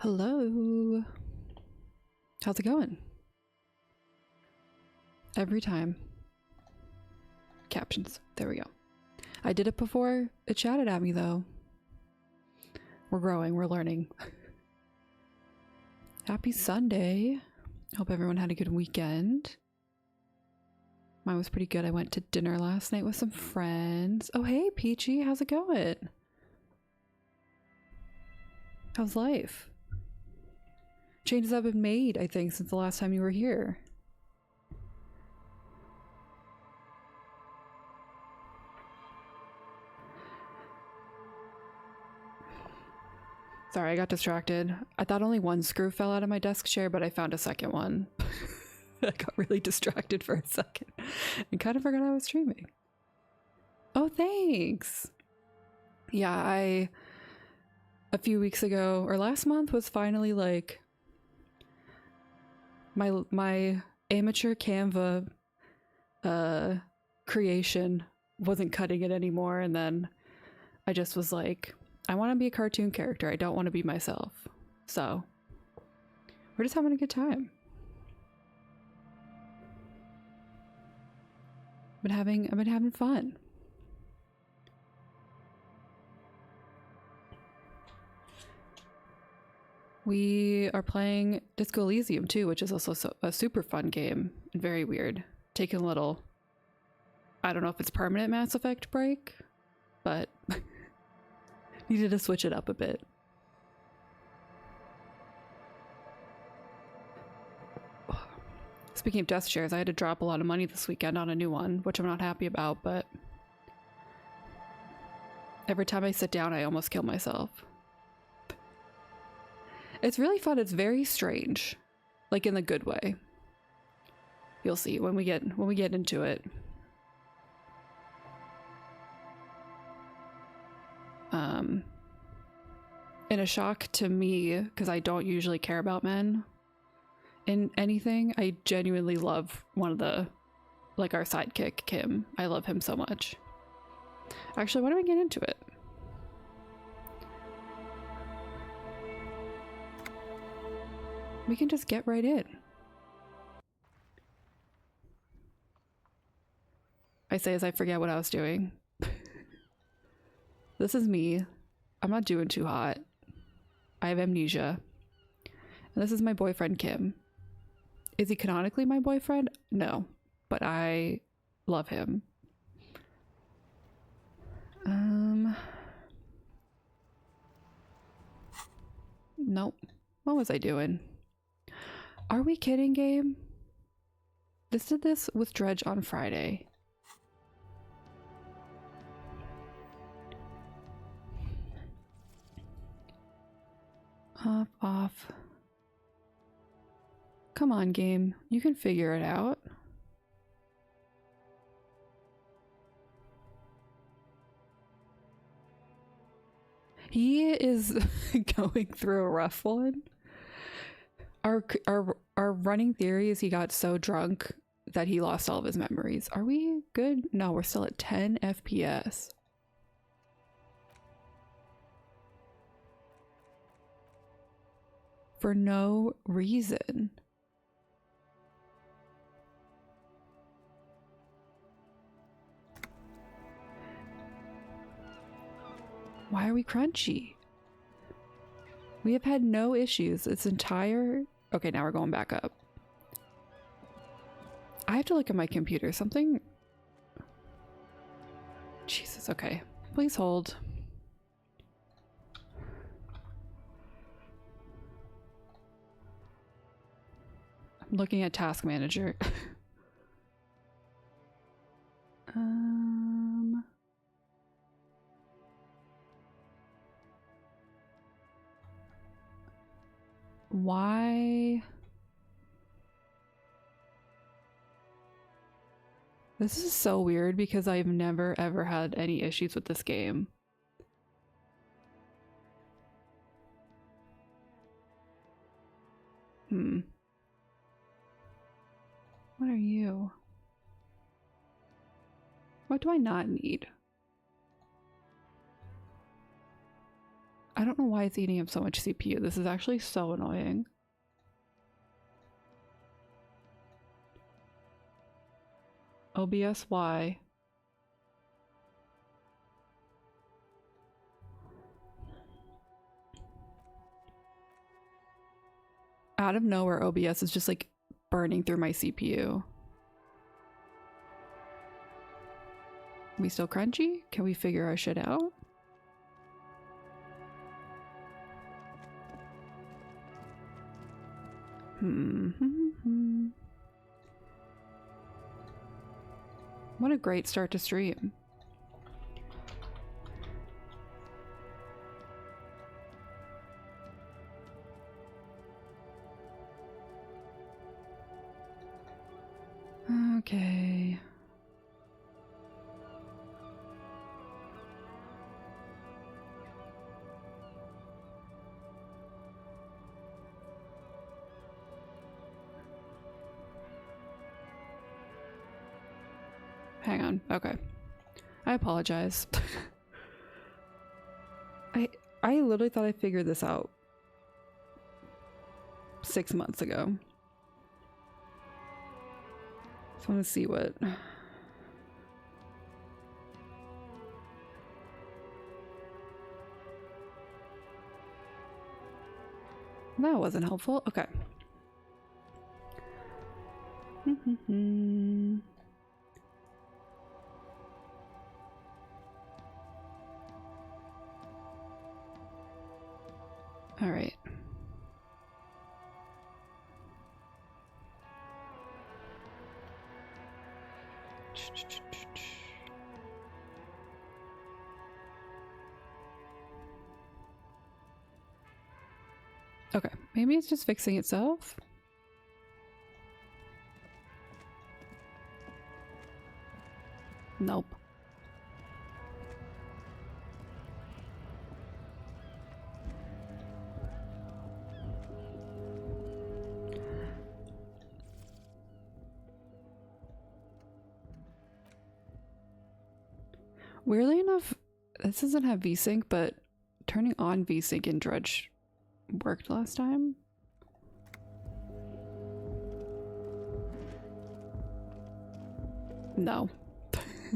Hello. How's it going? Every time. Captions. There we go. I did it before. It chatted at me though. We're growing. We're learning. Happy Sunday. Hope everyone had a good weekend. Mine was pretty good. I went to dinner last night with some friends. Oh, hey, Peachy. How's it going? How's life? Changes have been made, I think, since the last time you were here. Sorry, I got distracted. I thought only one screw fell out of my desk chair, but I found a second one. I got really distracted for a second and kind of forgot I was streaming. Oh, thanks. Yeah, a few weeks ago, or last month, was finally like my amateur Canva creation wasn't cutting it anymore, and then I just was like, I want to be a cartoon character. I don't want to be myself. So we're just having a good time. I've been having fun. We are playing Disco Elysium too, which is also a super fun game and very weird. Taking a little, I don't know if it's permanent Mass Effect break, but needed to switch it up a bit. Speaking of desk chairs, I had to drop a lot of money this weekend on a new one, which I'm not happy about, but every time I sit down, I almost kill myself. It's really fun. It's very strange, like in the good way. You'll see when we get into it. In a shock to me, because I don't usually care about men in anything, I genuinely love one of the, like our sidekick, Kim. I love him so much. Actually, why don't we get into it? We can just get right in. I say as I forget what I was doing. This is me. I'm not doing too hot. I have amnesia. And this is my boyfriend, Kim. Is he canonically my boyfriend? No, but I love him. Nope. What was I doing? Are we kidding, game? This did this with Dredge on Friday. Off. Come on, game. You can figure it out. He is going through a rough one. Our running theory is he got so drunk that he lost all of his memories. Are we good? No, we're still at 10 FPS. For no reason. Why are we crunchy? We have had no issues this entire... Okay, now we're going back up. I have to look at my computer. Something... Jesus, okay. Please hold. I'm looking at Task Manager. Why? This is so weird because I've never ever had any issues with this game. What are you? What do I not need? I don't know why it's eating up so much CPU. This is actually so annoying. OBS, why? Out of nowhere, OBS is just like burning through my CPU. We still crunchy? Can we figure our shit out? What a great start to stream. Okay. Hang on. Okay. I apologize. I literally thought I figured this out 6 months ago. Just want to see what... That wasn't helpful. Okay. All right. Okay, maybe it's just fixing itself. Nope. Weirdly enough, this doesn't have VSync, but turning on VSync in Dredge worked last time. No.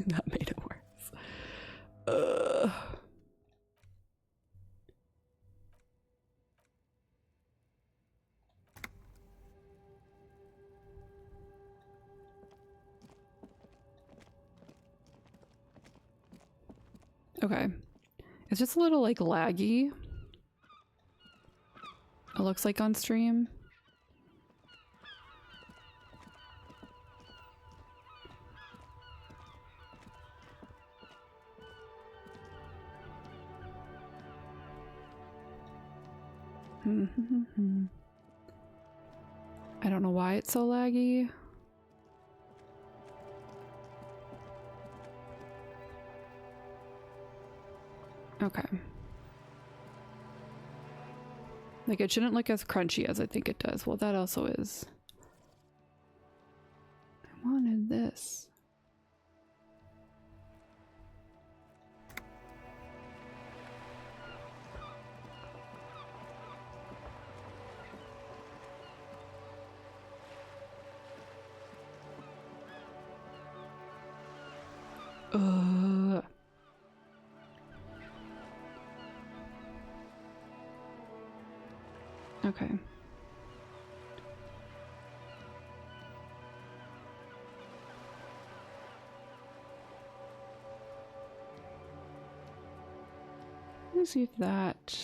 That made it worse. Okay. It's just a little like laggy. It looks like on stream. I don't know why it's so laggy. Okay. Like, it shouldn't look as crunchy as I think it does. Well, that also is. I wanted this. Okay. Let me see if that...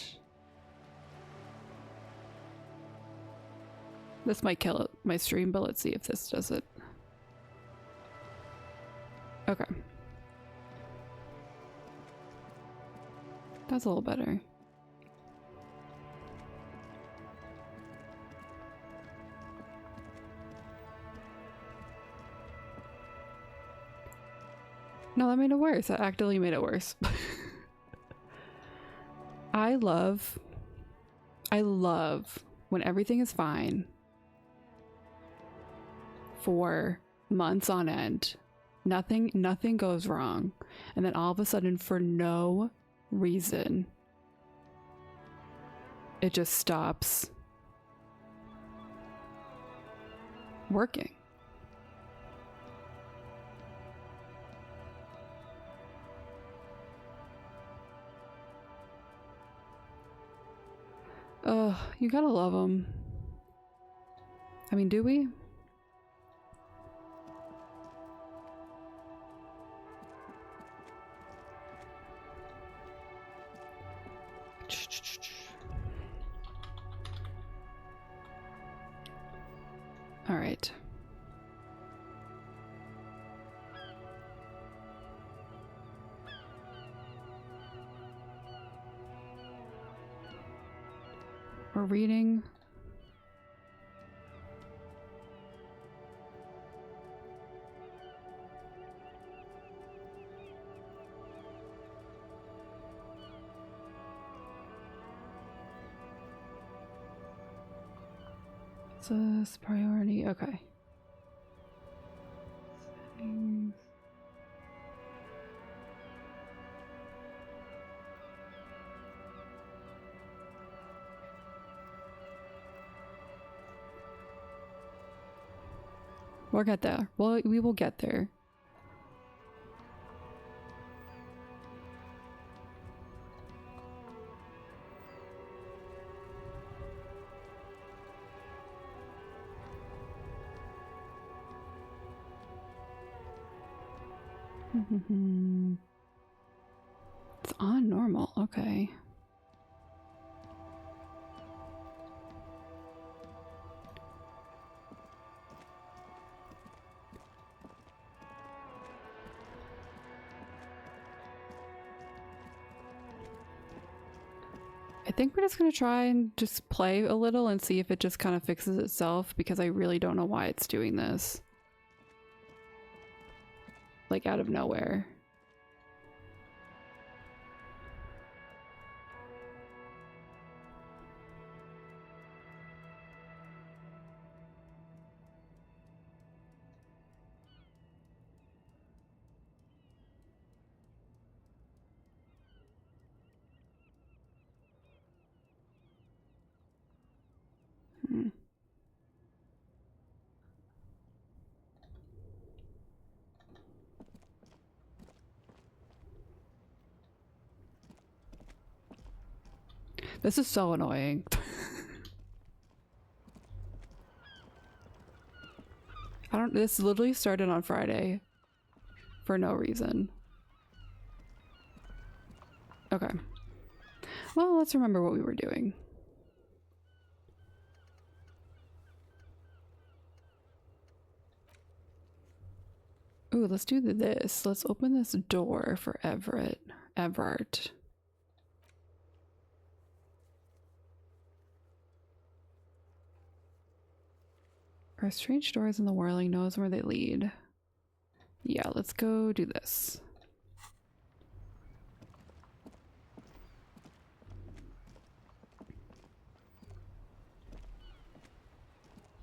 This might kill it, my stream, but let's see if this does it. Okay. That's a little better. No, that made it worse. That actively made it worse. I love when everything is fine for months on end. Nothing goes wrong. And then all of a sudden, for no reason, it just stops working. Oh, you gotta love them. I mean, do we? All right. We're reading. This priority, okay. Settings. We'll get there. Well, we will get there. It's on normal, okay. I think we're just gonna try and just play a little and see if it just kind of fixes itself, because I really don't know why it's doing this. Like out of nowhere. This is so annoying. This literally started on Friday for no reason. Okay. Well, let's remember what we were doing. Ooh, let's do this. Let's open this door for Everett. Are strange doors in the whirling knows where they lead? Yeah, let's go do this.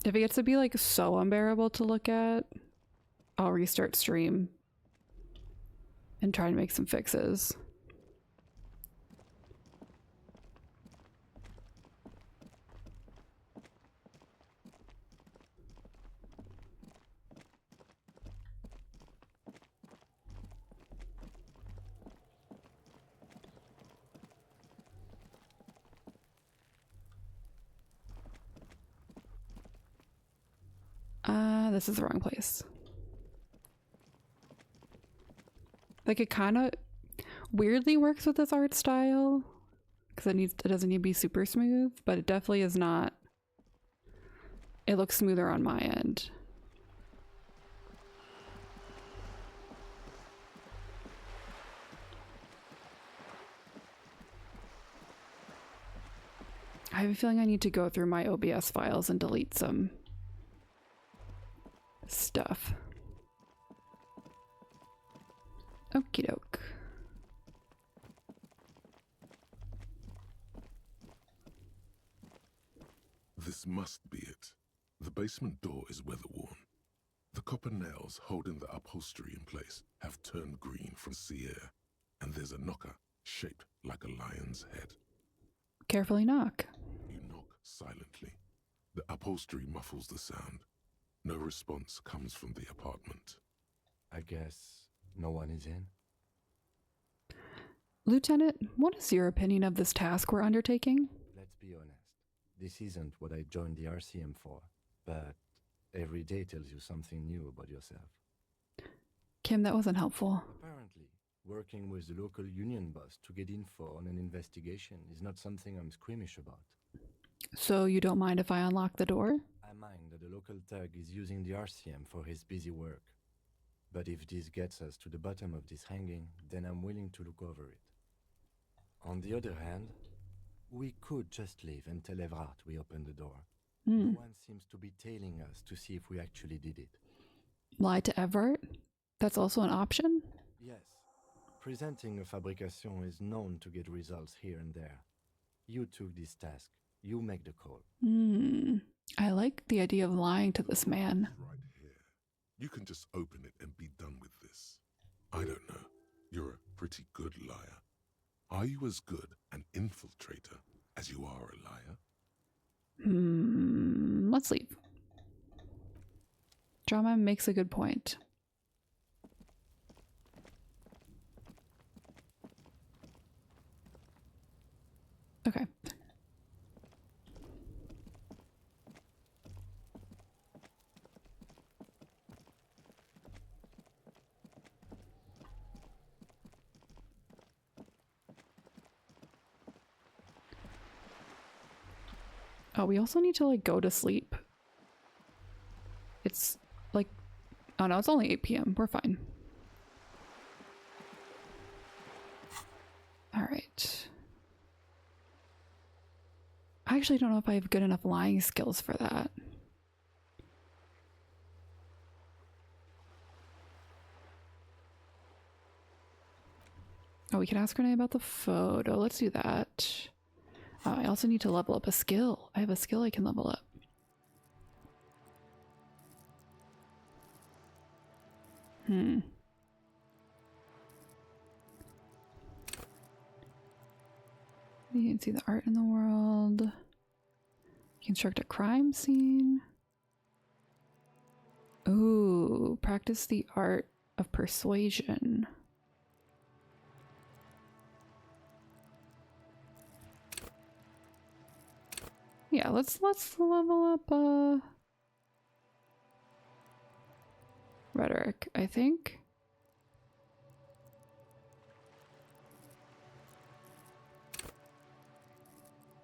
If it gets to be like so unbearable to look at, I'll restart stream and try and make some fixes. This is the wrong place. Like, it kind of weirdly works with this art style because it doesn't need to be super smooth, but it definitely is not. It looks smoother on my end. I have a feeling I need to go through my OBS files and delete some stuff. Okie doke. This must be it. The basement door is weather-worn. The copper nails holding the upholstery in place have turned green from sea air, and there's a knocker shaped like a lion's head. Carefully knock. Upholstery muffles the sound. No response comes from the apartment. I guess no one is in. Lieutenant, what is your opinion of this task we're undertaking? Let's be honest. This isn't what I joined the RCM for, but every day tells you something new about yourself. Kim, that wasn't helpful. Apparently, working with the local union boss to get info on an investigation is not something I'm squeamish about. So you don't mind if I unlock the door? I mind that the local thug is using the RCM for his busy work. But if this gets us to the bottom of this hanging, then I'm willing to look over it. On the other hand, we could just leave and tell Evrart we opened the door. No one seems to be tailing us to see if we actually did it. Lie to Everett? That's also an option? Yes. Presenting a fabrication is known to get results here and there. You took this task. You make the call. I like the idea of lying to this man. Right here. You can just open it and be done with this. I don't know. You're a pretty good liar. Are you as good an infiltrator as you are a liar? Let's leave. Drama makes a good point. Okay. Oh, we also need to like go to sleep. It's like, oh no, it's only 8 p.m. We're fine. All right. I actually don't know if I have good enough lying skills for that. Oh, we can ask Renee about the photo. Let's do that. I also need to level up a skill. I have a skill I can level up. You can see the art in the world. Construct a crime scene. Ooh, practice the art of persuasion. Yeah, let's level up rhetoric, I think.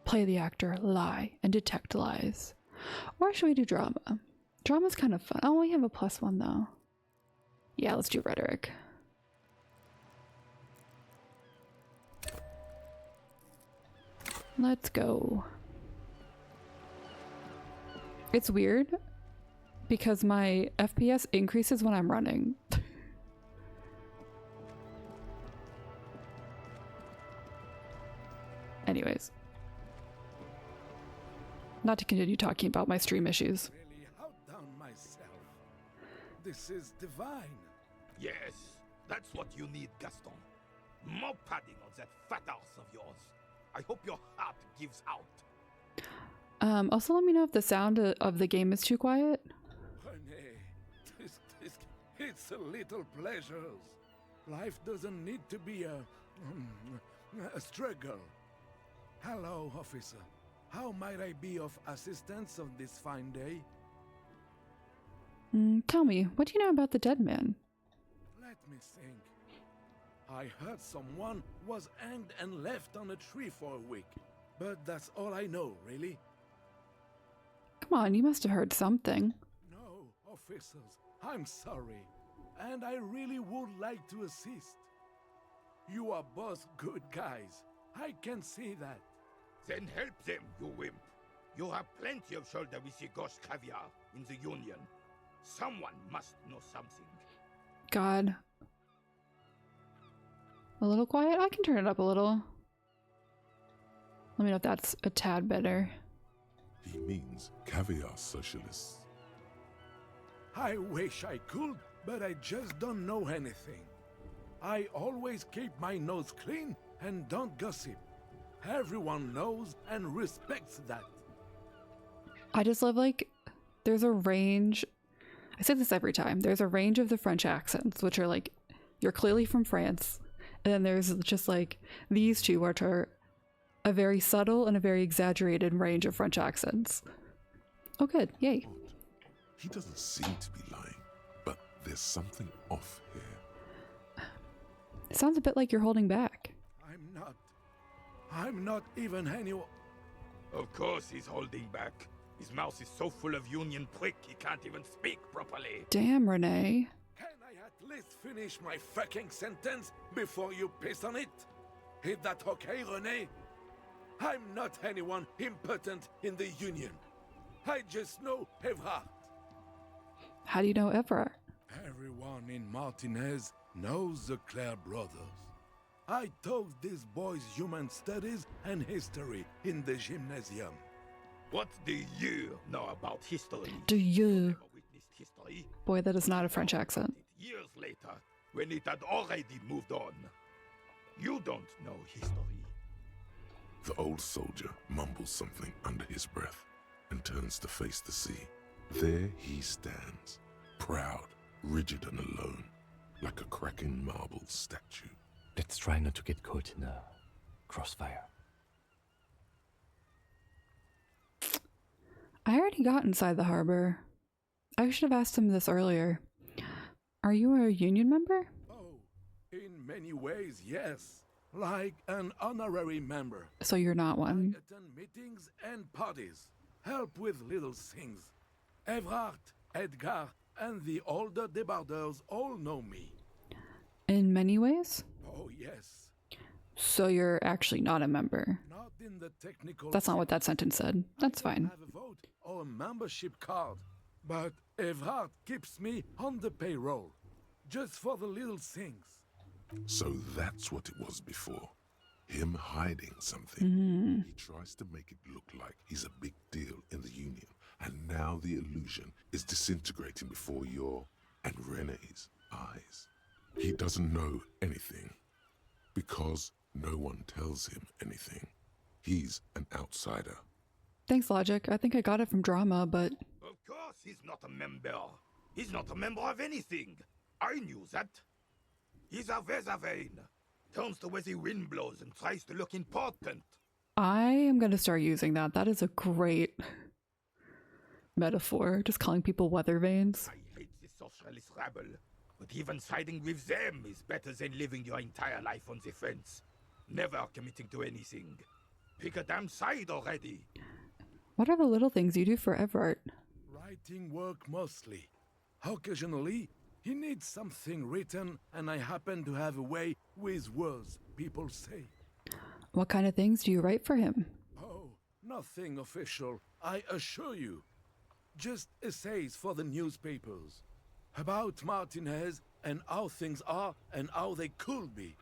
Play the actor, lie, and detect lies. Or should we do drama? Drama's kind of fun. Oh, we have a +1 though. Yeah, let's do rhetoric. Let's go. It's weird because my FPS increases when I'm running. Anyways. Not to continue talking about my stream issues. Really outdone myself. This is divine. Yes, that's what you need, Gaston. More padding on that fat arse of yours. I hope your heart gives out. Also let me know if the sound of the game is too quiet. Honey, it's a little pleasures. Life doesn't need to be a struggle. Hello, officer. How might I be of assistance on this fine day? Tell me, what do you know about the dead man? Let me think. I heard someone was hanged and left on a tree for a week. But that's all I know, really. Come on, you must have heard something. No, officers, I'm sorry. And I really would like to assist. You are both good guys. I can see that. Then help them, you wimp. You have plenty of shoulder with the ghost caviar in the Union. Someone must know something. God. A little quiet? I can turn it up a little. Let me know if that's a tad better. He means caviar socialists. I wish I could, but I just don't know anything. I always keep my nose clean and don't gossip. Everyone knows and respects that. I just love, like, there's a range. I say this every time. There's a range of the French accents, which are like, you're clearly from France. And then there's just like these two, which are a very subtle and a very exaggerated range of French accents. Oh, good. Yay. He doesn't seem to be lying, but there's something off here. It sounds a bit like you're holding back. I'm not even anyone. Of course he's holding back. His mouth is so full of union prick he can't even speak properly. Damn, Renee. Can I at least finish my fucking sentence before you piss on it? Is that okay, René? I'm not anyone important in the Union. I just know Evrard. How do you know Everard? Everyone in Martinez knows the Clare brothers. I taught these boys human studies and history in the gymnasium. What do you know about history? Do you? Never witnessed history. Boy, that is not a French accent. Years later, when it had already moved on. You don't know history. The old soldier mumbles something under his breath and turns to face the sea. There he stands, proud, rigid and alone, like a cracking marble statue. Let's try not to get caught in a crossfire. I already got inside the harbor. I should have asked him this earlier. Are you a union member? Oh, in many ways, yes. Like an honorary member. So you're not I one. attend meetings and parties. Help with little things. Evrard, Edgar, and the older debarders all know me. In many ways? Oh, yes. So you're actually not a member. Not in the technical... That's not what that sentence said. That's I don't fine. have a vote or a membership card. But Evrard keeps me on the payroll. Just for the little things. So that's what it was before. Him hiding something. He tries to make it look like he's a big deal in the Union. And now the illusion is disintegrating before your and Renee's eyes. He doesn't know anything because no one tells him anything. He's an outsider. Thanks, Logic. I think I got it from drama, but Of course he's not a member. He's not a member of anything. I knew that. He's a Weservein. Turns the way the wind blows and tries to look important. I am going to start using that. That is a great metaphor. Just calling people weather vanes. I hate the socialist rabble. But even siding with them is better than living your entire life on the fence. Never committing to anything. Pick a damn side already. What are the little things you do for Everard? Writing work mostly. Occasionally, he needs something written, and I happen to have a way with words, people say. What kind of things do you write for him? Oh, nothing official, I assure you. Just essays for the newspapers. About Martinez and how things are and how they could be.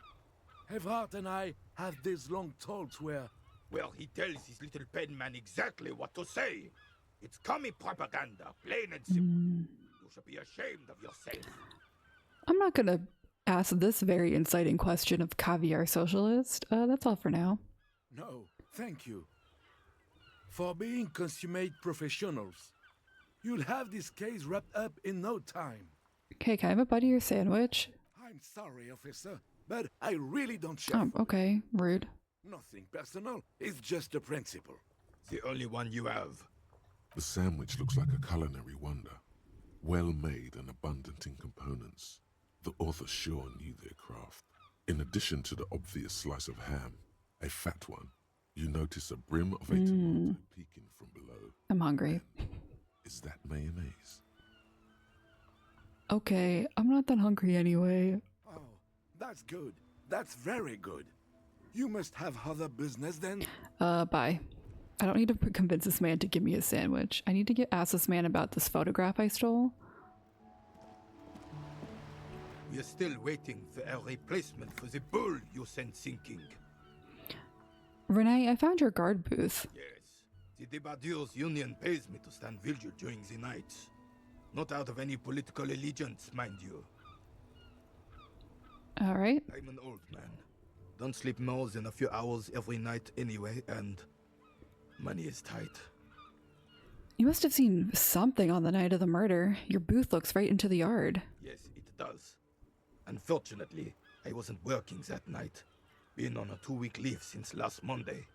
Evrard and I have these long talks where... Well, he tells his little pen man exactly what to say. It's commie propaganda, plain and simple. You should be ashamed of yourself. I'm not going to ask this very inciting question of Caviar Socialist. That's all for now. No, thank you. For being consummate professionals. You'll have this case wrapped up in no time. Okay, can I have a bite of your sandwich? I'm sorry, officer, but I really don't share. Oh, okay. Rude. Nothing personal, it's just a principle. The only one you have. The sandwich looks like a culinary wonder. Well made and abundant in components. The author sure knew their craft. In addition to the obvious slice of ham, a fat one, you notice a brim of a tomato peeking from below. I'm hungry. Is that mayonnaise? Okay, I'm not that hungry anyway. Oh, that's good. That's very good. You must have other business then? Bye. I don't need to convince this man to give me a sandwich. I need to ask this man about this photograph I stole. We're still waiting for a replacement for the bull you sent sinking. Renee, I found your guard booth. Yes. The Debardeurs Union pays me to stand vigil during the nights. Not out of any political allegiance, mind you. All right. I'm an old man. Don't sleep more than a few hours every night anyway, and money is tight. You must have seen something on the night of the murder. Your booth looks right into the yard. Yes, it does. Unfortunately, I wasn't working that night. Been on a 2-week leave since last Monday.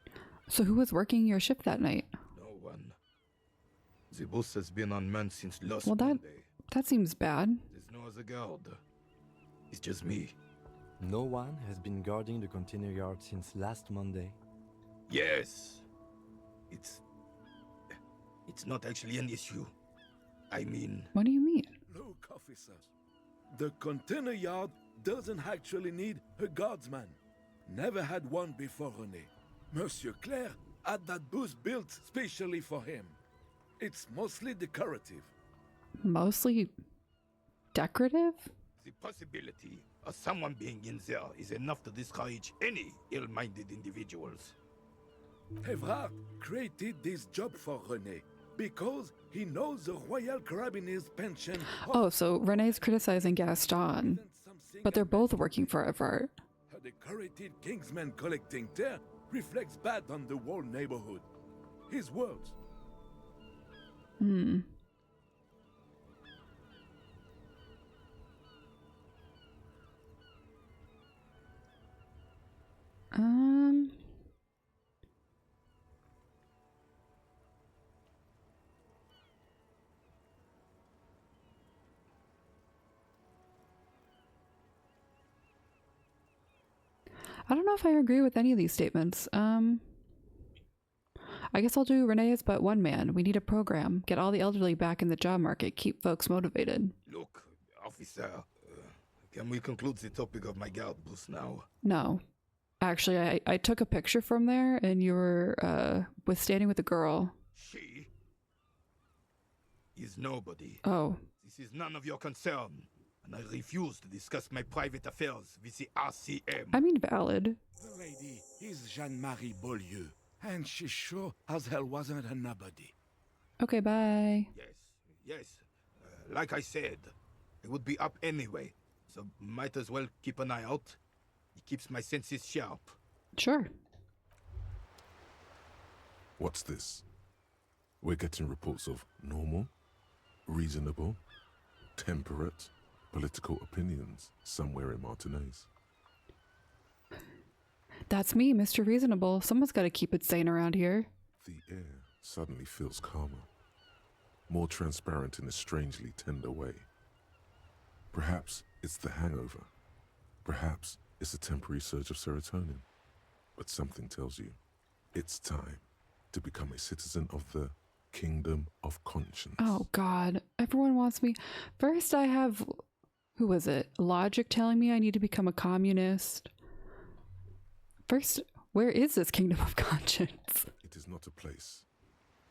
So who was working your shift that night? No one. The boss has been on man since last Well, Monday. that seems bad. There's no other guard. It's just me. No one has been guarding the container yard since last Monday. Yes. It's not actually an issue. I mean... What do you mean? Look, officer. The container yard doesn't actually need a guardsman. Never had one before René. Monsieur Claire had that booth built specially for him. It's mostly decorative. Mostly decorative? The possibility of someone being in there is enough to discourage any ill-minded individuals. Evrard created this job for René because he knows the Royal Carabiniers pension. Oh, so Renee's criticizing Gaston, but they're both working for Everard. A decorated kingsman collecting tear reflects bad on the whole neighborhood. His words. Hmm. I don't know if I agree with any of these statements. I guess I'll do Renee's but one man. We need a program. Get all the elderly back in the job market. Keep folks motivated. Look, officer, can we conclude the topic of my guard booth now? No. Actually, I took a picture from there and you were standing with a girl. She is nobody. Oh. This is none of your concern. And I refuse to discuss my private affairs with the RCM. I mean valid. The lady is Jeanne-Marie Beaulieu, and she sure as hell wasn't a nobody. Okay, bye. Yes. Like I said, I would be up anyway, so might as well keep an eye out. It keeps my senses sharp. Sure. What's this? We're getting reports of normal, reasonable, temperate, political opinions somewhere in Martinez. That's me, Mr. Reasonable. Someone's got to keep it sane around here. The air suddenly feels calmer, more transparent in a strangely tender way. Perhaps it's the hangover. Perhaps it's a temporary surge of serotonin. But something tells you it's time to become a citizen of the Kingdom of Conscience. Oh, God. Everyone wants me. First, I have... Who was it? Logic telling me I need to become a communist. First, where is this Kingdom of Conscience? It is not a place.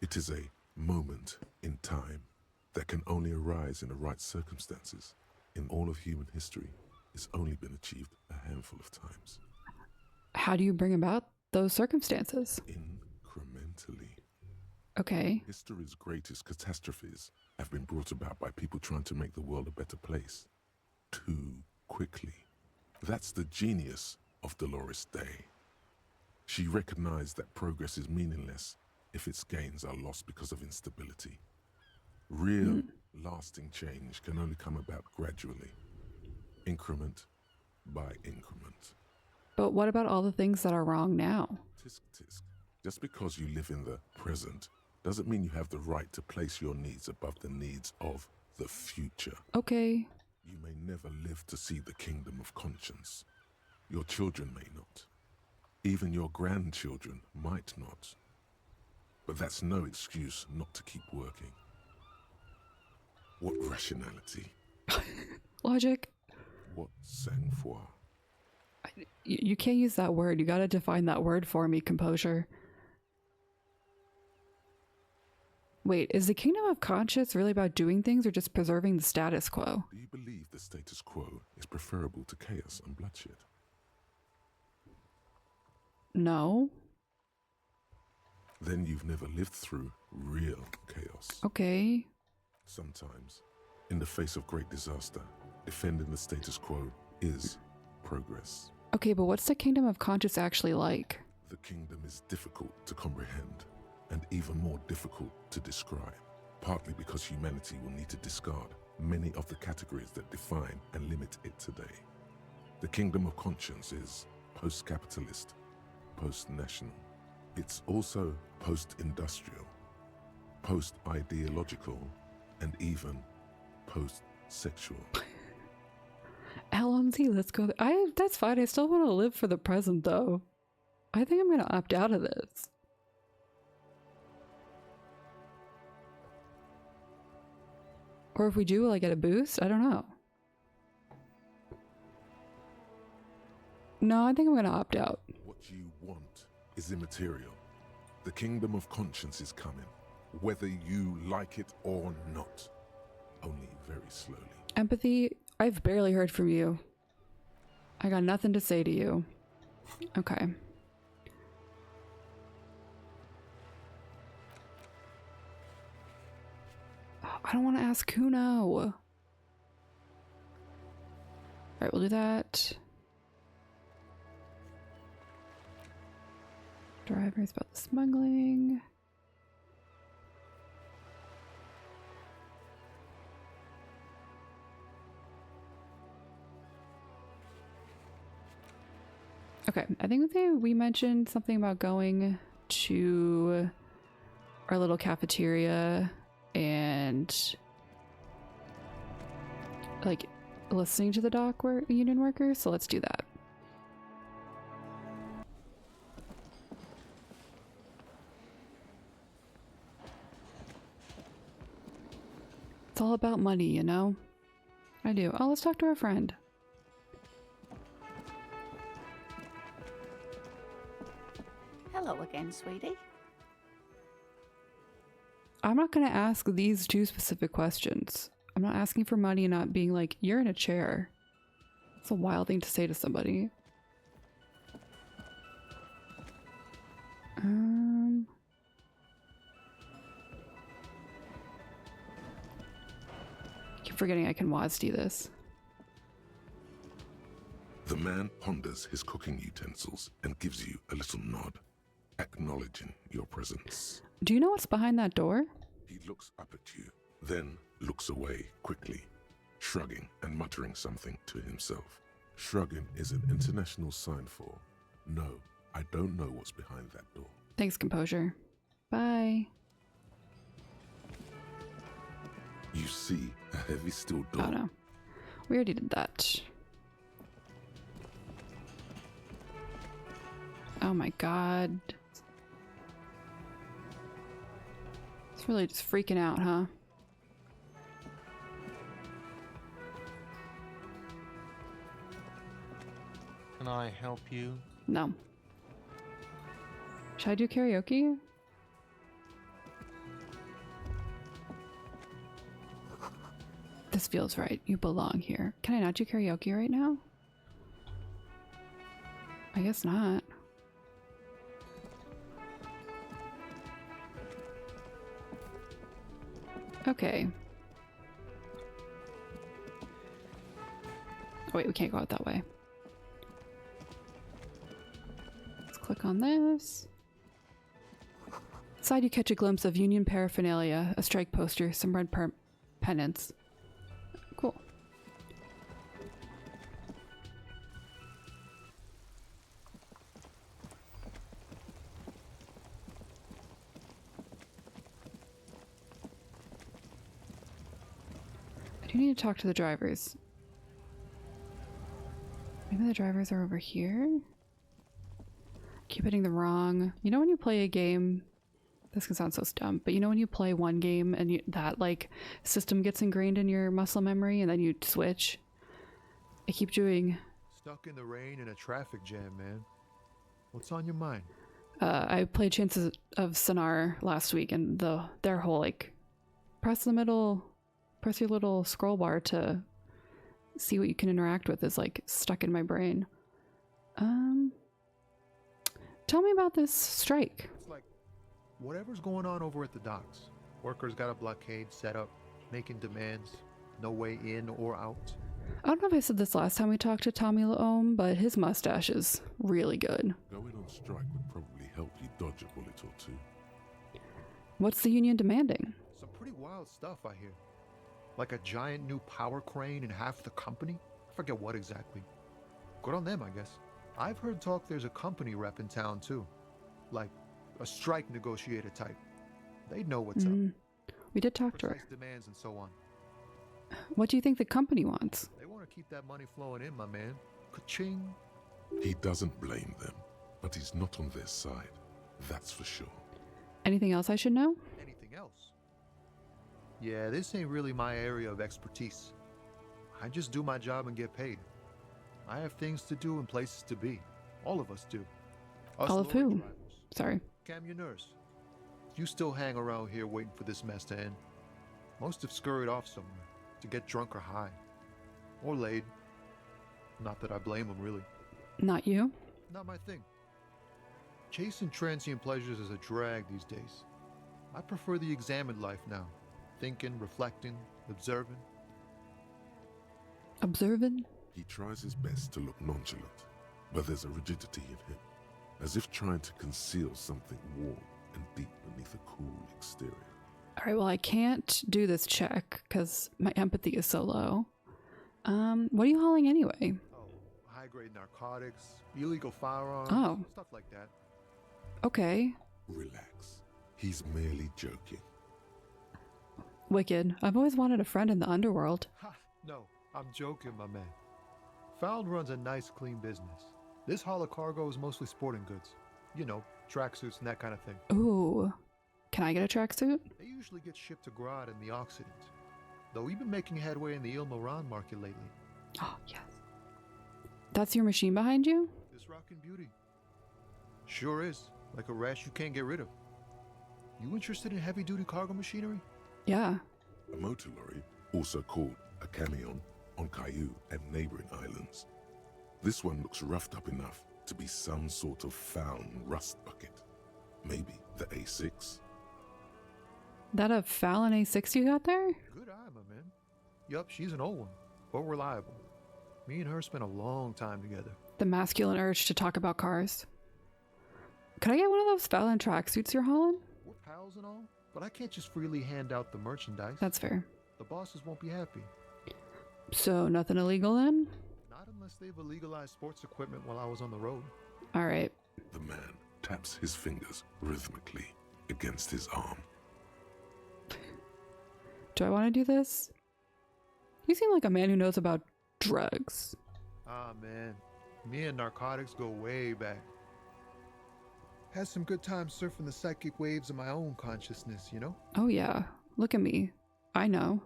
It is a moment in time that can only arise in the right circumstances. In all of human history, it's only been achieved a handful of times. How do you bring about those circumstances? Incrementally. Okay. History's greatest catastrophes have been brought about by people trying to make the world a better place. Too quickly. That's the genius of Dolores Day. She recognized that progress is meaningless if its gains are lost because of instability. Real, lasting change can only come about gradually, increment by increment. But what about all the things that are wrong now? Tisk tisk. Just because you live in the present doesn't mean you have the right to place your needs above the needs of the future. Okay. You may never live to see the Kingdom of Conscience. Your children may not. Even your grandchildren might not. But that's no excuse not to keep working. What rationality? Logic. What sang-froid? You can't use that word. You gotta define that word for me, composure. Wait, is the Kingdom of Conscience really about doing things or just preserving the status quo? Do you believe the status quo is preferable to chaos and bloodshed? No. Then you've never lived through real chaos. Okay. Sometimes, in the face of great disaster, defending the status quo is progress. Okay, but what's the Kingdom of Conscience actually like? The kingdom is difficult to comprehend. and even more difficult to describe, partly because humanity will need to discard many of the categories that define and limit it today. The kingdom of conscience is post-capitalist, post-national. It's also post-industrial, post-ideological, and even post-sexual. LMZ, let's go. That's fine. I still want to live for the present, though. I think I'm going to opt out of this. Or if we do, will I get a boost? I don't know. No, I think I'm going to opt out. What you want is immaterial. The kingdom of conscience is coming, whether you like it or not. Only very slowly. Empathy, I've barely heard from you. I got nothing to say to you. Okay. I don't want to ask Kuno. Alright, we'll do that. Drivers about the smuggling. Okay, I think we mentioned something about going to our little cafeteria and like listening to the union workers, so let's do that. It's all about money, you know? I do. Oh, let's talk to our friend. Hello again, sweetie. I'm not going to ask these two specific questions. I'm not asking for money and not being like, you're in a chair. It's a wild thing to say to somebody. I keep forgetting I can WASD this. The man ponders his cooking utensils and gives you a little nod, acknowledging your presence. Do you know what's behind that door? He looks up at you, then looks away quickly, shrugging and muttering something to himself. Shrugging is an international sign for, no, I don't know what's behind that door. Thanks, composure. Bye. You see a heavy steel door. Oh no. We already did that. Oh my god. It's really just freaking out, huh? Can I help you? No. Should I do karaoke? This feels right. You belong here. Can I not do karaoke right now? I guess not. Okay. Oh wait, we can't go out that way. Let's click on this. Side, you catch a glimpse of Union paraphernalia, a strike poster, some red pennants. Cool. I do need to talk to the drivers. Maybe the drivers are over here? Keep hitting the wrong. You know when you play a game, this can sound so dumb, but you know when you play one game and that like system gets ingrained in your muscle memory and then you switch? I keep doing... Stuck in the rain in a traffic jam, man. What's on your mind? I played Chances of Sonar last week and their whole like press your little scroll bar to see what you can interact with is like stuck in my brain. Tell me about this strike. It's like whatever's going on over at the docks. Workers got a blockade set up, making demands, no way in or out. I don't know if I said this last time we talked to Tommy Laome, but his mustache is really good. Going on strike would probably help you dodge a bullet or two. What's the union demanding? Some pretty wild stuff, I hear. Like a giant new power crane in half the company? I forget what exactly. Good on them, I guess. I've heard talk there's a company rep in town, too. Like a strike negotiator type. They'd know what's up. We did talk to her. Precise demands and so on. What do you think the company wants? They want to keep that money flowing in, my man. Ka-ching. He doesn't blame them, but he's not on their side. That's for sure. Anything else I should know? Anything else? Yeah, this ain't really my area of expertise. I just do my job and get paid. I have things to do and places to be. All of us do. Us All of lorry who? drivers, Sorry. Camionneurs. You still hang around here waiting for this mess to end. Most have scurried off somewhere to get drunk or high. Or laid. Not that I blame them, really. Not you? Not my thing. Chasing transient pleasures is a drag these days. I prefer the examined life now. Thinking, reflecting, observing. Observing? He tries his best to look nonchalant, but there's a rigidity in him, as if trying to conceal something warm and deep beneath a cool exterior. All right, well, I can't do this check because my empathy is so low. What are you hauling anyway? Oh, high-grade narcotics, illegal firearms, Oh. stuff like that. Okay. Relax. He's merely joking. Wicked. I've always wanted a friend in the underworld. Ha! No, I'm joking, my man. Found runs a nice, clean business. This haul of cargo is mostly sporting goods. You know, tracksuits and that kind of thing. Ooh. Can I get a tracksuit? They usually get shipped to Grad in the Occident. Though we've been making headway in the Il Moran market lately. Oh, yes. That's your machine behind you? This rockin' beauty. Sure is. Like a rash you can't get rid of. You interested in heavy-duty cargo machinery? Yeah. A motor lorry, also called a camion, on Caillou and neighboring islands. This one looks roughed up enough to be some sort of found rust bucket. Maybe the A6? That a Fallon A6 you got there? Good eye, my man. Yup, she's an old one, but reliable. Me and her spent a long time together. The masculine urge to talk about cars. Could I get one of those Fallon tracksuits you're hauling? We're pals and all, but I can't just freely hand out the merchandise. That's fair. The bosses won't be happy. So nothing illegal then? Not unless they've illegalized sports equipment while I was on the road. All right. The man taps his fingers rhythmically against his arm. Do I want to do this? You seem like a man who knows about drugs. Ah, man. Me and narcotics go way back. Had some good times surfing the psychic waves of my own consciousness, you know? Oh yeah. Look at me. I know.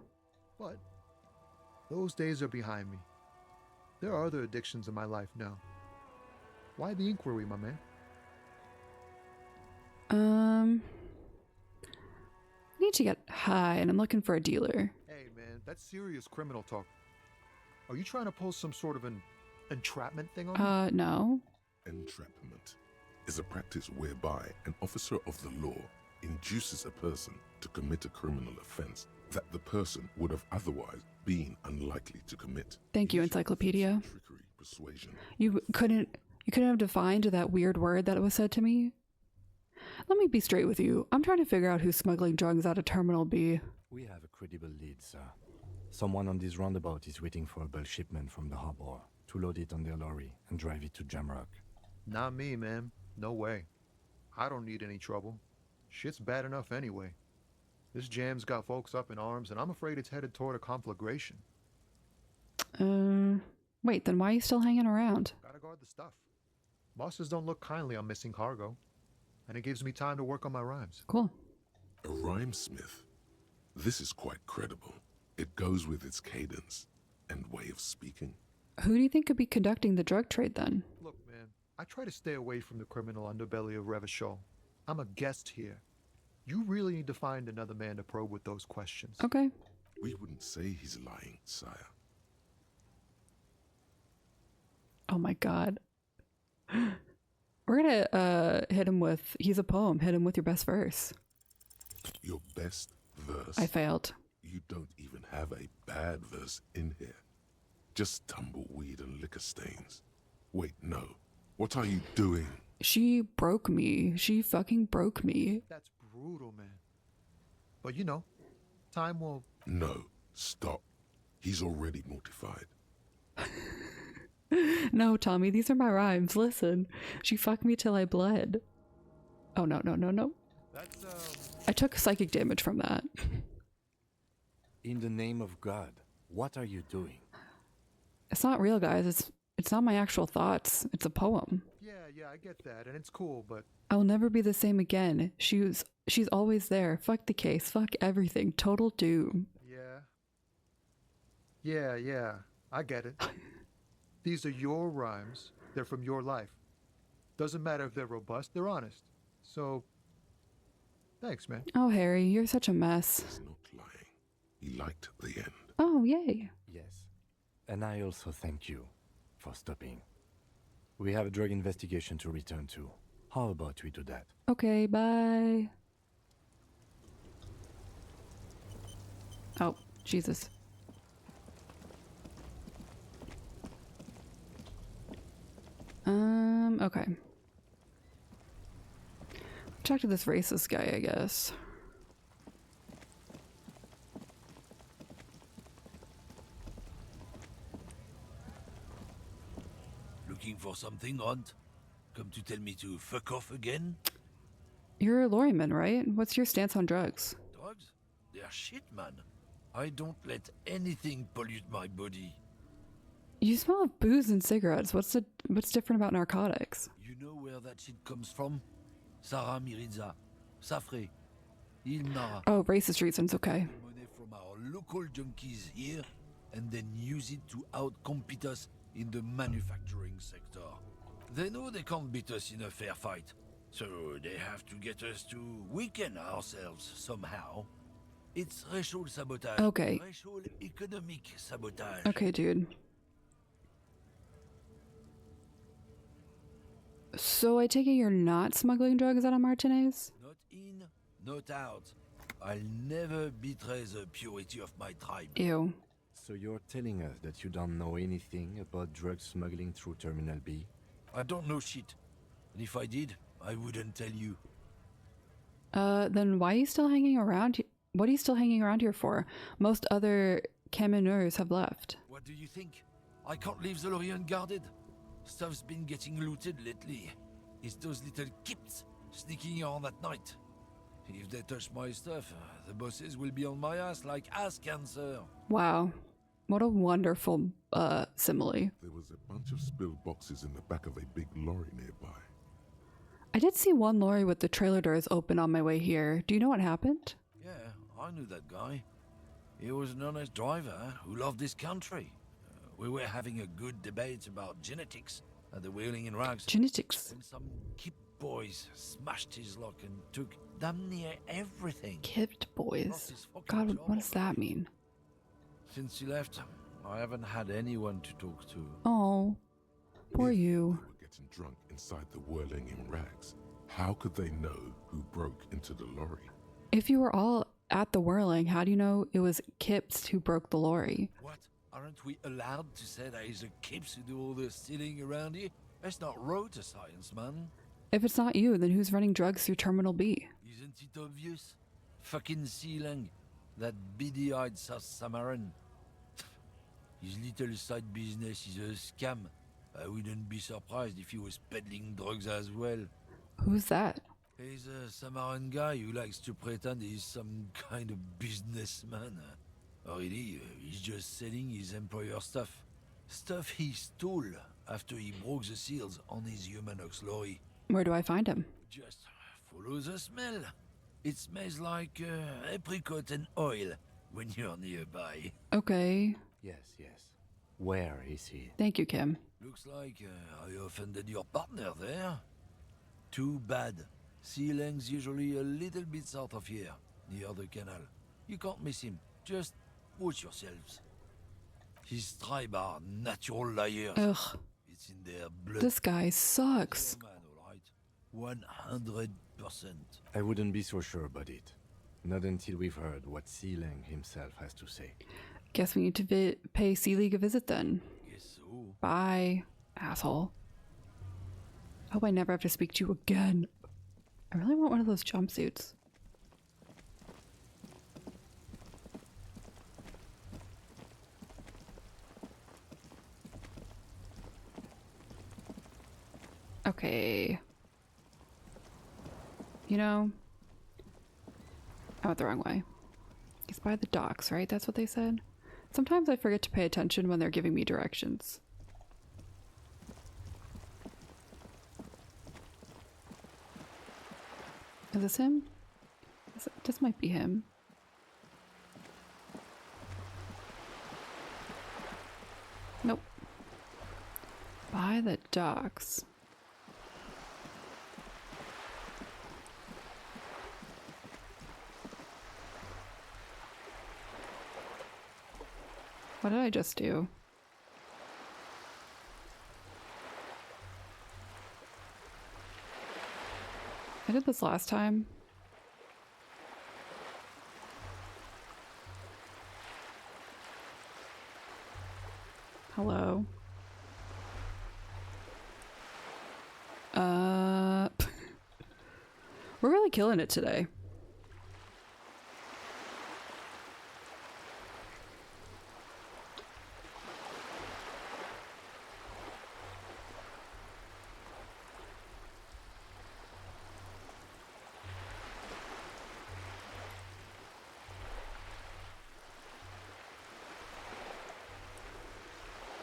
But those days are behind me. There are other addictions in my life now. Why the inquiry, my man? I need to get high and I'm looking for a dealer. Hey, man, that's serious criminal talk. Are you trying to pull some sort of an entrapment thing on me? No. Entrapment is a practice whereby an officer of the law induces a person to commit a criminal offense that the person would have otherwise been unlikely to commit. Thank you, Encyclopedia. Trickery, persuasion. You couldn't have defined that weird word that was said to me? Let me be straight with you. I'm trying to figure out who's smuggling drugs out of Terminal B. We have a credible lead, sir. Someone on this roundabout is waiting for a bulk shipment from the harbor to load it on their lorry and drive it to Jamrock. Not me, man. No way. I don't need any trouble. Shit's bad enough anyway. This jam's got folks up in arms, and I'm afraid it's headed toward a conflagration. Wait, then why are you still hanging around? Gotta guard the stuff. Bosses don't look kindly on missing cargo, and it gives me time to work on my rhymes. Cool. A rhymesmith. This is quite credible. It goes with its cadence and way of speaking. Who do you think could be conducting the drug trade then? Look, man, I try to stay away from the criminal underbelly of Revachol. I'm a guest here. You really need to find another man to probe with those questions. Okay. We wouldn't say he's lying, sire. Oh my god. We're gonna hit him with, he's a poem, hit him with your best verse. Your best verse? I failed. You don't even have a bad verse in here. Just tumbleweed and liquor stains. Wait, no. What are you doing? She broke me. She fucking broke me. That's brutal, man. But you know, time will... No, stop. He's already mortified. No, Tommy, these are my rhymes. Listen. She fucked me till I bled. Oh, no, no, no, no. That's, I took psychic damage from that. In the name of God, what are you doing? It's not real, guys. It's not my actual thoughts. It's a poem. Yeah, I get that, and it's cool, but... I'll never be the same again. She's always there. Fuck the case. Fuck everything. Total doom. Yeah, I get it. These are your rhymes. They're from your life. Doesn't matter if they're robust, they're honest. So, thanks, man. Oh, Harry, you're such a mess. He's not lying. He liked the end. Oh, yay. Yes. And I also thank you for stopping. We have a drug investigation to return to. How about we do that? Okay, bye. Oh, Jesus. Okay. Talk to this racist guy, I guess. Looking for something, Hunt? Come to tell me to fuck off again? You're a lorryman, right? What's your stance on drugs? Drugs? They're shit, man. I don't let anything pollute my body. You smell of booze and cigarettes. What's different about narcotics? You know where that shit comes from? Sarah Mirizza, Safre, Ilnara. Oh, racist reasons, okay. Money from our local junkies here, and then use it to outcompete us in the manufacturing sector. They know they can't beat us in a fair fight, so they have to get us to weaken ourselves somehow. It's racial sabotage. Okay. Racial economic sabotage. Okay, dude. So I take it you're not smuggling drugs out of Martinez? Not in, not out. I'll never betray the purity of my tribe. Ew. So you're telling us that you don't know anything about drug smuggling through Terminal B? I don't know shit. And if I did, I wouldn't tell you. Then why are you still hanging around? What are you still hanging around here for? Most other camionneurs have left. What do you think? I can't leave the lorry unguarded. Stuff's been getting looted lately. It's those little kips sneaking around at night. If they touch my stuff, the bosses will be on my ass like ass cancer. Wow. What a wonderful simile. There was a bunch of spilled boxes in the back of a big lorry nearby. I did see one lorry with the trailer doors open on my way here. Do you know what happened? Yeah, I knew that guy. He was an honest driver who loved this country. We were having a good debate about genetics at the Wheeling in Rags. Genetics. And some kip boys smashed his lock and took damn near everything. Kipped boys. Lost his fucking God, job what does that overnight. mean? Since he left, I haven't had anyone to talk to. Oh, poor If you. They were getting drunk inside the whirling in rags. How could they know who broke into the lorry? If you were all at the whirling, how do you know it was Kips who broke the lorry? What? Aren't we allowed to say that he's a kips who do all the stealing around here? That's not road to science, man. If it's not you, then who's running drugs through Terminal B? Isn't it obvious? Fucking Sealang, that beady-eyed South Samaran. His little side business is a scam. I wouldn't be surprised if he was peddling drugs as well. Who's that? He's a Samaran guy who likes to pretend he's some kind of businessman. Or really, he's just selling his employer stuff. Stuff he stole after he broke the seals on his Humanox lorry. Where do I find him? Just follow the smell. It smells like apricot and oil when you're nearby. Okay. Yes. Where is he? Thank you, Kim. Looks like I offended your partner there. Too bad. Sealang's usually a little bit south of here, near the canal. You can't miss him. Just watch yourselves. His tribe are natural liars. Ugh. It's in their blood. This guy sucks. Man, all right. 100%. I wouldn't be so sure about it. Not until we've heard what Sealang himself has to say. Guess we need to pay Sea League a visit then. Guess so. Bye, asshole. Hope I never have to speak to you again. I really want one of those jumpsuits. Okay. You know, I went the wrong way. He's by the docks, right? That's what they said. Sometimes I forget to pay attention when they're giving me directions. Is this him? This might be him. Nope. By the docks. What did I just do? I did this last time. Hello. We're really killing it today.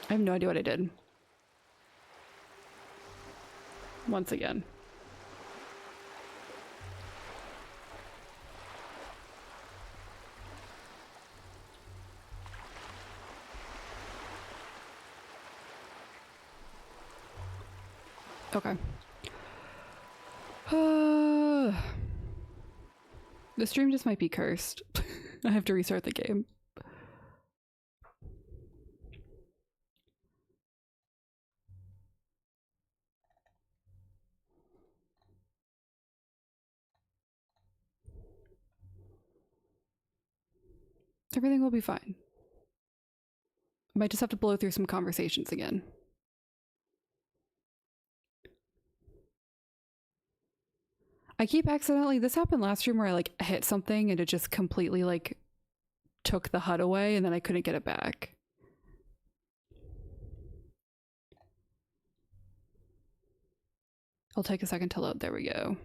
I have no idea what I did. Once again. Okay. The stream just might be cursed. I have to restart the game. Everything will be fine. I might just have to blow through some conversations again. I keep accidentally, this happened last stream where I like hit something and it just completely like took the HUD away and then I couldn't get it back. I'll take a second to load. There we go.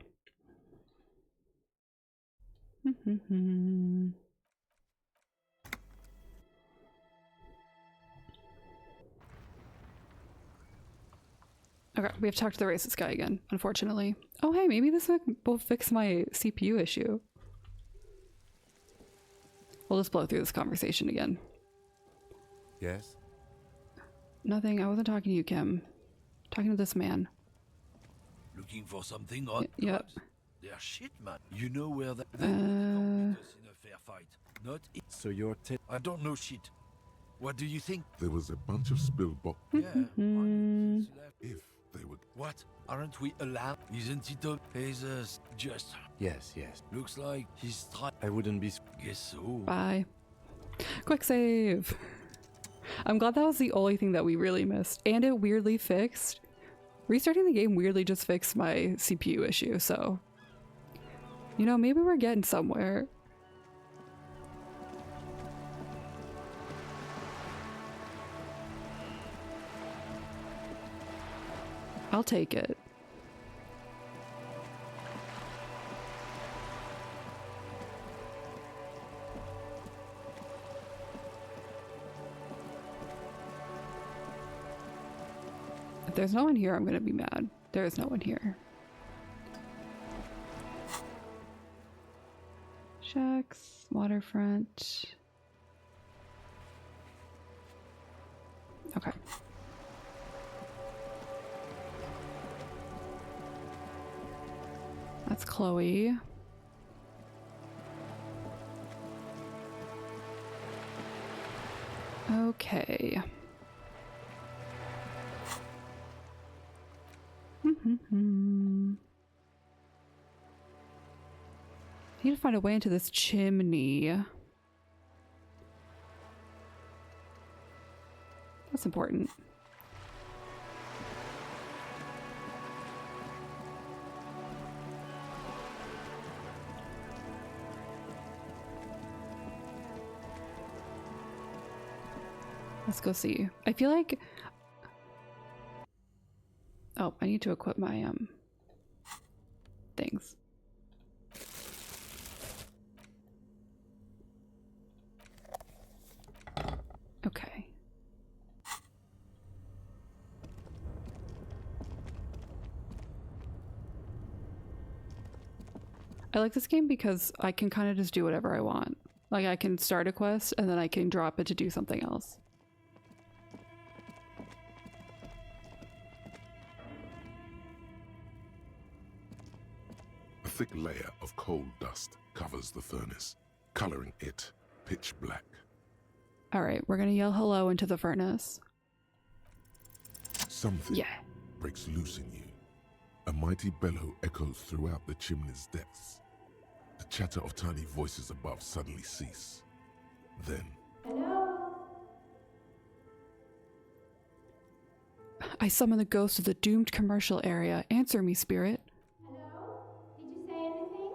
Okay, we have to talk to the racist guy again, unfortunately. Oh, hey, maybe this will fix my CPU issue. We'll just blow through this conversation again. Yes? Nothing. I wasn't talking to you, Kim. Talking to this man. Looking for something on Yep. They're shit, man. You know where they come beat us in a fair fight. Not it. So you're I don't know shit. What do you think? There was a bunch of spilled box. Yeah. If they would. What? Aren't we allowed? Isn't it a Jesus? Just. Yes, yes. Looks like he's trying. I wouldn't be... Guess so. Bye. Quick save. I'm glad that was the only thing that we really missed. And it weirdly fixed. Restarting the game weirdly just fixed my CPU issue, so... You know, maybe we're getting somewhere. I'll take it. If there's no one here, I'm gonna be mad. There is no one here. Shacks, waterfront. Okay. That's Chloe. Okay. I need to find a way into this chimney. That's important. Let's go see. I feel like... Oh, I need to equip my things. Okay. I like this game because I can kind of just do whatever I want. Like, I can start a quest and then I can drop it to do something else. A thick layer of coal dust covers the furnace, coloring it pitch black. Alright, we're gonna yell hello into the furnace. Something Yeah. breaks loose in you. A mighty bellow echoes throughout the chimney's depths. The chatter of tiny voices above suddenly cease. Then, I summon the ghost of the doomed commercial area. Answer me, spirit. Hello? Did you say anything?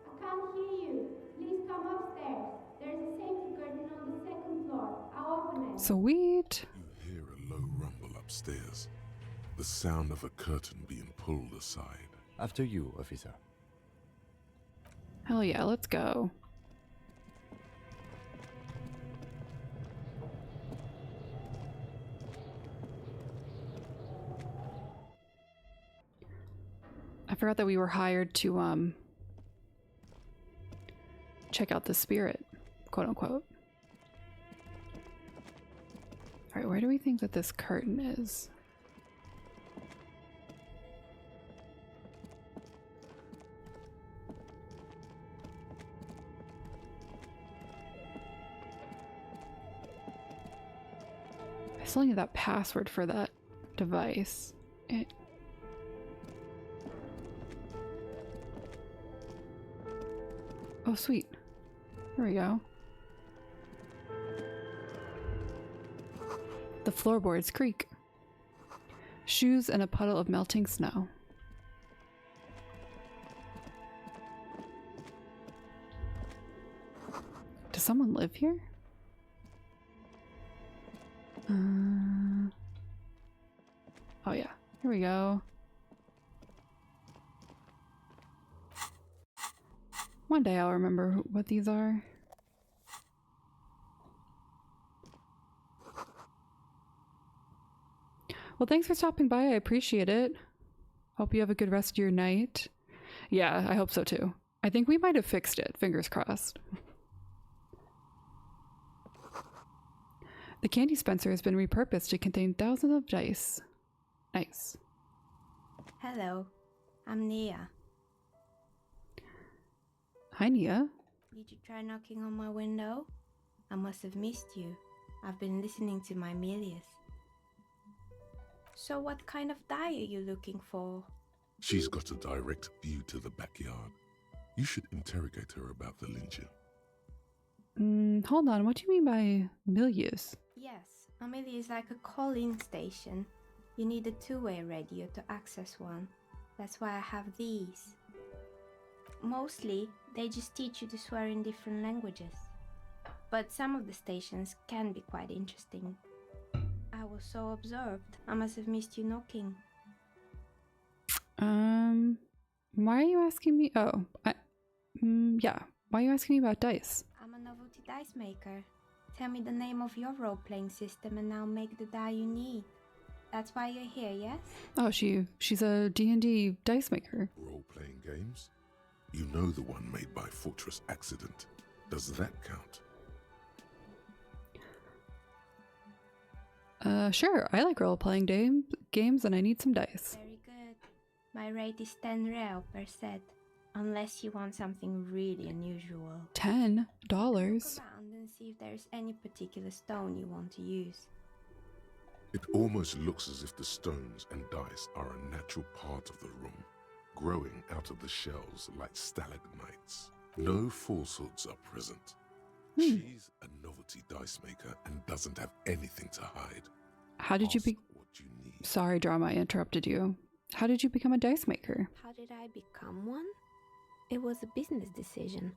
I can't hear you. Please come upstairs. There's a safety curtain on the second floor. I'll open it. Sweet. you hear a low rumble upstairs. The sound of a curtain being pulled aside. After you, officer. Hell yeah, let's go. I forgot that we were hired to check out the spirit, quote unquote. Alright, where do we think that this curtain is? I still need that password for that device. Oh, sweet. There we go. The floorboards creak. Shoes and a puddle of melting snow. Does someone live here? Oh yeah, here we go. One day I'll remember what these are. Well, thanks for stopping by. I appreciate it. Hope you have a good rest of your night. Yeah, I hope so too. I think we might have fixed it. Fingers crossed. The candy dispenser has been repurposed to contain thousands of dice. Nice. Hello, I'm Nia. Hi, Nia. Did you try knocking on my window? I must have missed you. I've been listening to my Milius. So what kind of die are you looking for? She's got a direct view to the backyard. You should interrogate her about the lynching. Hold on, what do you mean by Milius? Yes, a Milius is like a call-in station. You need a two-way radio to access one. That's why I have these. Mostly, they just teach you to swear in different languages. But some of the stations can be quite interesting. I was so absorbed, I must have missed you knocking. Why are you asking me? Oh, yeah. Why are you asking me about dice? I'm a novelty dice maker. Tell me the name of your role-playing system and I'll make the die you need. That's why you're here, yes? Oh, she's a D&D dice maker. Role-playing games? You know the one made by Fortress Accident. Does that count? Sure. I like role-playing games and I need some dice. Very good. My rate is 10 real per set. Unless you want something really unusual. $10? Look around and see if there's any particular stone you want to use. It almost looks as if the stones and dice are a natural part of the room, growing out of the shells like stalagmites. No falsehoods are present. She's a novelty dice maker and doesn't have anything to hide. How did you Ask be? what you need. Sorry, Drama, I interrupted you. How did you become a dice maker? How did I become one? It was a business decision.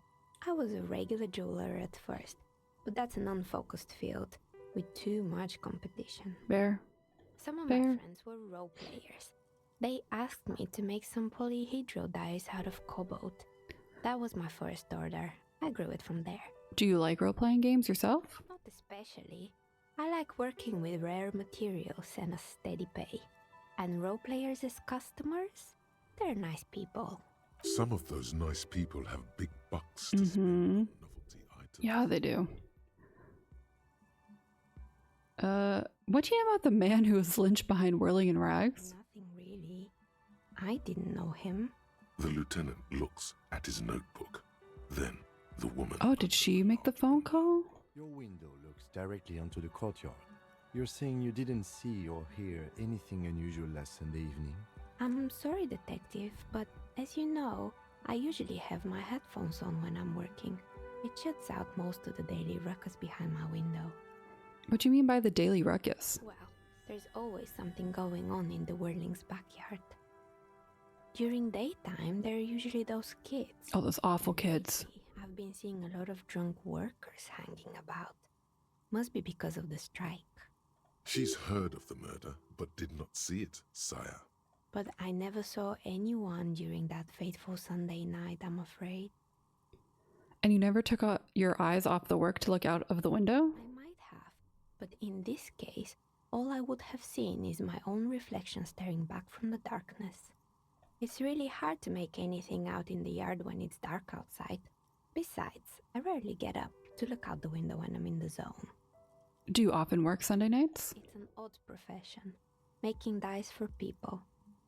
I was a regular jeweler at first, but that's an unfocused field with too much competition. Bear? Some of Fair. my friends were role players. They asked me to make some polyhedral dyes out of cobalt. That was my first order. I grew it from there. Do you like role-playing games yourself? Not especially. I like working with rare materials and a steady pay. And role players as customers? They're nice people. Some of those nice people have big bucks to spend on novelty items. Yeah, they do. What do you know about the man who was lynched behind Whirling in Rags? Nothing really. I didn't know him. The lieutenant looks at his notebook. Then the woman... Oh, did she make the phone call? Your window looks directly onto the courtyard. You're saying you didn't see or hear anything unusual last Sunday evening? I'm sorry, detective, but as you know, I usually have my headphones on when I'm working. It shuts out most of the daily ruckus behind my window. What do you mean by the daily ruckus? Well, there's always something going on in the Whirling's backyard. During daytime, there are usually those kids. Oh, those awful kids. I've been seeing a lot of drunk workers hanging about. Must be because of the strike. She's heard of the murder, but did not see it, sire. But I never saw anyone during that fateful Sunday night, I'm afraid. And you never took your eyes off the work to look out of the window? I might have, but in this case, all I would have seen is my own reflection staring back from the darkness. It's really hard to make anything out in the yard when it's dark outside. Besides, I rarely get up to look out the window when I'm in the zone. Do you often work Sunday nights? It's an odd profession, making dice for people.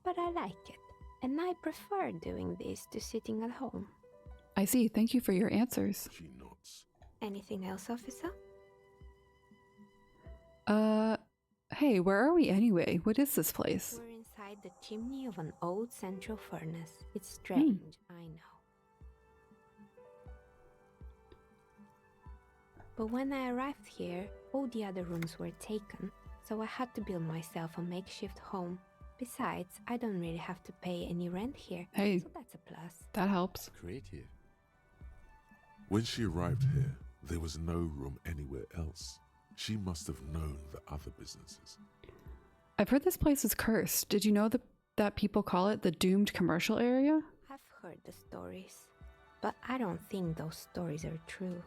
But I like it, and I prefer doing this to sitting at home. I see. Thank you for your answers. She nods. Anything else, officer? Hey, where are we anyway? What is this place? We're inside the chimney of an old central furnace. It's strange, I know. But when I arrived here, all the other rooms were taken, so I had to build myself a makeshift home. Besides, I don't really have to pay any rent here, Hey, so that's a plus. that helps. Creative. When she arrived here, there was no room anywhere else. She must have known the other businesses. I've heard this place is cursed. Did you know that people call it the doomed commercial area? I've heard the stories, but I don't think those stories are true.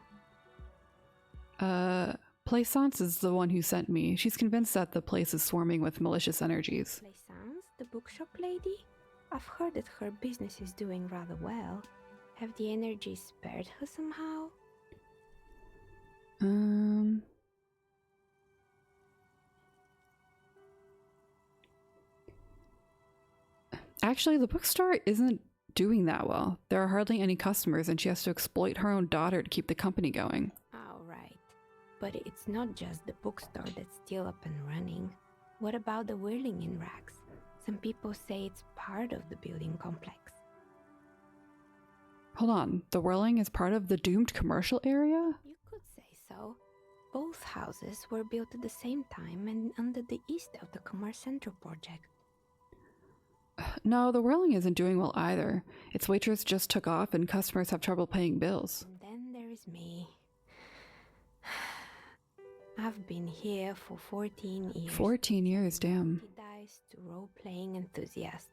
Plaisance is the one who sent me. She's convinced that the place is swarming with malicious energies. Plaisance, the bookshop lady? I've heard that her business is doing rather well. Have the energies spared her somehow? Actually, the bookstore isn't doing that well. There are hardly any customers, and she has to exploit her own daughter to keep the company going. Oh, right. But it's not just the bookstore that's still up and running. What about the Whirling in Rags? Some people say it's part of the building complex. Hold on, the Whirling is part of the doomed commercial area? You could say so. Both houses were built at the same time and under the east of the Commerce Central project. No, the Whirling isn't doing well either. Its waitress just took off and customers have trouble paying bills. And then there is me. I've been here for 14 years. 14 years, damn. Dice to role-playing enthusiast.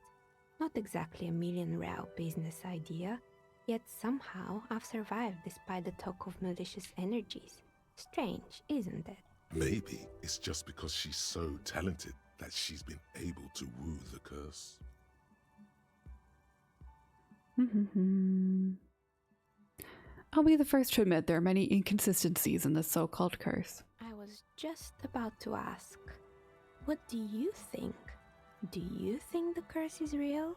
Not exactly a million-real business idea, yet somehow I've survived despite the talk of malicious energies. Strange, isn't it? Maybe it's just because she's so talented that she's been able to woo the curse. I'll be the first to admit there are many inconsistencies in this so-called curse. I was just about to ask, what do you think? Do you think the curse is real?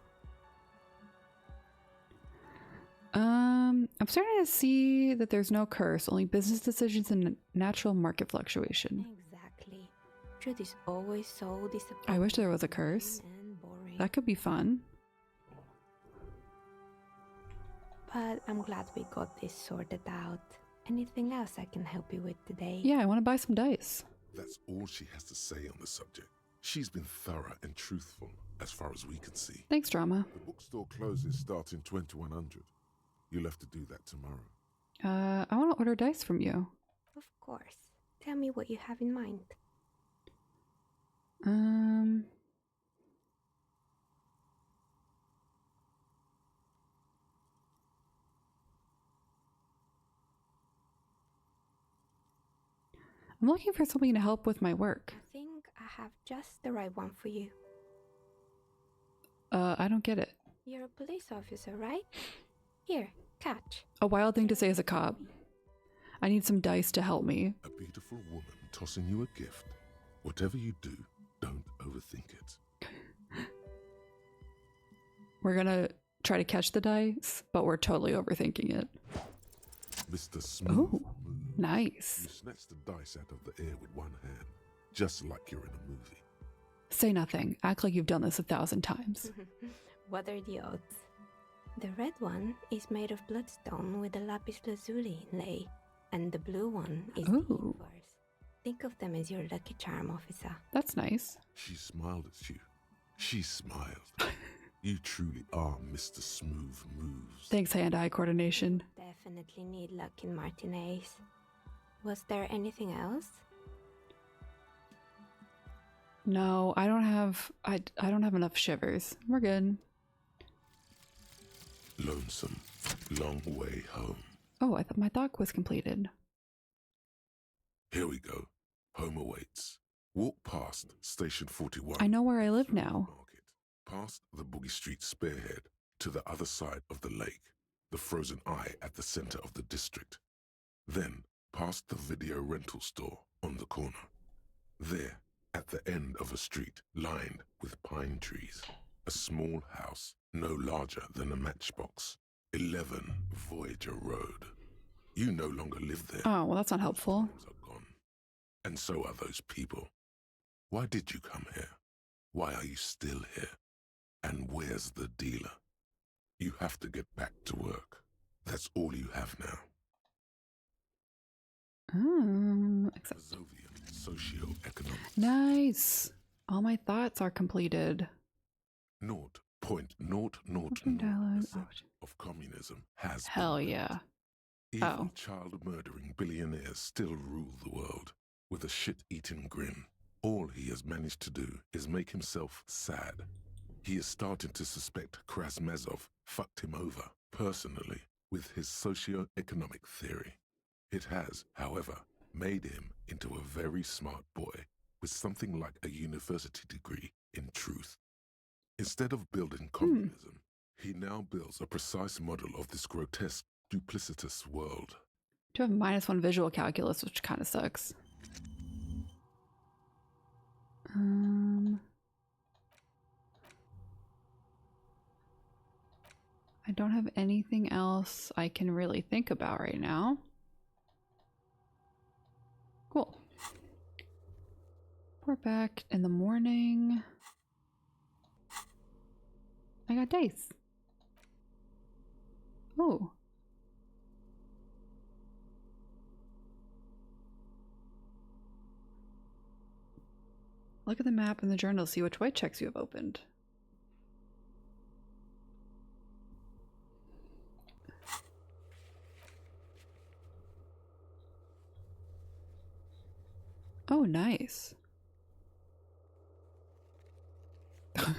I'm starting to see that there's no curse, only business decisions and natural market fluctuation. Exactly. Truth is always so disappointing. I wish there was a curse. And boring. That could be fun. But I'm glad we got this sorted out. Anything else I can help you with today? Yeah, I want to buy some dice. That's all she has to say on the subject. She's been thorough and truthful, as far as we can see. Thanks, Drama. The bookstore closes starting 2100. You'll have to do that tomorrow. I want to order dice from you. Of course. Tell me what you have in mind. I'm looking for something to help with my work. I think I have just the right one for you. I don't get it. You're a police officer, right? Here, catch. A wild thing to say as a cop. I need some dice to help me. A beautiful woman tossing you a gift. Whatever you do, don't overthink it. We're gonna try to catch the dice, but we're totally overthinking it. Mr. Smooth Oh, moves. nice. You snatch the dice out of the air with one hand, just like you're in a movie. Say nothing. Act like you've done this 1,000 times. What are the odds? The red one is made of bloodstone with a lapis lazuli inlay, and the blue one is the Ooh. inverse. Think of them as your lucky charm, officer. That's nice. She smiled at you. She smiled. You truly are Mr. Smooth Moves. Thanks, hand-eye coordination. Definitely need luck in matinees. Was there anything else? No, I don't have enough shivers. We're good. Lonesome. Long way home. Oh, I thought my thought was completed. Here we go. Home awaits. Walk past Station 41. I know where I live now. Market, past the Boogie Street spearhead to the other side of the lake, the frozen eye at the center of the district. Then past the video rental store on the corner. There, at the end of a street lined with pine trees, a small house no larger than a matchbox. 11 Voyager Road. You no longer live there. Oh, well, that's not helpful. Those are gone. And so are those people. Why did you come here? Why are you still here? And where's the dealer? You have to get back to work. That's all you have now. Vesovian socio-economic. Nice. All my thoughts are completed. 0.000% of communism has Hell been yeah. built. Evil Oh. child-murdering billionaires still rule the world with a shit-eating grin. All he has managed to do is make himself sad. He is starting to suspect Krasmazov fucked him over personally with his socio-economic theory. It has, however, made him into a very smart boy with something like a university degree in truth. Instead of building communism, he now builds a precise model of this grotesque, duplicitous world. Do have -1 visual calculus, which kind of sucks. I don't have anything else I can really think about right now. Cool. We're back in the morning. I got dice. Oh. Look at the map in the journal, see which white checks you have opened. Oh, nice. I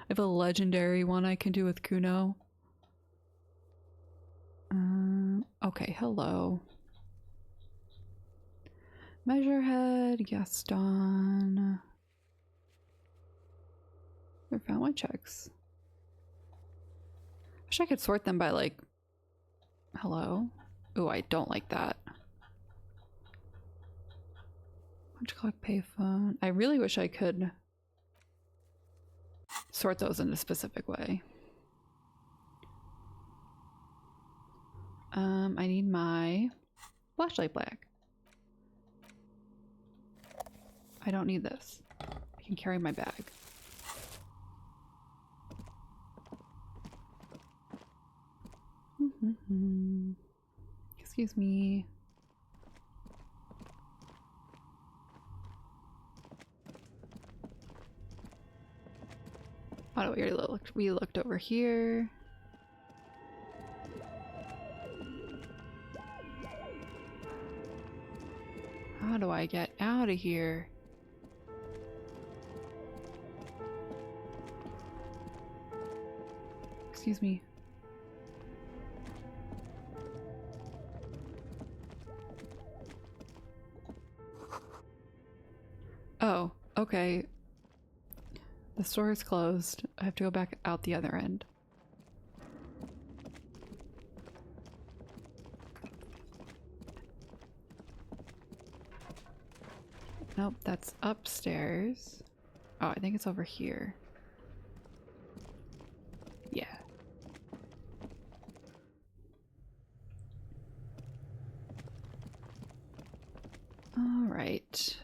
have a legendary one I can do with Kuno. Okay, hello. Measurehead, Gaston. I found my checks. Wish I could sort them by like, hello. Ooh, I don't like that. Lunch clock, payphone. I really wish I could sort those in a specific way. I need my flashlight black. I don't need this. I can carry my bag. Excuse me. Oh, we looked over here. How do I get out of here? Excuse me. Oh, okay. The store is closed. I have to go back out the other end. Nope, that's upstairs. Oh, I think it's over here. Yeah. All right.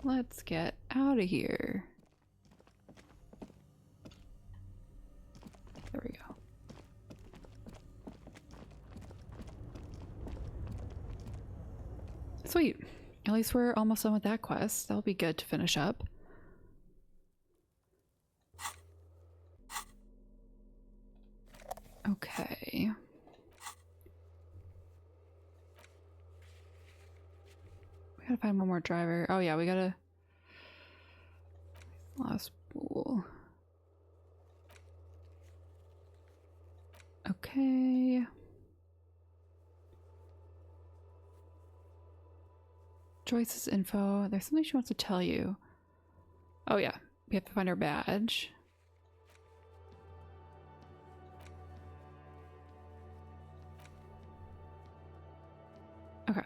Let's get out of here. There we go. Sweet. At least we're almost done with that quest. That'll be good to finish up. Okay. We gotta find one more driver. Oh yeah, we gotta... Last pool. Okay. Joyce's info. There's something she wants to tell you. Oh yeah, we have to find her badge. Okay.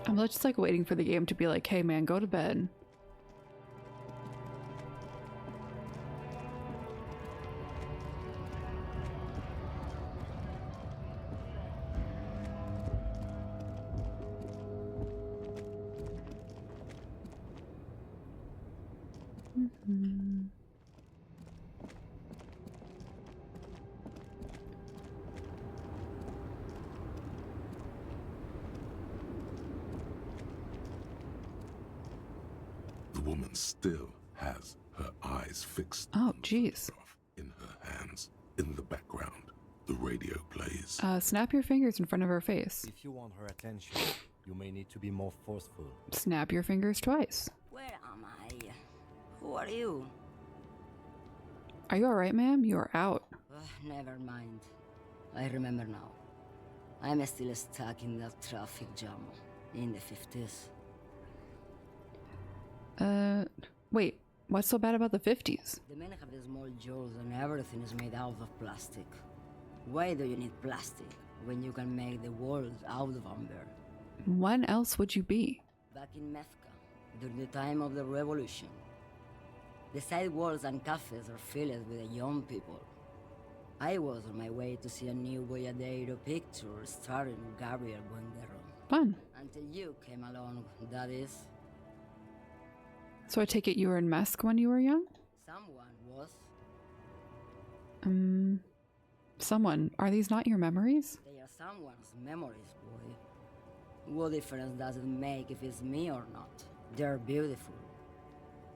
I'm just like waiting for the game to be like, hey man, go to bed. The woman still has her eyes fixed Oh, jeez. in her hands. In the background, the radio plays. Snap your fingers in front of her face. If you want her attention, you may need to be more forceful. Snap your fingers twice. Where am I? Who are you? Are you alright, ma'am? You are out. Never mind. I remember now. I'm still stuck in that traffic jam in the 50s. Wait. What's so bad about the 50s? The men have the small jaws and everything is made out of plastic. Why do you need plastic when you can make the world out of amber? When else would you be? Back in Mecca, during the time of the revolution, the sidewalks and cafes are filled with the young people. I was on my way to see a new Boyadero picture starring Gabriel Buendero. Fun. Until you came along, that is. So I take it you were in Mesk when you were young? Someone was. Someone. Are these not your memories? They are someone's memories, boy. What difference does it make if it's me or not? They're beautiful.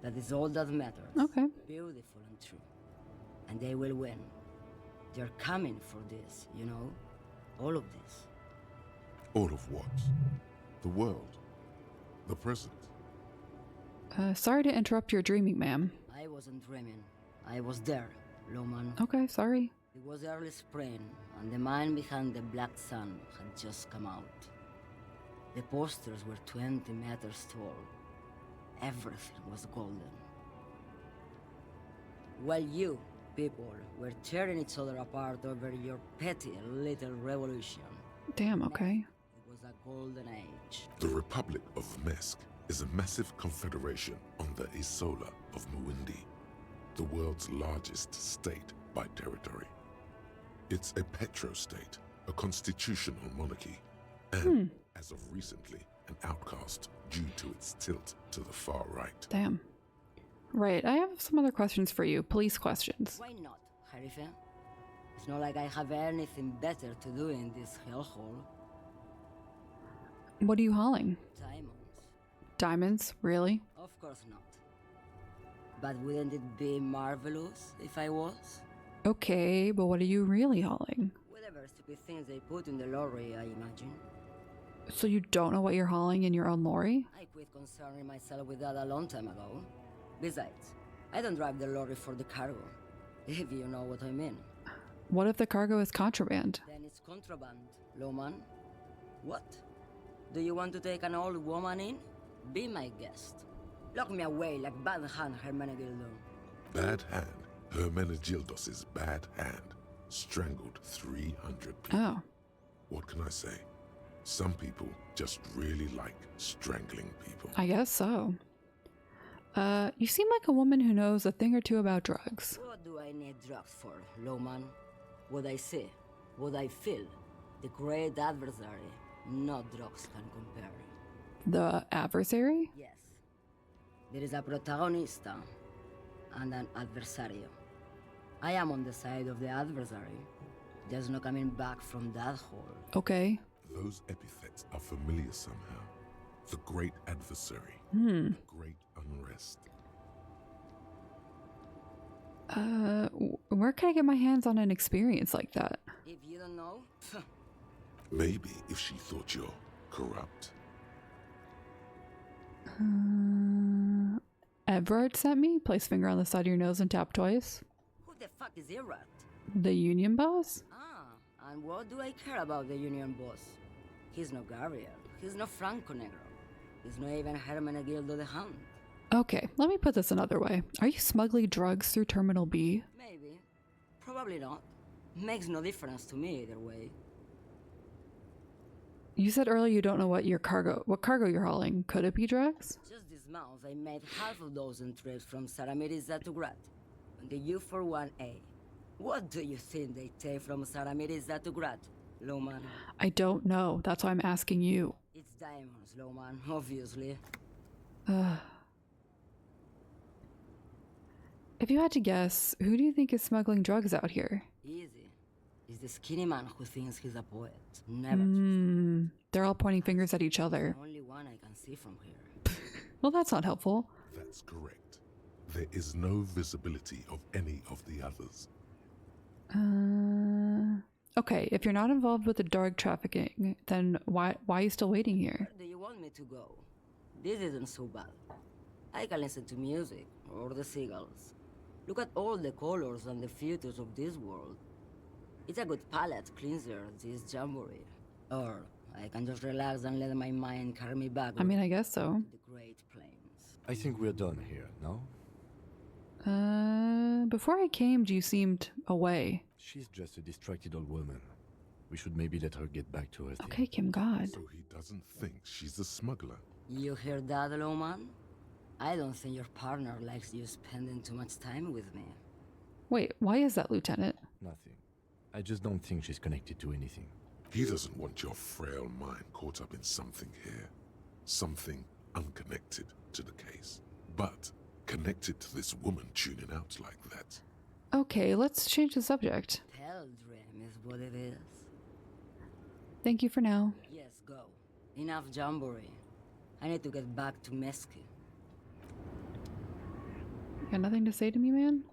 That is all that matters. Okay. Beautiful and true. And they will win. They're coming for this, you know? All of this. All of what? The world? The present? Sorry to interrupt your dreaming, ma'am. I wasn't dreaming. I was there, Loman. Okay, sorry. It was early spring, and the man behind the black sun had just come out. The posters were 20 meters tall. Everything was golden. While you, people, were tearing each other apart over your petty little revolution. Damn, okay. It was a golden age. The Republic of Mesk is a massive confederation on the Isola of Muindi, the world's largest state by territory. It's a petrostate, a constitutional monarchy, and, as of recently, an outcast due to its tilt to the far right. Damn. Right, I have some other questions for you. Police questions. Why not, Harife? It's not like I have anything better to do in this hellhole. What are you hauling? Diamonds. Diamonds? Really? Of course not. But wouldn't it be marvelous if I was? Okay, but what are you really hauling? Whatever stupid things they put in the lorry, I imagine. So you don't know what you're hauling in your own lorry? I quit concerning myself with that a long time ago. Besides, I don't drive the lorry for the cargo, if you know what I mean. What if the cargo is contraband? Then it's contraband, Lowman. What? Do you want to take an old woman in? Be my guest. Lock me away like Bad Hand Hermenegildo. Bad Hand? Hermenegildos' bad hand. Strangled 300 people. Oh. What can I say? Some people just really like strangling people. I guess so. You seem like a woman who knows a thing or two about drugs. What do I need drugs for, Lowman? What I see, what I feel. The great adversary. No drugs can compare. The adversary? Yes. There is a protagonista and an adversario. I am on the side of the adversary. There's no coming back from that hole. Okay. Those epithets are familiar somehow. The great adversary. Hmm. The great unrest. Where can I get my hands on an experience like that? If you don't know, Maybe if she thought you're corrupt. Everard sent me? Place finger on the side of your nose and tap twice. who the fuck is Irrat? The union boss? Ah, and what do I care about the union boss? He's no Gabriel. He's no Franco Negro. He's not even Hermenegildo the Hound. Okay, let me put this another way. Are you smuggling drugs through Terminal B? Maybe. Probably not. Makes no difference to me either way. You said earlier you don't know what cargo you're hauling. Could it be drugs? Just this month, I made half a dozen trips from Saramiriza to Grat on the U41A. What do you think they take from Saramiriza to Grat, Lowman? I don't know. That's why I'm asking you. It's diamonds, Lowman, obviously. If you had to guess, who do you think is smuggling drugs out here? Easy. It's the skinny man who thinks he's a poet. Never. They're all pointing fingers at each other. The only one I can see from here. Well, that's not helpful. That's correct. There is no visibility of any of the others. Okay, if you're not involved with the drug trafficking, then why are you still waiting here? Where do you want me to go? This isn't so bad. I can listen to music, or the seagulls. Look at all the colors and the futures of this world. It's a good palate cleanser, this jamboree. Or I can just relax and let my mind carry me back. I mean, I guess so. To the Great Plains. I think we're done here, no? Before I came, you seemed away. She's just a distracted old woman. We should maybe let her get back to her thing. Okay, Kim God. So he doesn't think she's a smuggler. You hear that, Lowman? I don't think your partner likes you spending too much time with me. Wait, why is that, Lieutenant? Nothing. I just don't think she's connected to anything. He doesn't want your frail mind caught up in something here. Something unconnected to the case. But connected to this woman tuning out like that. Okay, let's change the subject. Hell dream is what it is. Thank you for now. Yes, go. Enough jamboree. I need to get back to Mesky. You got nothing to say to me, man?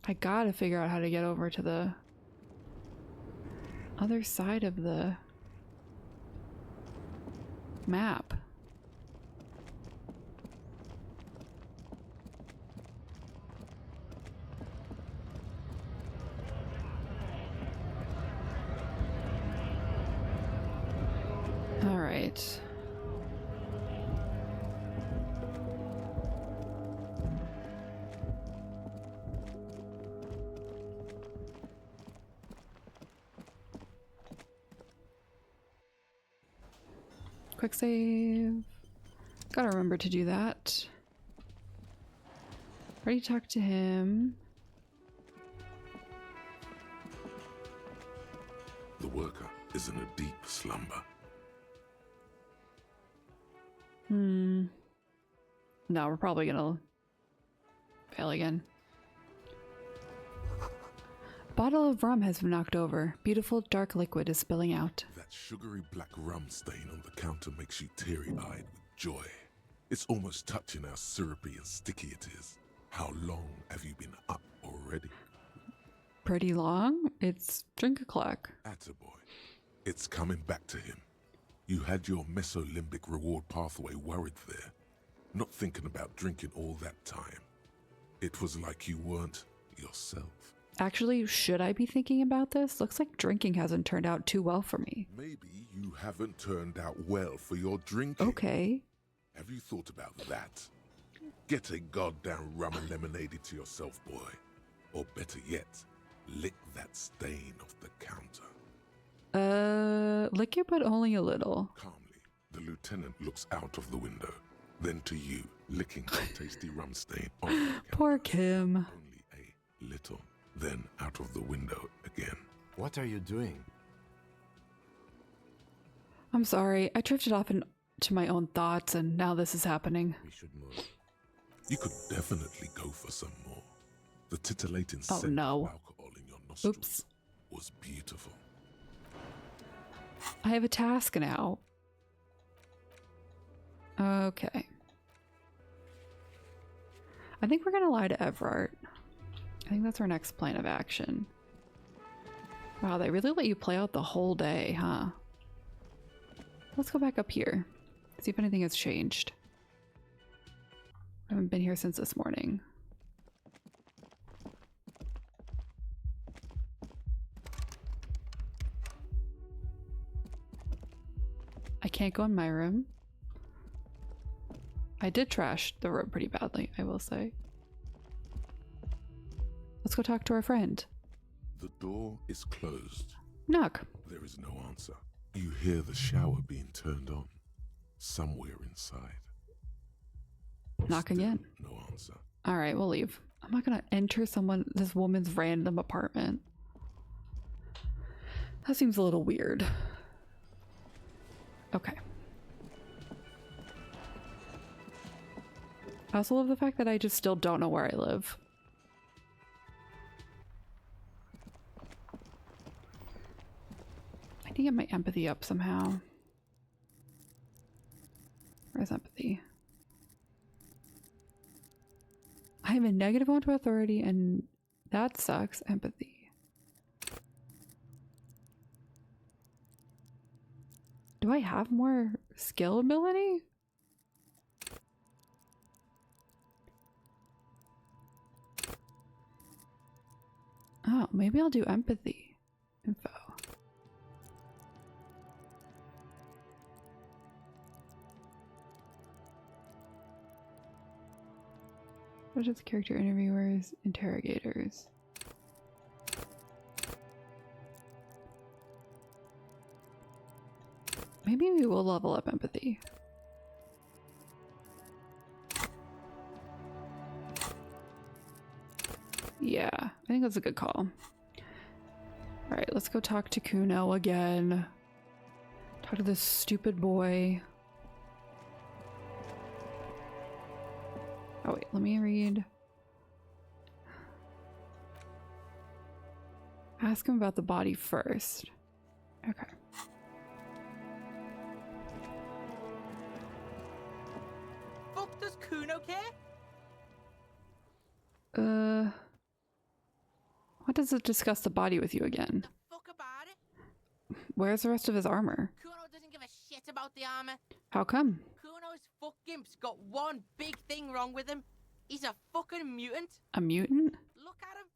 I gotta figure out how to get over to the other side of the map. All right. Quick save. Gotta remember to do that. Already talked to him. The worker is in a deep slumber. No, we're probably gonna fail again. Bottle of rum has been knocked over. Beautiful dark liquid is spilling out. That sugary black rum stain on the counter makes you teary-eyed with joy. It's almost touching how syrupy and sticky it is. How long have you been up already? Pretty long. It's drink o'clock. Attaboy. It's coming back to him. You had your mesolimbic reward pathway worried there, not thinking about drinking all that time. It was like you weren't yourself. Actually, should I be thinking about this? Looks like drinking hasn't turned out too well for me. Maybe you haven't turned out well for your drinking. Okay. Have you thought about that? Get a goddamn rum and lemonade to yourself, boy. Or better yet, lick that stain off the counter. Lick it, but only a little. Calmly, the lieutenant looks out of the window, then to you, licking the tasty rum stain on the counter. Poor Kim. Only a little, then out of the window again. What are you doing? I'm sorry, I drifted off into my own thoughts and now this is happening. We should move. You could definitely go for some more. The titillating Oh, scent no. of alcohol in your nostrils Oops. was beautiful. I have a task now. Okay. I think we're gonna lie to Everard. I think that's our next plan of action. Wow, they really let you play out the whole day, huh? Let's go back up here. See if anything has changed. I haven't been here since this morning. I can't go in my room. I did trash the room pretty badly, I will say. Let's go talk to our friend. The door is closed. Knock. There is no answer. You hear the shower being turned on somewhere inside. Knock Still again. No answer. All right, we'll leave. I'm not gonna enter this woman's random apartment. That seems a little weird. Okay. I also love the fact that I just still don't know where I live. I need to get my empathy up somehow. Where's empathy? I have a -1 to authority and that sucks. Empathy. Do I have more skill ability? Oh, maybe I'll do empathy info. What is character interviewers, interrogators? Maybe we will level up empathy. Yeah, I think that's a good call. Alright, let's go talk to Kuno again. Talk to this stupid boy. Oh wait, let me read. Ask him about the body first. Okay. Fuck does Kuno care? What does it discuss the body with you again? Fuck about it. Where's the rest of his armor? Kuno doesn't give a shit about the armor. How come? Kuno's fuck gimp's got one big thing wrong with him. He's a fucking mutant. A mutant? Look at him.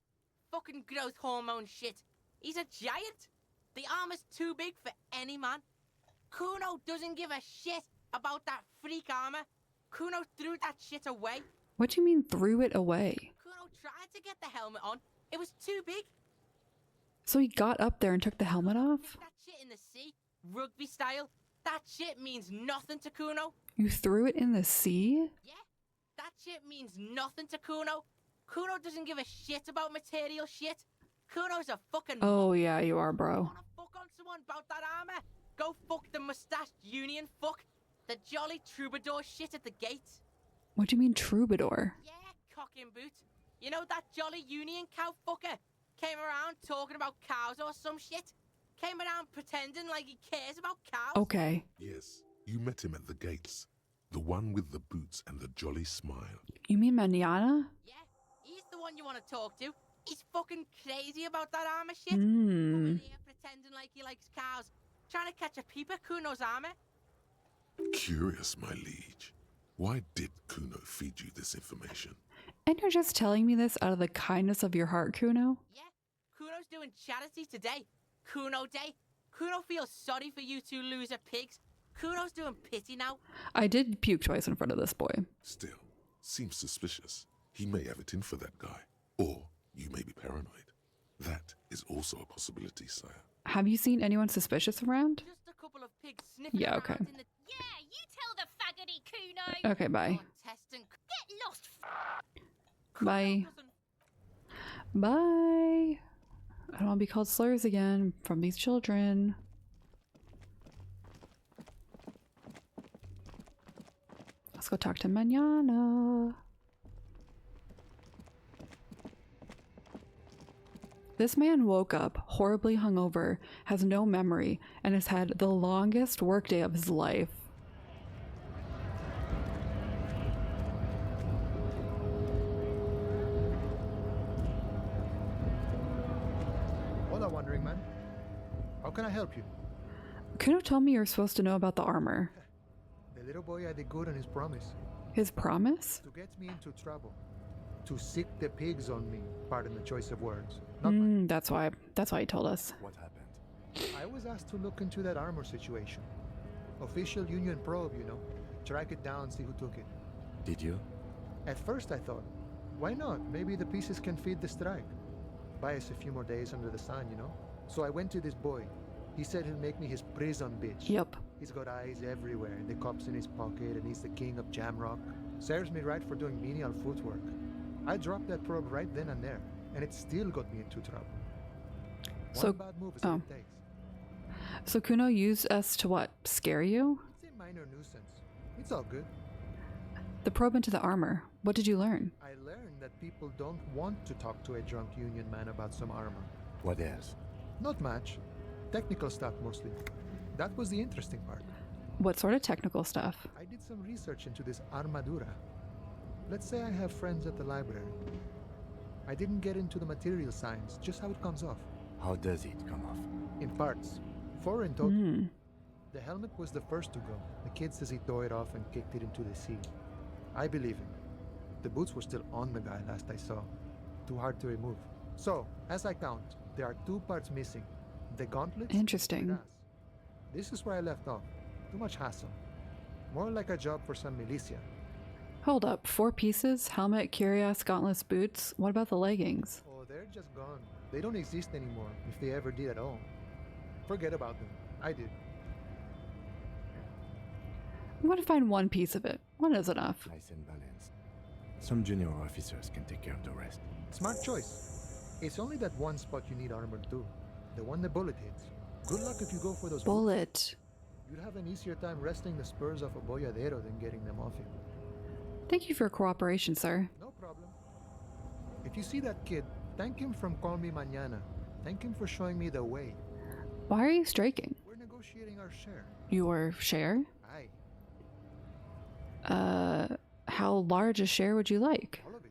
Fucking growth hormone shit. He's a giant. The armor's too big for any man. Kuno doesn't give a shit about that freak armor. Kuno threw that shit away. What do you mean threw it away? Kuno tried to get the helmet on. It was too big. So he got up there and took the helmet off? That shit in the sea, rugby style. That shit means nothing to Kuno. You threw it in the sea? Yeah, that shit means nothing to Kuno. Kuno doesn't give a shit about material shit. Kuno's a fucking... Oh yeah, you are, bro. Wanna fuck on someone about that armor? Go fuck the mustached union fuck. The jolly troubadour shit at the gate. What do you mean troubadour? Yeah, cock in boot. You know that jolly union cow fucker? Came around talking about cows or some shit? Came around pretending like he cares about cows? Okay. Yes, you met him at the gates. The one with the boots and the jolly smile. You mean Manana? Yeah, he's the one you want to talk to. He's fucking crazy about that armor shit. Hmm. Coming here pretending like he likes cows. Trying to catch a peep at Kuno's armor. Curious, my liege. Why did Kuno feed you this information? And you're just telling me this out of the kindness of your heart, Kuno? Yeah, Kuno's doing charity today. Kuno Day. Kuno feels sorry for you two loser pigs. Kuno's doing pity now. I did puke twice in front of this boy. Still, seems suspicious. He may have it in for that guy. Or you may be paranoid. That is also a possibility, sire. Have you seen anyone suspicious around? Just a couple of pigs sniffing Yeah, around okay. in the Yeah, you tell the faggoty Kuno. Okay, bye. test and Get lost. Bye. Bye. I don't want to be called slurs again from these children. Let's go talk to Manana. This man woke up horribly hungover, has no memory, and has had the longest workday of his life. Hola, Wandering Man. How can I help you? Kuno told me you're supposed to know about the armor. The little boy had did good on his promise. His promise? To get me into trouble. To sick the pigs on me. Pardon the choice of words. Not mine. That's why he told us. What happened? I was asked to look into that armor situation. Official Union probe, you know. Track it down, see who took it. Did you? At first I thought, why not? Maybe the pieces can feed the strike. Buy us a few more days under the sun, you know? So I went to this boy. He said he'll make me his prison bitch. Yep. He's got eyes everywhere, the cops in his pocket, and he's the king of Jamrock. Serves me right for doing menial footwork. I dropped that probe right then and there, and it still got me into trouble. So, One bad move is all it takes. So Kuno used us to what? Scare you? It's a minor nuisance. It's all good. The probe into the armor. What did you learn? I learned that people don't want to talk to a drunk Union man about some armor. What else? Not much. Technical stuff mostly. That was the interesting part. What sort of technical stuff? I did some research into this armadura. Let's say I have friends at the library. I didn't get into the material science, just how it comes off. How does it come off? In parts. 4 in total. The helmet was the first to go. The kid says he tore it off and kicked it into the sea. I believe him. The boots were still on the guy last I saw. Too hard to remove. So, as I count, there are 2 parts missing. The gauntlets. Interesting. And the cuirass. This is where I left off. Too much hassle. More like a job for some militia. Hold up. 4 pieces? Helmet, cuirass, gauntlets, boots? What about the leggings? Oh, they're just gone. They don't exist anymore, if they ever did at all. Forget about them. I did. I'm gonna find 1 piece of it. 1 is enough. Nice and balanced. Some junior officers can take care of the rest. Smart choice. It's only that one spot you need armor too. The one the bullet hits. Good luck if you go for those Bullet. boots. You'd have an easier time wresting the spurs off a boyadero than getting them off him. Thank you for your cooperation, sir. No problem. If you see that kid, thank him from Call Me Mañana. Thank him for showing me the way. Why are you striking? We're negotiating our share. Your share? Aye. How large a share would you like? All of it.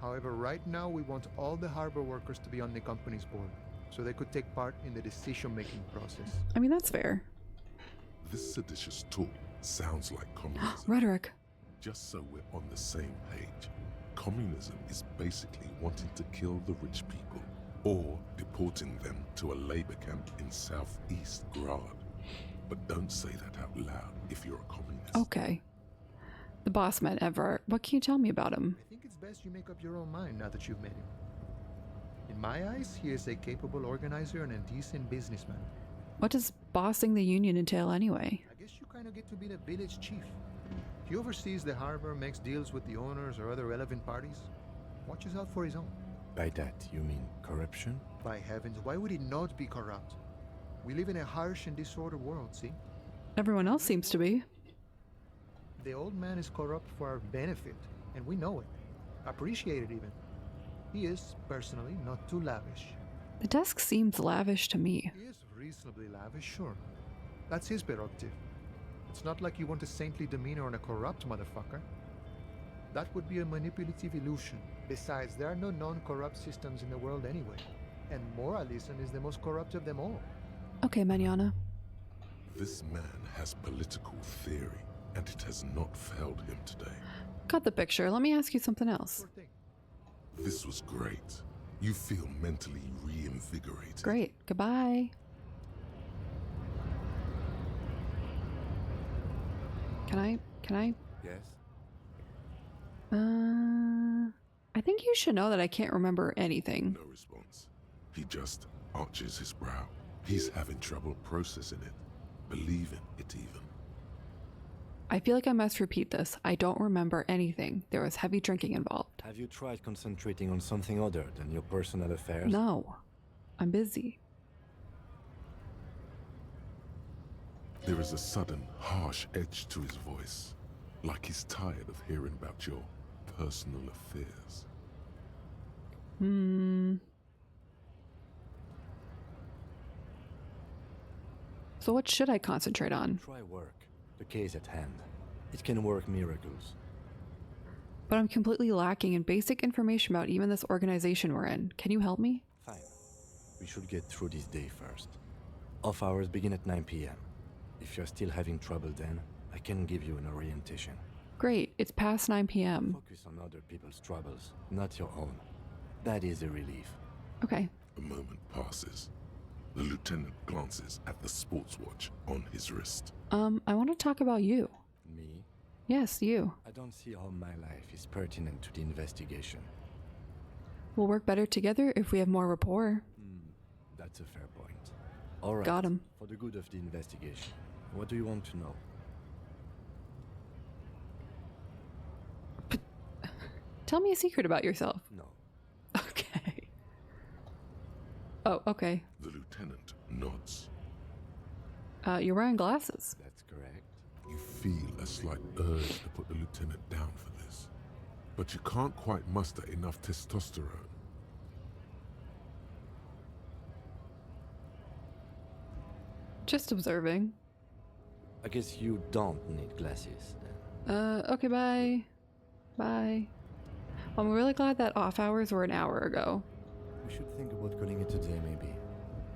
However, right now we want all the harbor workers to be on the company's board, so they could take part in the decision-making process. I mean, that's fair. This seditious talk sounds like communism. Rhetoric. Just so we're on the same page, communism is basically wanting to kill the rich people or deporting them to a labor camp in southeast Grad. But don't say that out loud if you're a communist. Okay. The boss man, Everett. What can you tell me about him? I think it's best you make up your own mind now that you've met him. In my eyes, he is a capable organizer and a decent businessman. What does bossing the union entail anyway? I guess you kind of get to be the village chief. He oversees the harbor, makes deals with the owners or other relevant parties. Watches out for his own. By that, you mean corruption? By heavens, why would he not be corrupt? We live in a harsh and disordered world, see? Everyone else seems to be. The old man is corrupt for our benefit, and we know it. Appreciate it even. He is, personally, not too lavish. The desk seems lavish to me. He is reasonably lavish, sure. That's his prerogative. It's not like you want a saintly demeanor on a corrupt motherfucker. That would be a manipulative illusion. Besides, there are no non-corrupt systems in the world anyway. And moralism is the most corrupt of them all. Okay, manana. This man has political theory, and it has not failed him today. Got the picture. Let me ask you something else. This was great. You feel mentally reinvigorated. Great. Goodbye. Can I? Yes? I think you should know that I can't remember anything. No response. He just arches his brow. He's having trouble processing it, believing it even. I feel like I must repeat this. I don't remember anything. There was heavy drinking involved. Have you tried concentrating on something other than your personal affairs? No. I'm busy. There is a sudden, harsh edge to his voice, like he's tired of hearing about your personal affairs. So what should I concentrate on? Try work. The case at hand. It can work miracles. But I'm completely lacking in basic information about even this organization we're in. Can you help me? Fine. We should get through this day first. Off hours begin at 9 p.m. If you're still having trouble then, I can give you an orientation. Great. It's past 9 p.m. Focus on other people's troubles, not your own. That is a relief. Okay. A moment passes. The lieutenant glances at the sports watch on his wrist. I want to talk about you. Me? Yes, you. I don't see how my life is pertinent to the investigation. We'll work better together if we have more rapport. That's a fair point. All right. Got him. For the good of the investigation, what do you want to know? Tell me a secret about yourself. No. Okay. Oh, okay. The lieutenant nods. You're wearing glasses. That's correct. You feel a slight urge to put the lieutenant down for this, but you can't quite muster enough testosterone. Just observing. I guess you don't need glasses then. Okay, bye. Bye. I'm really glad that off hours were an hour ago. We should think about calling it a day maybe.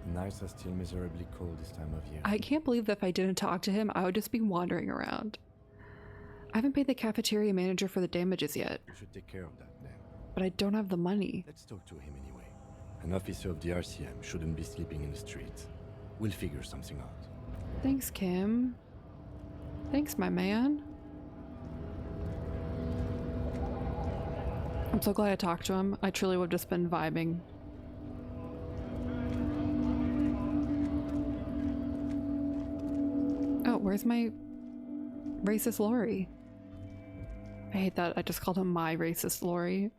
The nights are still miserably cold this time of year. I can't believe that if I didn't talk to him, I would just be wandering around. I haven't paid the cafeteria manager for the damages yet. You should take care of that then. But I don't have the money. Let's talk to him anyway. An officer of the RCM shouldn't be sleeping in the street. We'll figure something out. Thanks, Kim. Thanks, my man. I'm so glad I talked to him. I truly would have just been vibing. Oh, where's my racist Lori? I hate that. I just called him my racist Lori.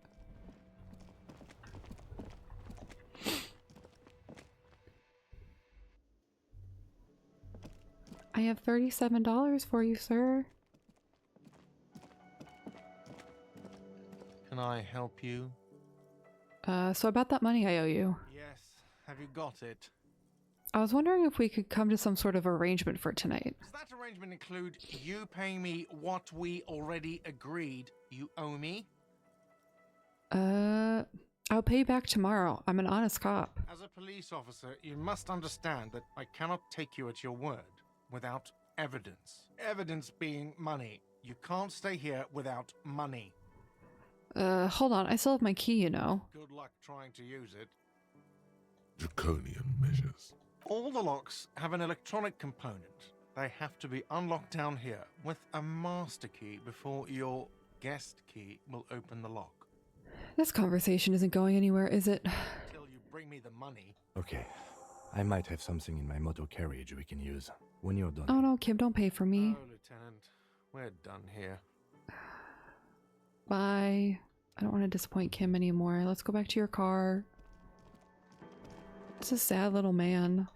I have $37 for you, sir. Can I help you? So about that money I owe you. Yes. Have you got it? I was wondering if we could come to some sort of arrangement for tonight. Does that arrangement include you paying me what we already agreed you owe me? I'll pay you back tomorrow. I'm an honest cop. As a police officer, you must understand that I cannot take you at your word without evidence. Evidence being money. You can't stay here without money. Hold on. I still have my key, you know. Good luck trying to use it. Draconian measures. All the locks have an electronic component. They have to be unlocked down here with a master key before your guest key will open the lock. This conversation isn't going anywhere, is it? Till you bring me the money. Okay. I might have something in my motor carriage we can use when you're done. Oh no, Kim, don't pay for me. Oh, Lieutenant. We're done here. Bye. I don't want to disappoint Kim anymore. Let's go back to your car. It's a sad little man.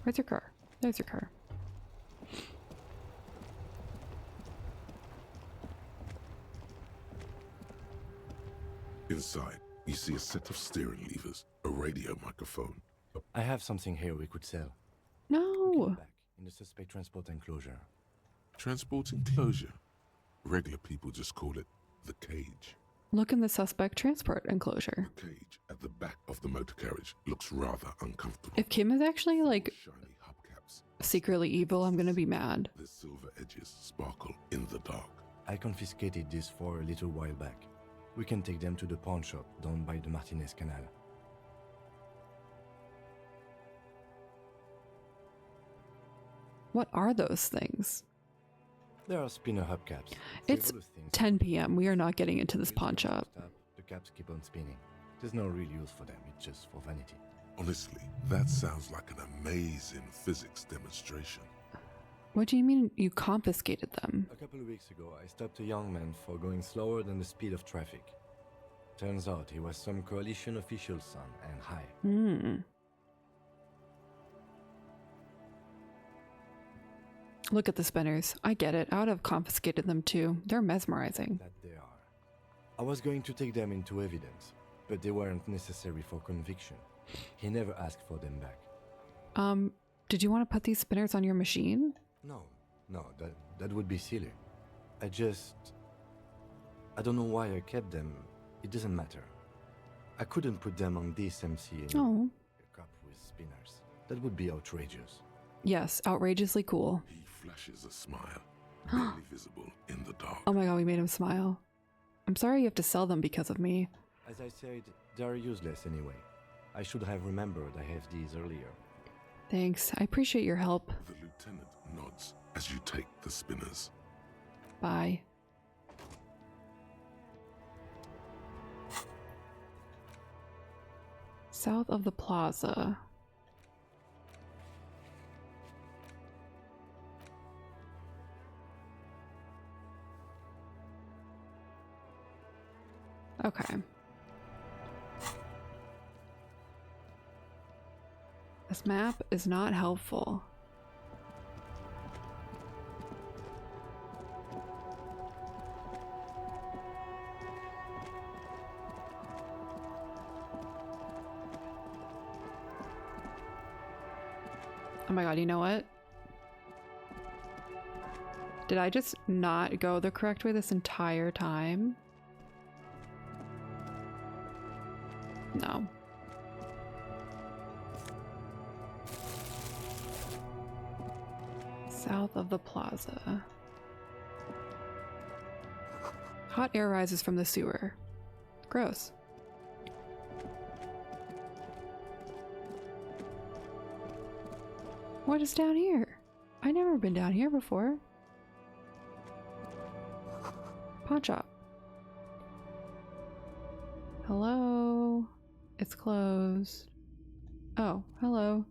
Where's your car? There's your car. Inside, you see a set of steering levers, a radio microphone. I have something here we could sell. No. Back in the suspect transport enclosure. Transport enclosure. Regular people just call it the cage. Look in the suspect transport enclosure. The cage at the back of the motor carriage looks rather uncomfortable. If Kim is actually like Shiny hubcaps. secretly evil, I'm gonna be mad. The silver edges sparkle in the dark. I confiscated this for a little while back. We can take them to the pawn shop down by the Martinez Canal. What are those things? There are spinner hubcaps. It's 10 p.m. We are not getting into this pawn shop. The caps keep on spinning. There's no real use for them, it's just for vanity. Honestly, that sounds like an amazing physics demonstration. What do you mean you confiscated them? A couple of weeks ago, I stopped a young man for going slower than the speed of traffic. Turns out he was some coalition official's son and high. Look at the spinners. I get it. I would have confiscated them too. They're mesmerizing. That they are. I was going to take them into evidence, but they weren't necessary for conviction. He never asked for them back. Did you want to put these spinners on your machine? No, that would be silly. I don't know why I kept them. It doesn't matter. I couldn't put them on this MC in a cup with spinners. That would be outrageous. Yes, outrageously cool. He flashes a smile, barely visible in the dark. Oh my god, we made him smile. I'm sorry you have to sell them because of me. As I said, they are useless anyway. I should have remembered I have these earlier. Thanks, I appreciate your help. The lieutenant nods as you take the spinners. Bye. South of the plaza. Okay. This map is not helpful. Oh my god, you know what? Did I just not go the correct way this entire time? No. South of the plaza. Hot air rises from the sewer. Gross. What is down here? I've never been down here before. Pawn shop. Hello? It's closed. Oh, hello.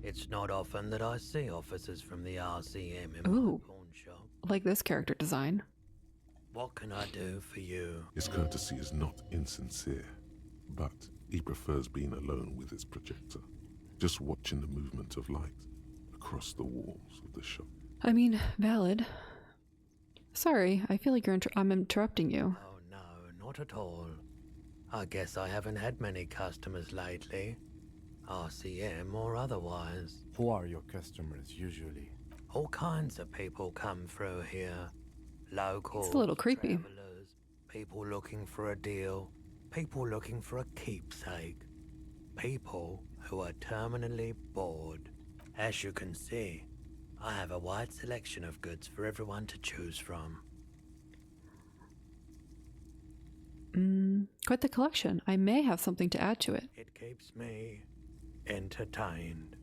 It's not often that I see officers from the RCM in Ooh. my pawn shop. Like this character design. What can I do for you? His courtesy is not insincere, but he prefers being alone with his projector, just watching the movement of light across the walls of the shop. I mean, valid. Sorry, I feel like I'm interrupting you. Oh no, not at all. I guess I haven't had many customers lately. RCM or otherwise. Who are your customers usually? All kinds of people come through here. Locals, It's a little creepy. travelers, people looking for a deal, people looking for a keepsake, people who are terminally bored. As you can see, I have a wide selection of goods for everyone to choose from. Quite the collection. I may have something to add to it. It keeps me entertained.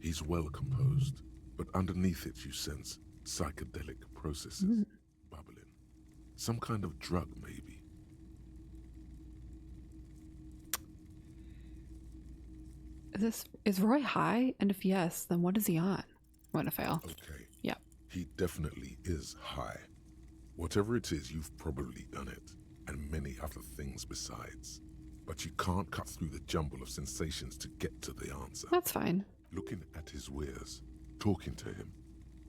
He's well composed, but underneath it you sense psychedelic processes bubbling. Some kind of drug, maybe. Is Roy high? And if yes, then what is he on? I'm gonna fail. Okay. Yeah. He definitely is high. Whatever it is, you've probably done it, and many other things besides. But you can't cut through the jumble of sensations to get to the answer. That's fine. Looking at his wares, talking to him,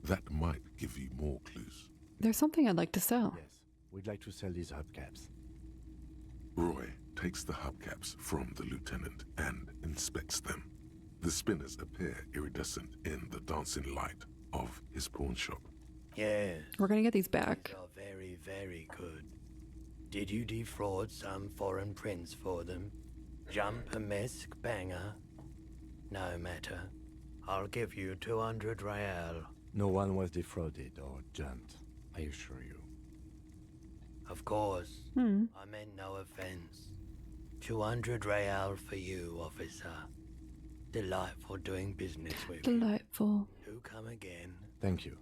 that might give you more clues. There's something I'd like to sell. Yes, we'd like to sell these hubcaps. Roy takes the hubcaps from the lieutenant and inspects them. The spinners appear iridescent in the dancing light of his pawn shop. Yes. We're gonna get these back. These are very, very good. Did you defraud some foreign prince for them? Jump a mesk banger? No matter. I'll give you 200 real. No one was defrauded or jumped, I assure you. Of course. I meant no offense. 200 real for you, officer. Delightful doing business with you. Delightful. Do come again. Thank you.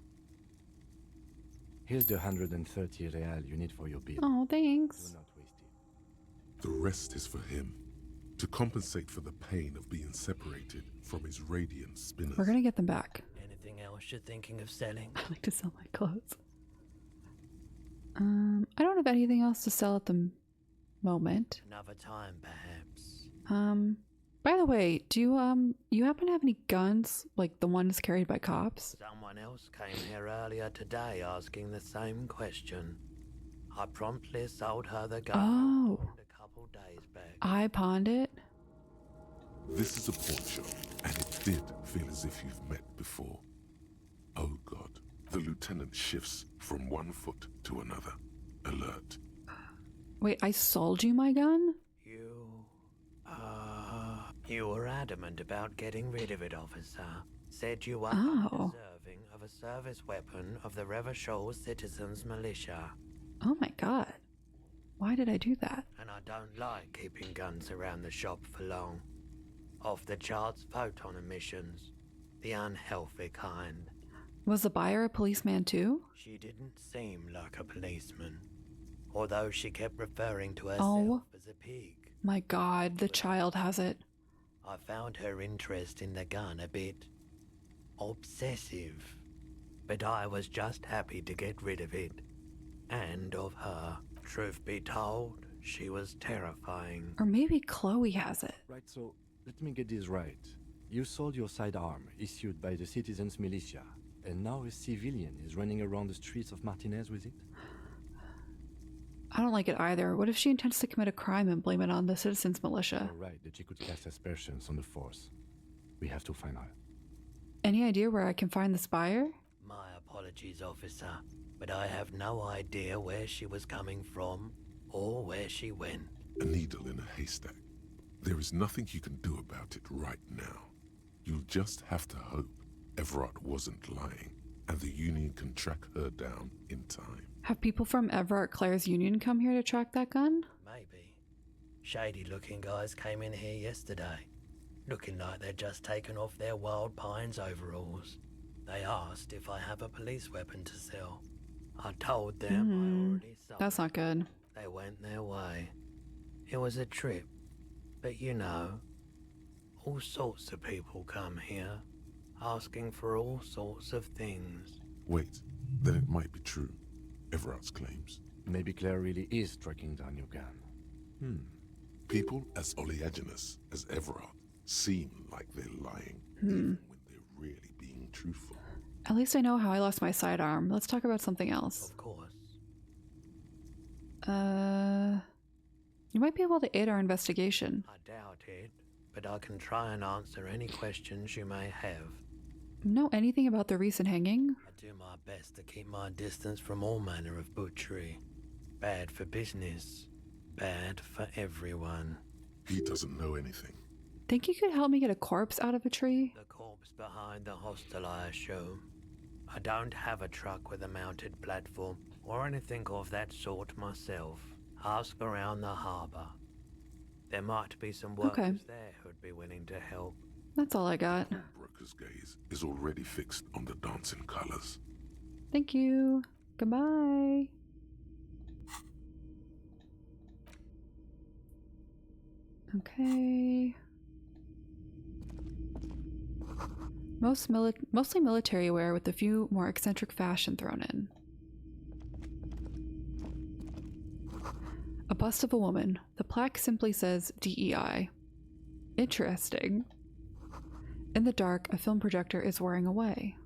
Here's the 130 real you need for your bill. Oh, thanks. Do not waste it. The rest is for him, to compensate for the pain of being separated from his radiant spinners. We're gonna get them back. Anything else you're thinking of selling? I like to sell my clothes. I don't have anything else to sell at the moment. Another time, perhaps. By the way, do you happen to have any guns, like the ones carried by cops? Someone else came here earlier today asking the same question. I promptly sold her the gun Oh. a couple days back. I pawned it? This is a pawn shop, and it did feel as if you've met before. Oh God, the lieutenant shifts from one foot to another. Alert. Wait, I sold you my gun? You were adamant about getting rid of it, officer. Said you were Oh. undeserving of a service weapon of the Revachol Citizens Militia. Oh my god. Why did I do that? And I don't like keeping guns around the shop for long. Off the charts photon emissions. The unhealthy kind. Was the buyer a policeman too? She didn't seem like a policeman. Although she kept referring to herself as a pig. My god, the child has it. I found her interest in the gun a bit obsessive, but I was just happy to get rid of it. And of her. Truth be told, she was terrifying. Or maybe Chloe has it. Right, so let me get this right. You sold your sidearm, issued by the Citizens Militia, and now a civilian is running around the streets of Martinez with it? I don't like it either. What if she intends to commit a crime and blame it on the Citizens Militia? You're right, that she could cast aspersions on the force. We have to find her. Any idea where I can find this buyer? My apologies, officer, but I have no idea where she was coming from or where she went. A needle in a haystack. There is nothing you can do about it right now. You'll just have to hope Everard wasn't lying, and the Union can track her down in time. Have people from Everard Claire's Union come here to track that gun? Maybe. Shady-looking guys came in here yesterday, looking like they'd just taken off their Wild Pines overalls. They asked if I have a police weapon to sell. I told them I already sold. That's not good. They went their way. It was a trip, but you know, all sorts of people come here, asking for all sorts of things. Wait, then it might be true. Everard's claims. Maybe Claire really is tracking down your gun. People as oleaginous as Everard seem like they're lying, even when they're really being truthful. At least I know how I lost my sidearm. Let's talk about something else. Of course. You might be able to aid our investigation. I doubt it, but I can try and answer any questions you may have. Know anything about the recent hanging? I do my best to keep my distance from all manner of butchery. Bad for business. Bad for everyone. He doesn't know anything. Think you could help me get a corpse out of a tree? The corpse behind the hostel, I assume. I don't have a truck with a mounted platform or anything of that sort myself. Ask around the harbour. There might be some workers there who'd be willing to help. That's all I got. Brooker's gaze is already fixed on the dancing colors. Thank you. Goodbye. Okay. Mostly military wear with a few more eccentric fashion thrown in. A bust of a woman. The plaque simply says DEI. Interesting. In the dark, a film projector is whirring away.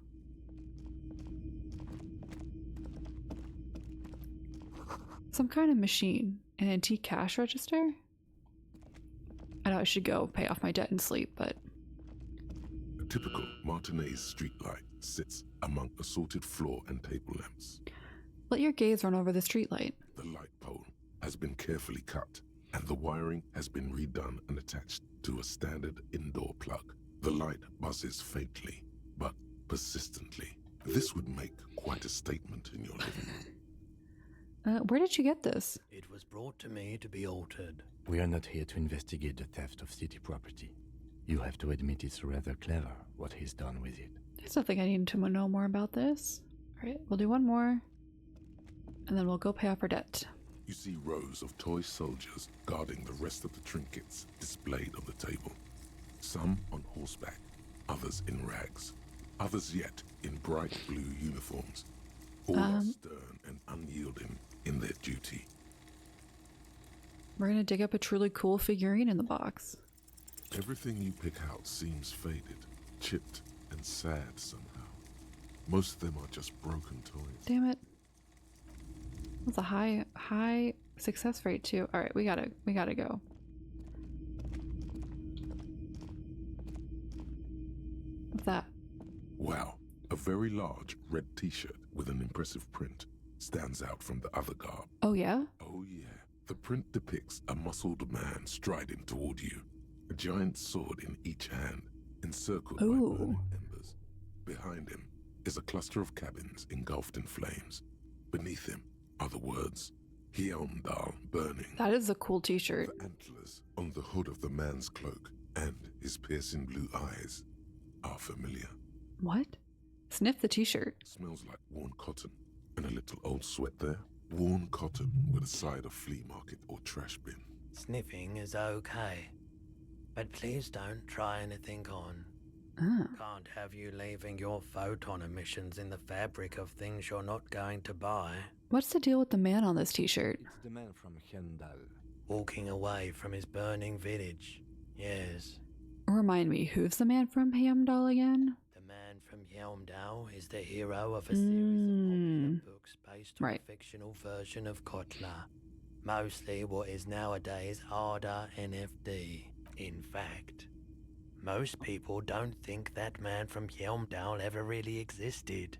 Some kind of machine. An antique cash register? I know I should go pay off my debt and sleep, but... A typical Martinez streetlight sits among assorted floor and table lamps. Let your gaze run over the streetlight. The light pole has been carefully cut, and the wiring has been redone and attached to a standard indoor plug. The light buzzes faintly, but persistently. This would make quite a statement in your living room. Where did you get this? It was brought to me to be altered. We are not here to investigate the theft of city property. You have to admit it's rather clever what he's done with it. I still think I need to know more about this. Alright, we'll do one more. And then we'll go pay off our debt. You see rows of toy soldiers guarding the rest of the trinkets displayed on the table. Some on horseback, others in rags, others yet in bright blue uniforms. All are stern and unyielding in their duty. We're gonna dig up a truly cool figurine in the box. Everything you pick out seems faded, chipped, and sad somehow. Most of them are just broken toys. Damn it. That's a high success rate too. Alright, we gotta go. What's that? Wow, a very large red t-shirt with an impressive print stands out from the other garb. Oh yeah? Oh yeah. The print depicts a muscled man striding toward you, a giant sword in each hand, encircled by burning embers. Behind him is a cluster of cabins engulfed in flames. Beneath him are the words, Hyamdal burning. That is a cool t-shirt. The antlers on the hood of the man's cloak and his piercing blue eyes are familiar. What? Sniff the t-shirt. Smells like worn cotton and a little old sweat there. Worn cotton with a side of flea market or trash bin. Sniffing is okay, but please don't try anything on. Can't have you leaving your photon emissions in the fabric of things you're not going to buy. What's the deal with the man on this t-shirt? It's the man from Hyamdal. Walking away from his burning village. Yes. Remind me, who's the man from Hyamdal again? The man from Hyamdal is the hero of a series of popular books based on a fictional version of Kotla. Mostly what is nowadays Arda NFD. In fact, most people don't think that man from Hyamdal ever really existed.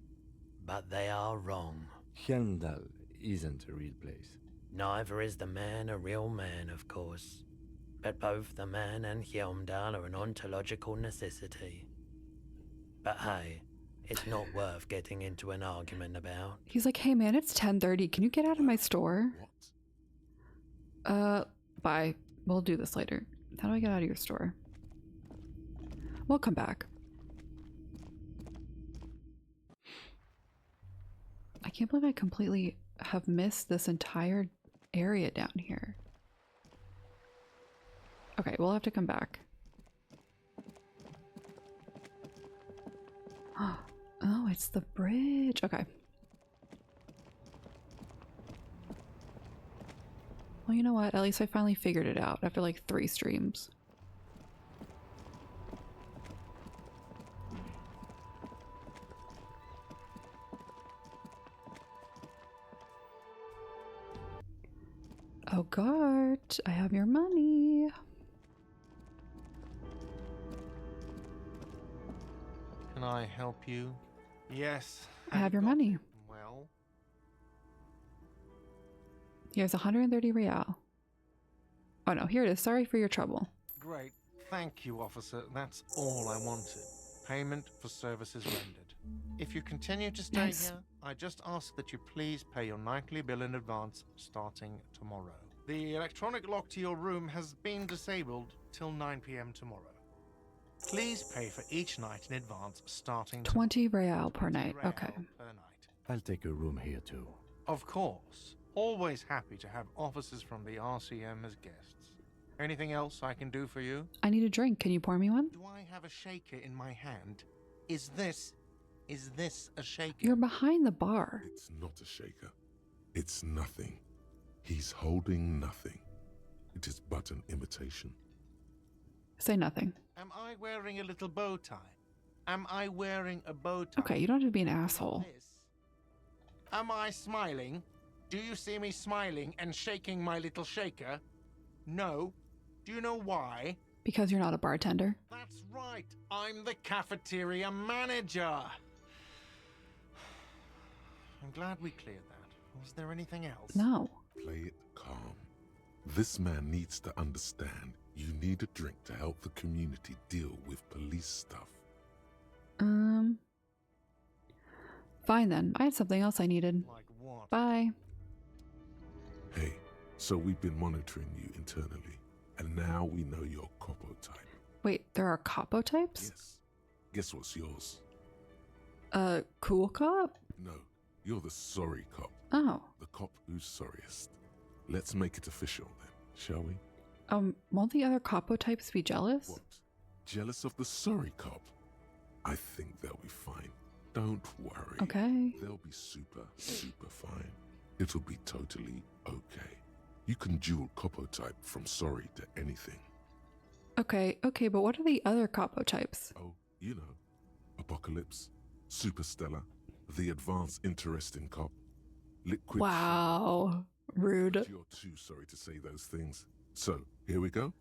But they are wrong. Hyamdal isn't a real place. Neither is the man a real man, of course. But both the man and Hyamdal are an ontological necessity. But hey, it's not worth getting into an argument about. He's like, hey man, it's 10:30. Can you get out of my store? Bye. We'll do this later. How do I get out of your store? We'll come back. I can't believe I completely have missed this entire area down here. Okay, we'll have to come back. Oh, it's the bridge. Okay. Well, you know what? At least I finally figured it out after like 3 streams. Oh, Gart, I have your money. Can I help you? Yes. I have your money. Well, Here's 130 real. Oh no, here it is. Sorry for your trouble. great. Thank you, officer. That's all I wanted. Payment for services rendered. If you continue to stay here, I just ask that you please pay your nightly bill in advance starting tomorrow. The electronic lock to your room has been disabled till 9 p.m. tomorrow. Please pay for each night in advance starting 20 real per night. Okay. per night. I'll take a room here too. Of course. Always happy to have officers from the RCM as guests. Anything else I can do for you? I need a drink. Can you pour me one? Do I have a shaker in my hand? Is this a shaker? You're behind the bar. It's not a shaker. It's nothing. He's holding nothing. It is but an imitation. Say nothing. Am I wearing a little bow tie? Am I wearing a bow tie? Okay, you don't have to be an asshole. Am I smiling? Do you see me smiling and shaking my little shaker? No. Do you know why? Because you're not a bartender. That's right. I'm the cafeteria manager. I'm glad we cleared that. Was there anything else? No. Play it calm. This man needs to understand you need a drink to help the community deal with police stuff. Fine then. I had something else I needed. Like what? Bye. Hey, so we've been monitoring you internally, and now we know your Copo type. Wait, there are capo types? Yes. Guess what's yours? Cool cop? No, you're the sorry cop. Oh. The cop who's sorriest. Let's make it official then, shall we? Won't the other capo types be jealous? What? Jealous of the sorry cop? I think they'll be fine. Don't worry. Okay. They'll be super, super fine. It'll be totally okay. You can dual capo type from sorry to anything. Okay, but what are the other capo types? Oh, you know. Apocalypse, Superstellar, the advanced interesting cop, Liquid. Wow. Rude. You're too sorry to say those things. So, here we go?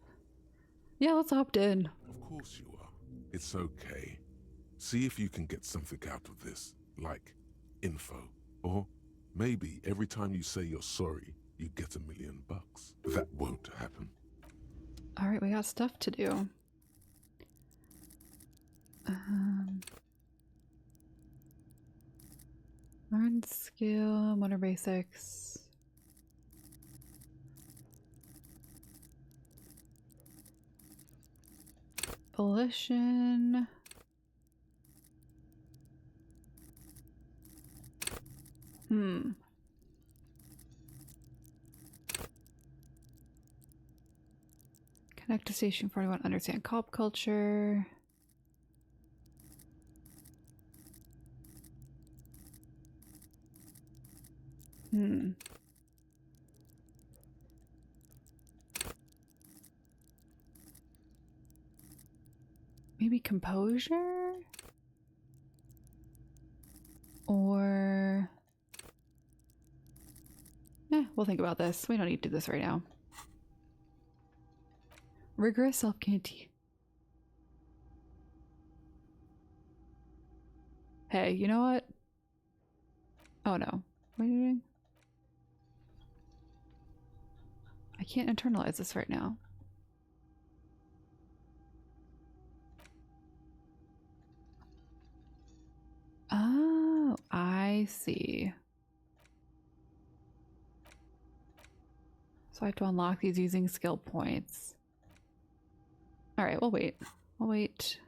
Yeah, let's opt in. Of course you are. It's okay. See if you can get something out of this, like info. Or maybe every time you say you're sorry, you get $1 million. That won't happen. Alright, we got stuff to do. Learn skill, motor basics. Volition. Connect to Station 41, understand cop culture. Maybe composure? Or... we'll think about this. We don't need to do this right now. Rigorous self-guarantee. Hey, you know what? Oh no. What are you doing? I can't internalize this right now. Oh, I see. So I have to unlock these using skill points. Alright, we'll wait. We'll wait.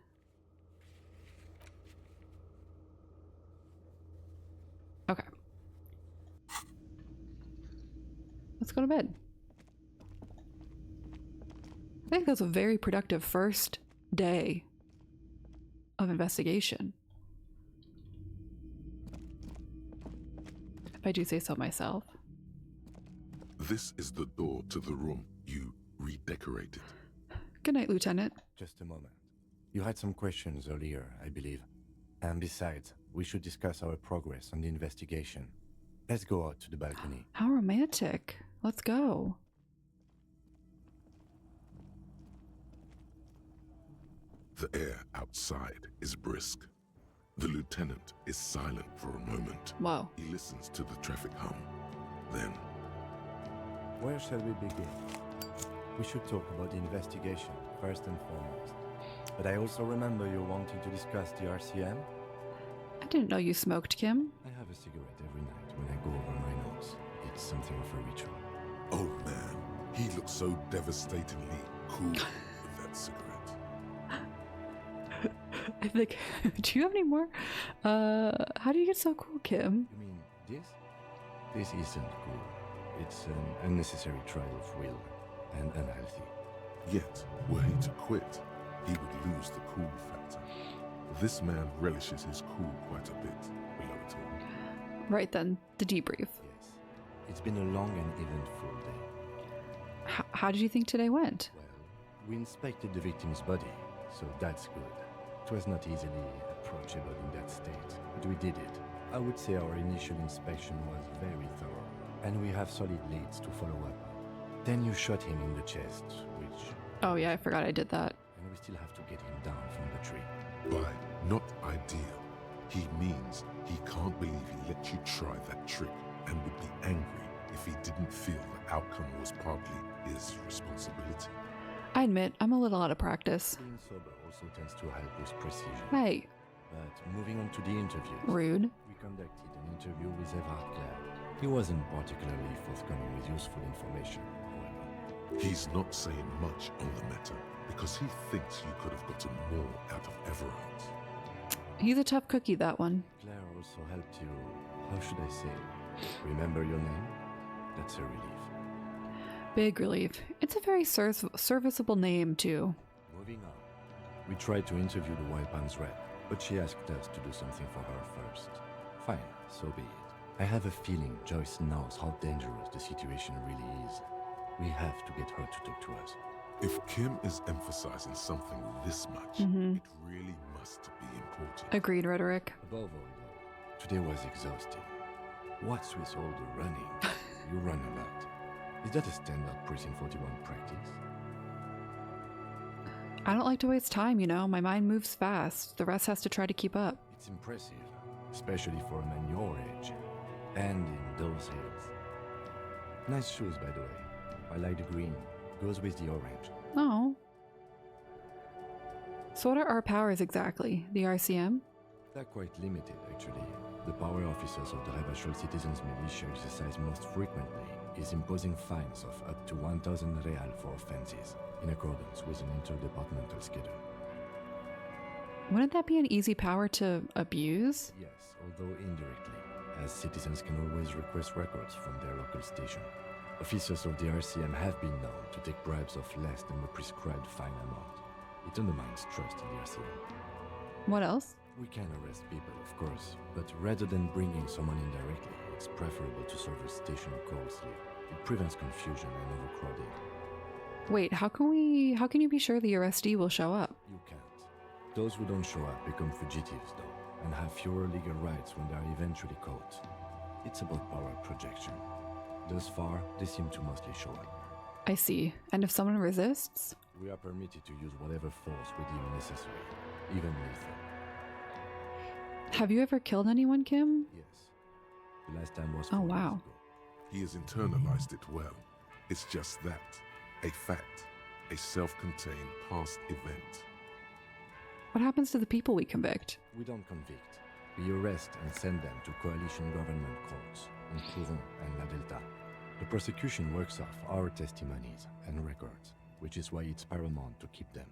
Okay. Let's go to bed. I think that's a very productive first day of investigation. If I do say so myself. This is the door to the room you redecorated. Good night, Lieutenant. Just a moment. You had some questions earlier, I believe. And besides, we should discuss our progress on the investigation. Let's go out to the balcony. How romantic. Let's go. The air outside is brisk. The lieutenant is silent for a moment. Wow. He listens to the traffic hum. Then... Where shall we begin? We should talk about the investigation, first and foremost. But I also remember you wanting to discuss the RCM. I didn't know you smoked, Kim. I have a cigarette every night when I go over my nose. It's something of a ritual. Oh man, he looks so devastatingly cool with that cigarette. I think, do you have any more? How do you get so cool, Kim? You mean this? This isn't cool. It's an unnecessary trial of will and unhealthy. Yet, were he to quit, he would lose the cool factor. This man relishes his cool quite a bit, below it all. Right then, the debrief. Yes. It's been a long and eventful day. How did you think today went? Well, we inspected the victim's body, so that's good. It was not easily approachable in that state, but we did it. I would say our initial inspection was very thorough, and we have solid leads to follow up. Then you shot him in the chest, which... Oh yeah, I forgot I did that. And we still have to get him down from the tree. By not ideal, he means he can't believe he let you try that trick and would be angry if he didn't feel the outcome was partly his responsibility. I admit, I'm a little out of practice. Being sober also tends to help with precision. Hey. But moving on to the interviews. Rude. We conducted an interview with Everard Clare. He wasn't particularly forthcoming with useful information, however. He's not saying much on the matter because he thinks you could have gotten more out of Everard. He's a tough cookie, that one. Claire also helped you, how should I say, remember your name? That's a relief. Big relief. It's a very serviceable name, too. Moving on. We tried to interview the Wild Pines rep, but she asked us to do something for her first. Fine, so be it. I have a feeling Joyce knows how dangerous the situation really is. We have to get her to talk to us. If Kim is emphasizing something this much, it really must be important. Agreed, Rhetoric. Above all, though, today was exhausting. What's with all the running? You run a lot. Is that a standard Precinct 41 practice? I don't like to waste time, you know. My mind moves fast. The rest has to try to keep up. It's impressive, especially for a man your age. And in those hills. Nice shoes, by the way. I like the green. Goes with the orange. Oh. So what are our powers exactly? The RCM? They're quite limited, actually. The power officers of the Rebachol Citizens Militia exercise most frequently is imposing fines of up to 1,000 real for offenses, in accordance with an interdepartmental schedule. Wouldn't that be an easy power to abuse? Yes, although indirectly, as citizens can always request records from their local station. Officers of the RCM have been known to take bribes of less than the prescribed fine amount. It undermines trust in the RCM. What else? We can arrest people, of course, but rather than bringing someone in directly, it's preferable to serve a station call slip. It prevents confusion and overcrowding. Wait, how can you be sure the arrestee will show up? You can't. Those who don't show up become fugitives, though, and have fewer legal rights when they are eventually caught. It's about power projection. Thus far, they seem to mostly show up. I see. And if someone resists? We are permitted to use whatever force we deem necessary, even lethal. Have you ever killed anyone, Kim? Yes. The last time was 4 years ago. He has internalized it well. It's just that. A fact. A self-contained past event. What happens to the people we convict? We don't convict. We arrest and send them to coalition government courts in Couron and La Delta. The prosecution works off our testimonies and records, which is why it's paramount to keep them.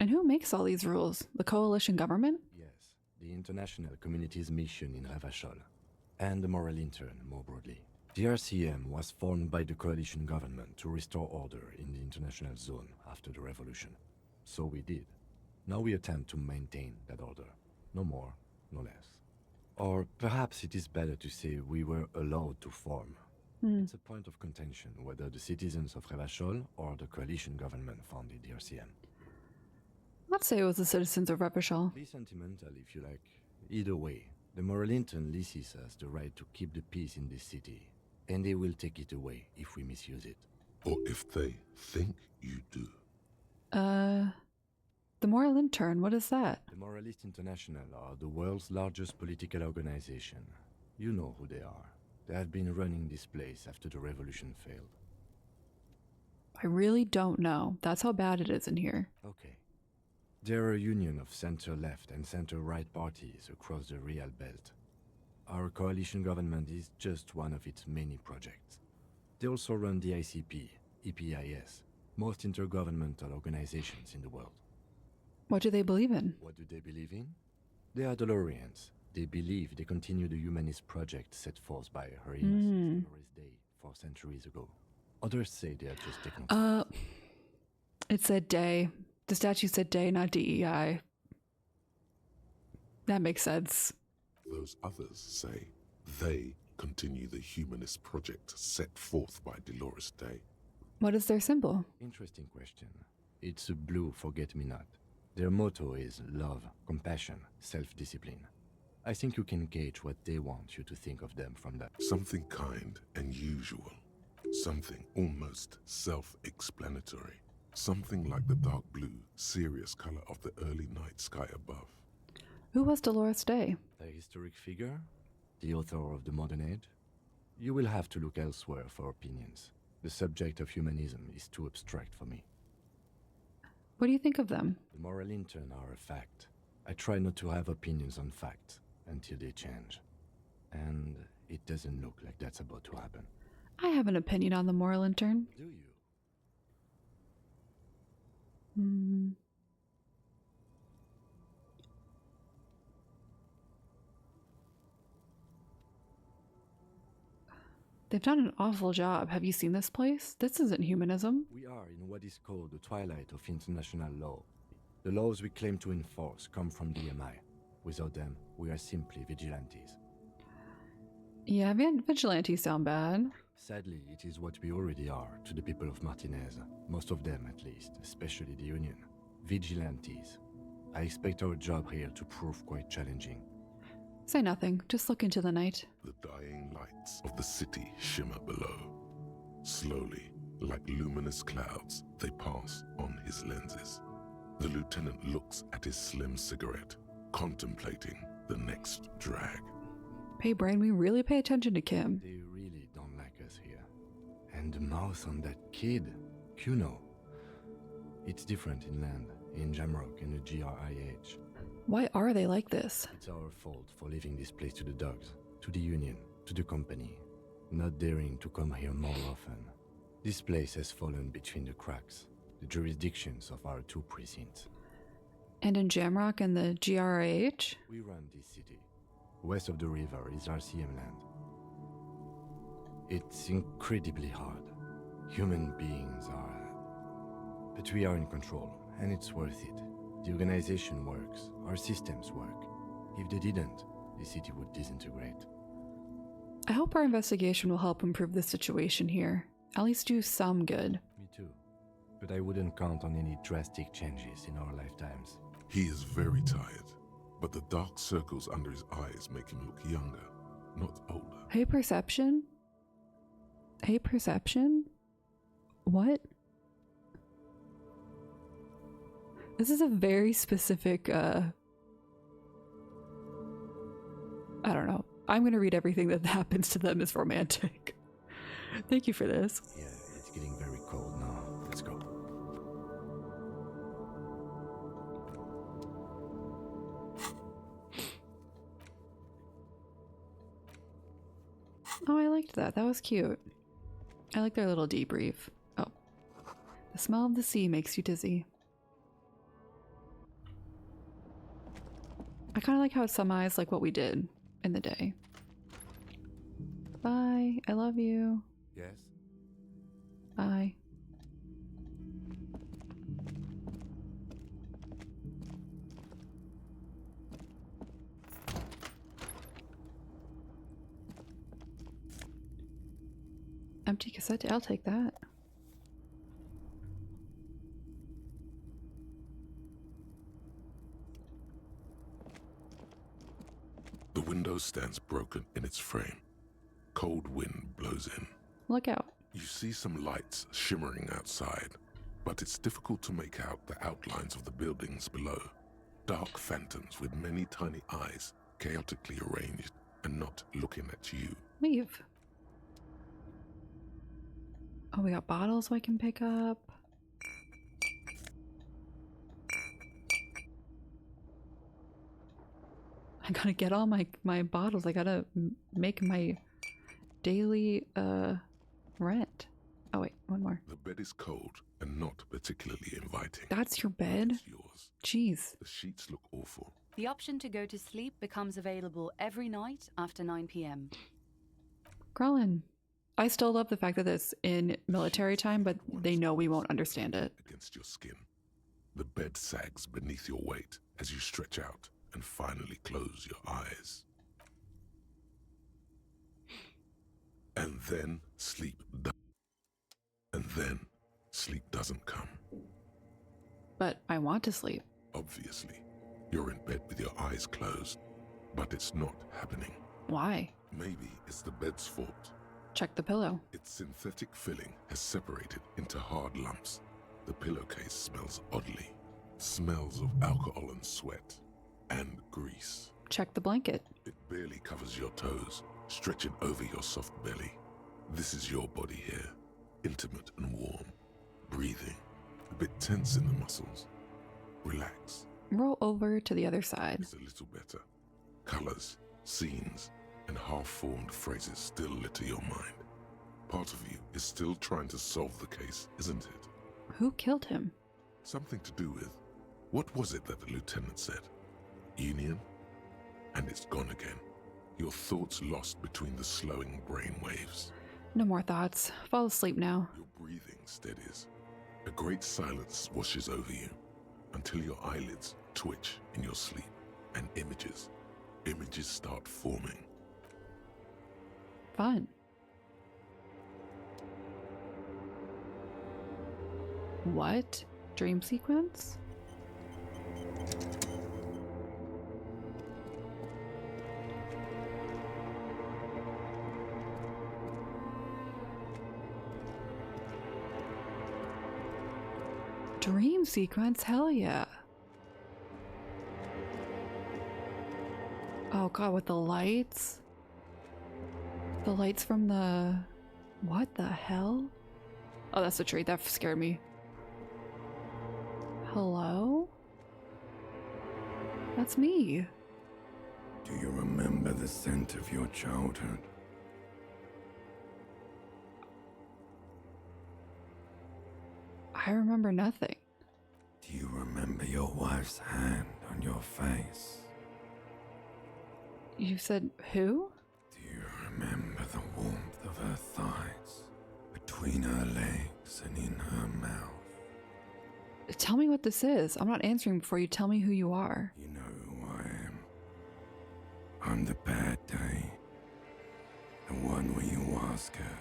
And who makes all these rules? The coalition government? Yes, the international community's mission in Ravachol, and the moral intern more broadly. The RCM was formed by the coalition government to restore order in the international zone after the revolution. So we did. Now we attempt to maintain that order. No more, no less. Or perhaps it is better to say we were allowed to form. It's a point of contention whether the citizens of Ravachol or the coalition government founded the RCM. Let's say it was the citizens of Ravachol. Be sentimental if you like. Either way, the moral intern leases us the right to keep the peace in this city, and they will take it away if we misuse it. Or if they think you do. The Moral Intern, what is that? The Moralist International are the world's largest political organization. You know who they are. They have been running this place after the revolution failed. I really don't know. That's how bad it is in here. Okay. They're a union of center-left and center-right parties across the Real Belt. Our coalition government is just one of its many projects. They also run the ICP, EPIS, most intergovernmental organizations in the world. What do they believe in? What do they believe in? They are DeLoreans. They believe they continue the humanist project set forth by Her Highness Dolores Day 4 centuries ago. Others say they are just taking... It said day. The statue said day, not DEI. That makes sense. Those others say they continue the humanist project set forth by Dolores Day. What is their symbol? Interesting question. It's a blue forget-me-not. Their motto is love, compassion, self-discipline. I think you can gauge what they want you to think of them from that. Something kind and usual. Something almost self-explanatory. Something like the dark blue, serious color of the early night sky above. Who was Dolores Day? A historic figure? The author of the modern age? You will have to look elsewhere for opinions. The subject of humanism is too abstract for me. What do you think of them? The moral intern are a fact. I try not to have opinions on facts until they change. And it doesn't look like that's about to happen. I have an opinion on the moral intern. Do you? They've done an awful job. Have you seen this place? This isn't humanism. We are in what is called the twilight of international law. The laws we claim to enforce come from the MI. Without them, we are simply vigilantes. Yeah, vigilantes sound bad. Sadly, it is what we already are to the people of Martinez. Most of them, at least, especially the Union. Vigilantes. I expect our job here to prove quite challenging. Say nothing. Just look into the night. The dying lights of the city shimmer below. Slowly, like luminous clouds, they pass on his lenses. The lieutenant looks at his slim cigarette, contemplating the next drag. Hey, Brain, we really pay attention to Kim. They really don't like us here. And the mouth on that kid, Kuno. It's different inland, in Jamrock and the GRIH. Why are they like this? It's our fault for leaving this place to the dogs, to the Union, to the company, not daring to come here more often. This place has fallen between the cracks, the jurisdictions of our two precincts. And in Jamrock and the GRIH? We run this city. West of the river is RCM land. It's incredibly hard. Human beings are... But we are in control, and it's worth it. The organization works, our systems work. If they didn't, the city would disintegrate. I hope our investigation will help improve the situation here. At least do some good. Me too. But I wouldn't count on any drastic changes in our lifetimes. He is very tired, but the dark circles under his eyes make him look younger, not older. Hey, perception? Hey, perception? What? This is a very specific, I don't know. I'm gonna read everything that happens to them as romantic. Thank you for this. Yeah, it's getting very cold now. Let's go. Oh, I liked that. That was cute. I like their little debrief. Oh. The smell of the sea makes you dizzy. I kind of like how it summarized like what we did in the day. Bye. I love you. Yes? Bye. Empty cassette. I'll take that. The window stands broken in its frame. Cold wind blows in. Look out. You see some lights shimmering outside, but it's difficult to make out the outlines of the buildings below. Dark phantoms with many tiny eyes, chaotically arranged and not looking at you. Leave. Oh, we got bottles I can pick up. I gotta get all my bottles. I gotta make my daily rent. Oh wait, one more. The bed is cold and not particularly inviting. That's your bed? It's yours. Jeez. The sheets look awful. The option to go to sleep becomes available every night after 9 p.m. Grelin. I still love the fact that it's in military time, but they know we won't understand it. Against your skin. The bed sags beneath your weight as you stretch out and finally close your eyes. And then sleep doesn't come. But I want to sleep. Obviously, you're in bed with your eyes closed, but it's not happening. Why? Maybe it's the bed's fault. Check the pillow. Its synthetic filling has separated into hard lumps. The pillowcase smells oddly. Smells of alcohol and sweat. And grease. Check the blanket. It barely covers your toes, stretching over your soft belly. This is your body here, intimate and warm, breathing, a bit tense in the muscles. Relax. Roll over to the other side. It's a little better. Colors, scenes, and half-formed phrases still litter your mind. Part of you is still trying to solve the case, isn't it? Who killed him? Something to do with, what was it that the lieutenant said? Union? And it's gone again. Your thoughts lost between the slowing brain waves. No more thoughts. Fall asleep now. Your breathing steadies. A great silence washes over you until your eyelids twitch in your sleep and images start forming. Fun. What? Dream sequence? Dream sequence? Hell yeah. Oh god, with the lights? The lights from the... What the hell? Oh, that's a tree. That scared me. Hello? That's me. Do you remember the scent of your childhood? I remember nothing. Do you remember your wife's hand on your face? You said who? Do you remember the warmth of her thighs, between her legs and in her mouth? Tell me what this is. I'm not answering before you tell me who you are. You know who I am. I'm the bad day. The one where you ask her,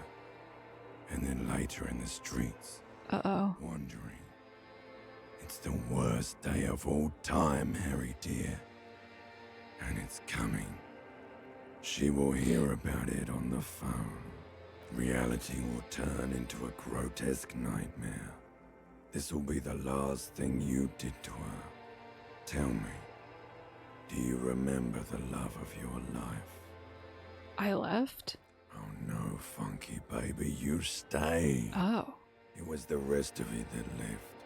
and then later in the streets, uh-oh, wondering. It's the worst day of all time, Harry dear. And it's coming. She will hear about it on the phone. Reality will turn into a grotesque nightmare. This will be the last thing you did to her. Tell me, do you remember the love of your life? I left? Oh no, Funky baby, you stayed. Oh. It was the rest of it that left.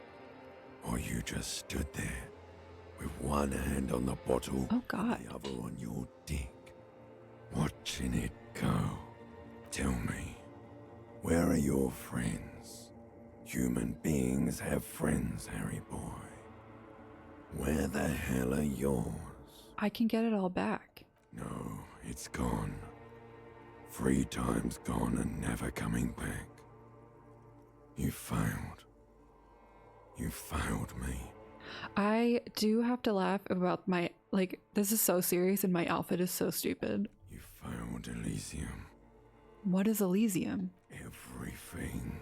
Or you just stood there, with one hand on the bottle, oh God, and the other on your dick, watching it go. Tell me, where are your friends? Human beings have friends, Harry boy. Where the hell are yours? I can get it all back. No, it's gone. 3 times gone and never coming back. You failed. You failed me. I do have to laugh about my, like, this is so serious and my outfit is so stupid. You failed Elysium. What is Elysium? Everything.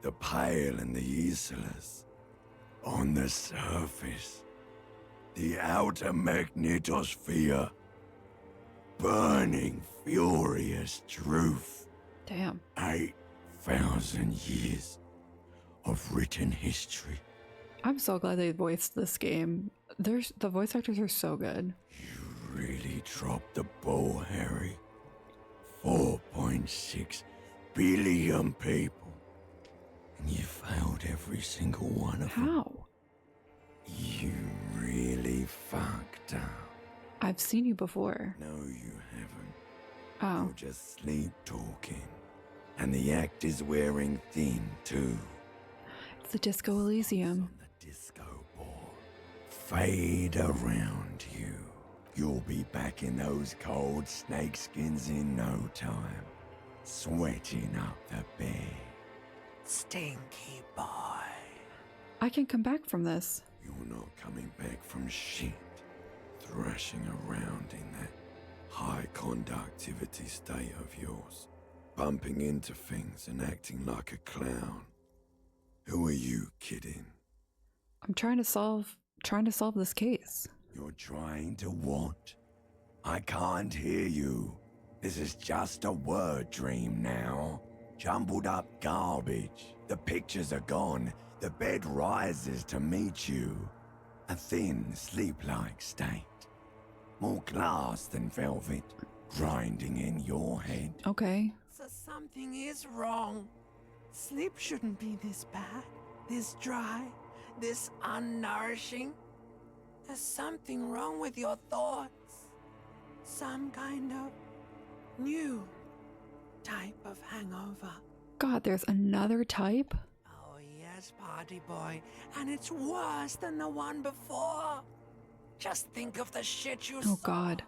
The Pale and the Islas. On the surface. The outer magnetosphere. Burning, furious truth. Damn. 8,000 years of written history. I'm so glad they voiced this game. The voice actors are so good. You really dropped the ball, Harry. 4.6 billion people. And you failed every single one of them. How? You really fucked up. I've seen you before. No, you haven't. Oh. You're just sleep talking. And the act is wearing thin, too. It's the Disco Elysium. On the disco ball. Fade around you. You'll be back in those cold snakeskins in no time. Sweating up the bed. Stinky boy. I can come back from this. You're not coming back from shit. Thrashing around in that high conductivity state of yours. Bumping into things and acting like a clown. Who are you kidding? I'm trying to solve this case. You're trying to what? I can't hear you. This is just a word dream now. Jumbled up garbage. The pictures are gone. The bed rises to meet you. A thin, sleep-like state. More glass than velvet. grinding in your head. Okay. So something is wrong. Sleep shouldn't be this bad, this dry, this unnourishing. There's something wrong with your thoughts. Some kind of new type of hangover. God, there's another type? Oh yes, party boy, and it's worse than the one before. Just think of the shit you saw. Oh God.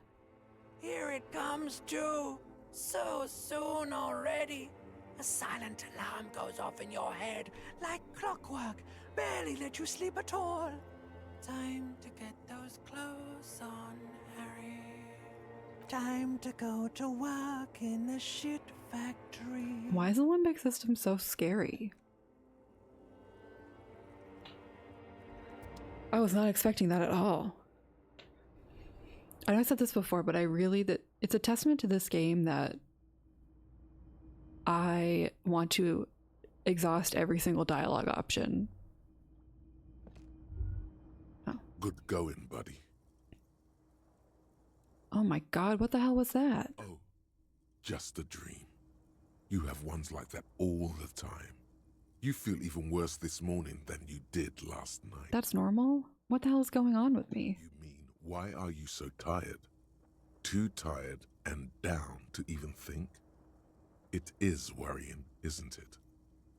Here it comes too. So soon already. A silent alarm goes off in your head like clockwork. Barely let you sleep at all. Time to get those clothes on, Harry. Time to go to work in the shit factory. Why is the limbic system so scary? I was not expecting that at all. I know I said this before, but it's a testament to this game that I want to exhaust every single dialogue option. Oh. Good going, buddy. Oh my God, what the hell was that? Oh, just a dream. You have ones like that all the time. You feel even worse this morning than you did last night. That's normal? What the hell is going on with me? You mean, why are you so tired? Too tired and down to even think? It is worrying, isn't it?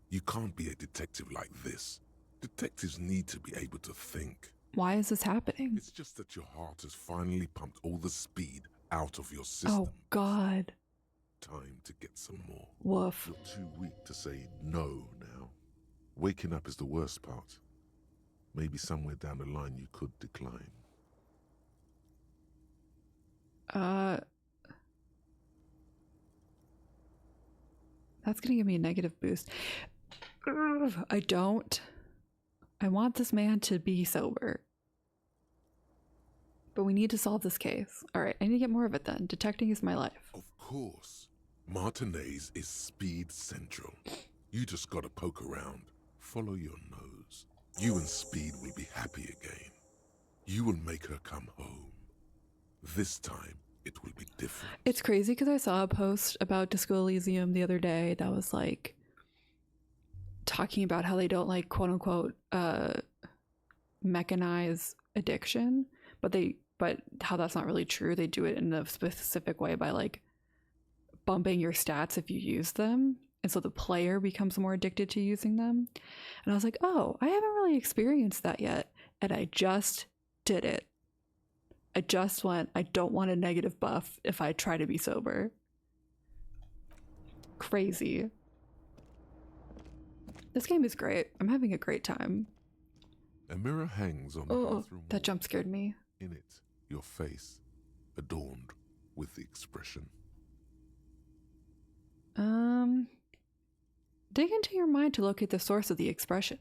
You can't be a detective like this. Detectives need to be able to think. Why is this happening? It's just that your heart has finally pumped all the speed out of your system. Oh God. Time to get some more. Woof. You're too weak to say no now. Waking up is the worst part. Maybe somewhere down the line you could decline. That's gonna give me a negative boost. I don't. I want this man to be sober. But we need to solve this case. Alright, I need to get more of it then. Detecting is my life. Of course. Martinez is speed central. You just gotta poke around. Follow your nose. You and Speed will be happy again. You will make her come home. This time, it will be different. It's crazy because I saw a post about Disco Elysium the other day that was like talking about how they don't like quote unquote mechanize addiction, but how that's not really true. They do it in a specific way by like bumping your stats if you use them. And so the player becomes more addicted to using them. And I was like, oh, I haven't really experienced that yet. And I just did it. I just went, I don't want a negative buff if I try to be sober. Crazy. This game is great. I'm having a great time. A mirror hangs on the bathroom wall. That jump scared me. In it, your face, adorned with the expression. Dig into your mind to locate the source of the expression.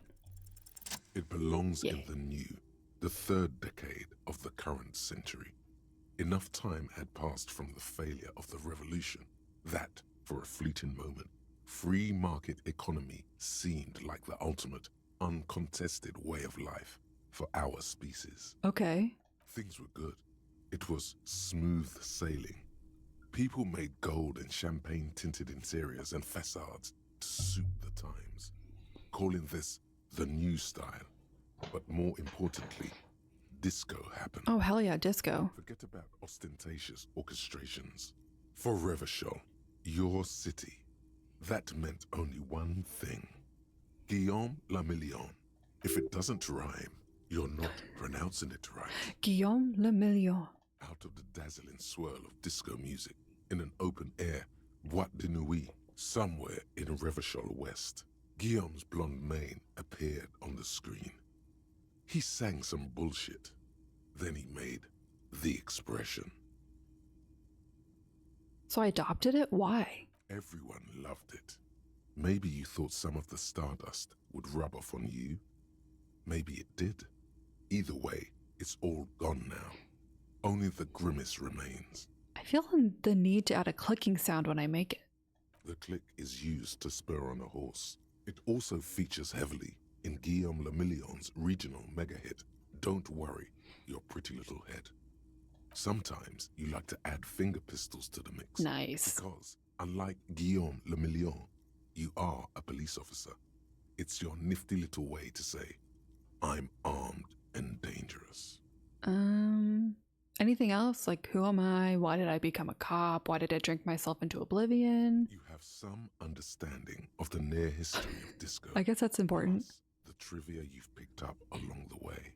It belongs in the new, the third decade of the current century. Enough time had passed from the failure of the revolution that, for a fleeting moment, free market economy seemed like the ultimate, uncontested way of life for our species. Okay. Things were good. It was smooth sailing. People made gold and champagne-tinted interiors and facades to suit the times, calling this the new style. But more importantly, disco happened. Oh, hell yeah, disco. Forget about ostentatious orchestrations. For Revachol, your city, that meant only one thing. Guillaume le Million. If it doesn't rhyme, you're not pronouncing it right. Guillaume le Million. Out of the dazzling swirl of disco music, in an open-air boîte de nuit, somewhere in Revachol West, Guillaume's blonde mane appeared on the screen. He sang some bullshit. Then he made the expression. So I adopted it? Why? Everyone loved it. Maybe you thought some of the stardust would rub off on you. Maybe it did. Either way, it's all gone now. Only the grimace remains. I feel the need to add a clicking sound when I make it. The click is used to spur on a horse. It also features heavily in Guillaume le Million's regional mega hit, Don't Worry, Your Pretty Little Head. Sometimes you like to add finger pistols to the mix. Nice. Because, unlike Guillaume Le Million, you are a police officer. It's your nifty little way to say, I'm armed and dangerous. Anything else? Like, who am I? Why did I become a cop? Why did I drink myself into oblivion? You have some understanding of the near history of disco. I guess that's important. Plus the trivia you've picked up along the way.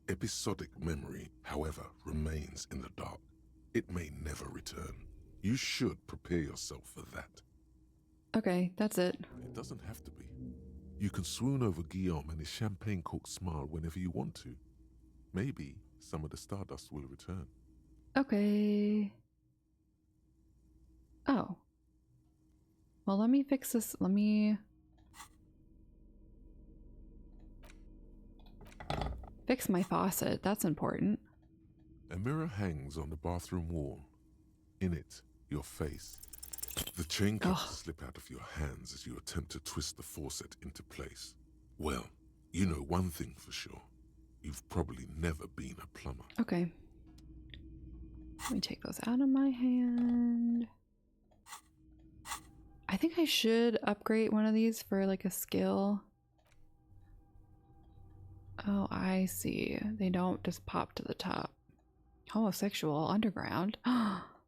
Episodic memory, however, remains in the dark. It may never return. You should prepare yourself for that. Okay, that's it. It doesn't have to be. You can swoon over Guillaume and his champagne-corked smile whenever you want to. Maybe some of the stardust will return. Okay. Oh. Well, let me fix this. Let me fix my faucet. That's important. A mirror hangs on the bathroom wall. In it, your face. The chain cups slip out of your hands as you attempt to twist the faucet into place. Well, you know one thing for sure. You've probably never been a plumber. Okay. Let me take those out of my hand. I think I should upgrade one of these for like a skill. Oh, I see. They don't just pop to the top. Homosexual underground.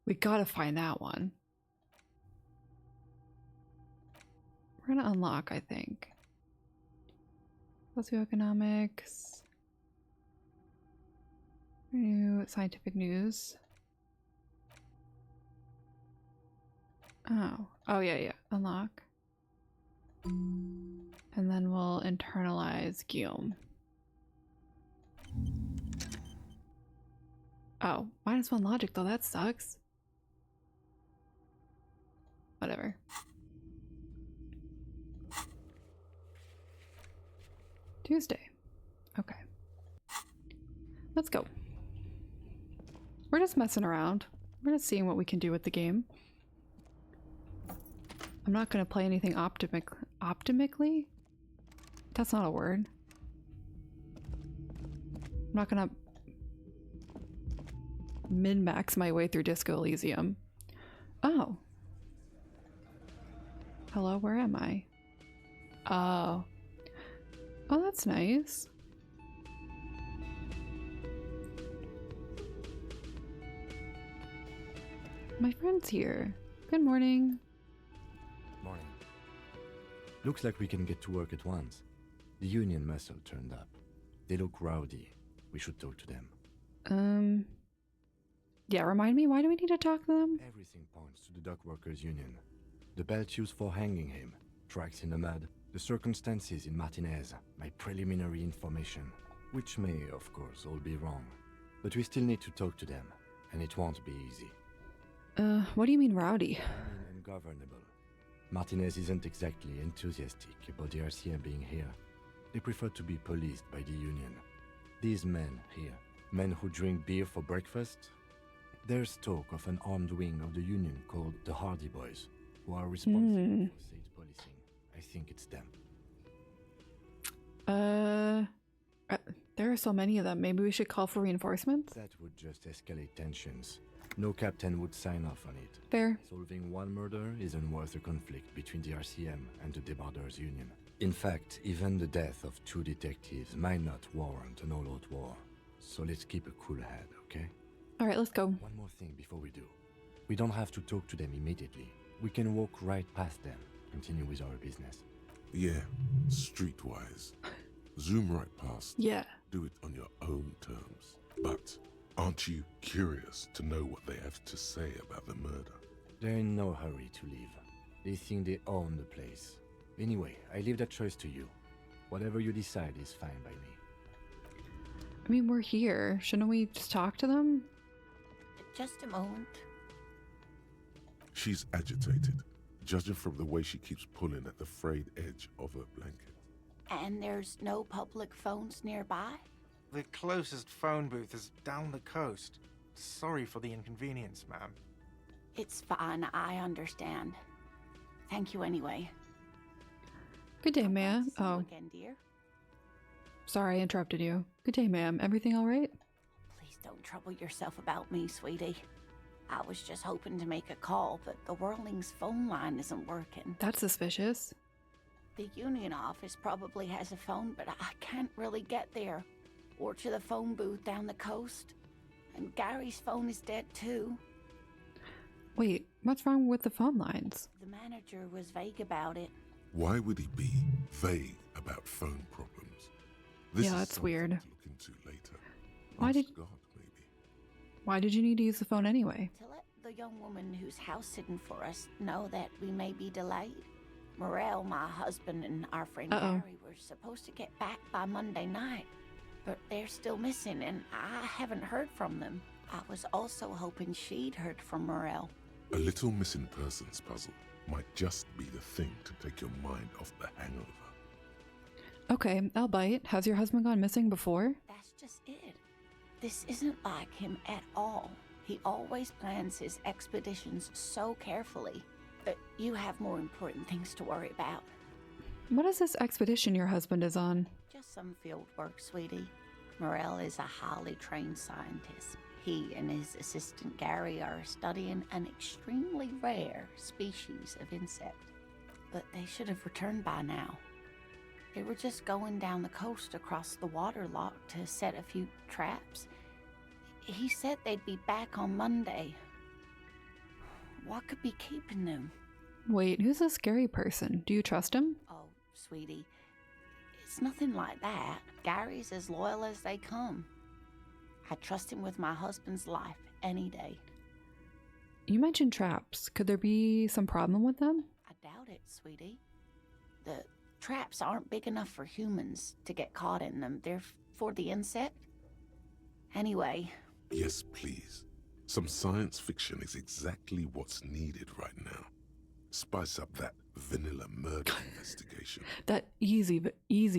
We gotta find that one. We're gonna unlock, I think. Socioeconomics. New scientific news. Oh yeah, unlock. And then we'll internalize Guillaume. Oh, -1 logic though, that sucks. Whatever. Tuesday. Okay. Let's go. We're just messing around. We're just seeing what we can do with the game. I'm not going to play anything optimically? That's not a word. I'm not going to min-max my way through Disco Elysium. Oh. Hello, where am I? Oh. Oh, that's nice. My friend's here. Good morning. Morning. Looks like we can get to work at once. The union muscle turned up. They look rowdy. We should talk to them. Yeah, remind me, why do we need to talk to them? Everything points to the dock workers union. The belt used for hanging him, tracks in the mud, the circumstances in Martinez, my preliminary information, which may, of course, all be wrong. But we still need to talk to them, and it won't be easy. What do you mean rowdy? I mean ungovernable. Martinez isn't exactly enthusiastic about the RCM being here. They prefer to be policed by the union. These men here, men who drink beer for breakfast, there's talk of an armed wing of the union called the Hardy Boys, who are responsible for state policing. I think it's them. There are so many of them. Maybe we should call for reinforcements? That would just escalate tensions. No captain would sign off on it. Fair. Solving one murder isn't worth a conflict between the RCM and the Debarders Union. In fact, even the death of 2 detectives might not warrant an all-out war. So let's keep a cool head, okay? Alright, let's go. One more thing before we do. We don't have to talk to them immediately. We can walk right past them, continue with our business. Yeah, streetwise. Zoom right past. Yeah. Do it on your own terms. But aren't you curious to know what they have to say about the murder? They're in no hurry to leave. They think they own the place. Anyway, I leave that choice to you. Whatever you decide is fine by me. I mean, we're here. Shouldn't we just talk to them? Just a moment. She's agitated, judging from the way she keeps pulling at the frayed edge of her blanket. And there's no public phones nearby? The closest phone booth is down the coast. Sorry for the inconvenience, ma'am. It's fine, I understand. Thank you anyway. Good day, ma'am. Oh, Again, dear. sorry I interrupted you. Good day, ma'am. Everything all right? Please Don't trouble yourself about me, sweetie. I was just hoping to make a call, but the Whirling's phone line isn't working. That's suspicious. The union office probably has a phone, but I can't really get there. Or to the phone booth down the coast. And Gary's phone is dead too. Wait, what's wrong with the phone lines? The manager was vague about it. Why would he be vague about phone problems? This Yeah, is that's something weird. to look into later. Why Ask did God, maybe. Why did you need to use the phone anyway? To let the young woman who's house sitting for us know that we may be delayed. Morel, my husband, and our friend Gary were supposed to get back by Monday night, but they're still missing, and I haven't heard from them. I was also hoping she'd heard from Morel. A little missing persons puzzle might just be the thing to take your mind off the hangover. Okay, I'll bite. Has your husband gone missing before? That's just it. This isn't like him at all. He always plans his expeditions so carefully. But you have more important things to worry about. What is this expedition your husband is on? Just some field work, sweetie. Morel is a highly trained scientist. He and his assistant Gary are studying an extremely rare species of insect. But they should have returned by now. They were just going down the coast across the waterlock to set a few traps. He said they'd be back on Monday. What could be keeping them? Wait, who's this scary person? Do you trust him? Oh, sweetie, it's nothing like that. Gary's as loyal as they come. I trust him with my husband's life any day. You mentioned traps. Could there be some problem with them? I doubt it, sweetie. The traps aren't big enough for humans to get caught in them. They're for the insect. Anyway. Yes, please. Some science fiction is exactly what's needed right now. Spice up that vanilla murder investigation. That easy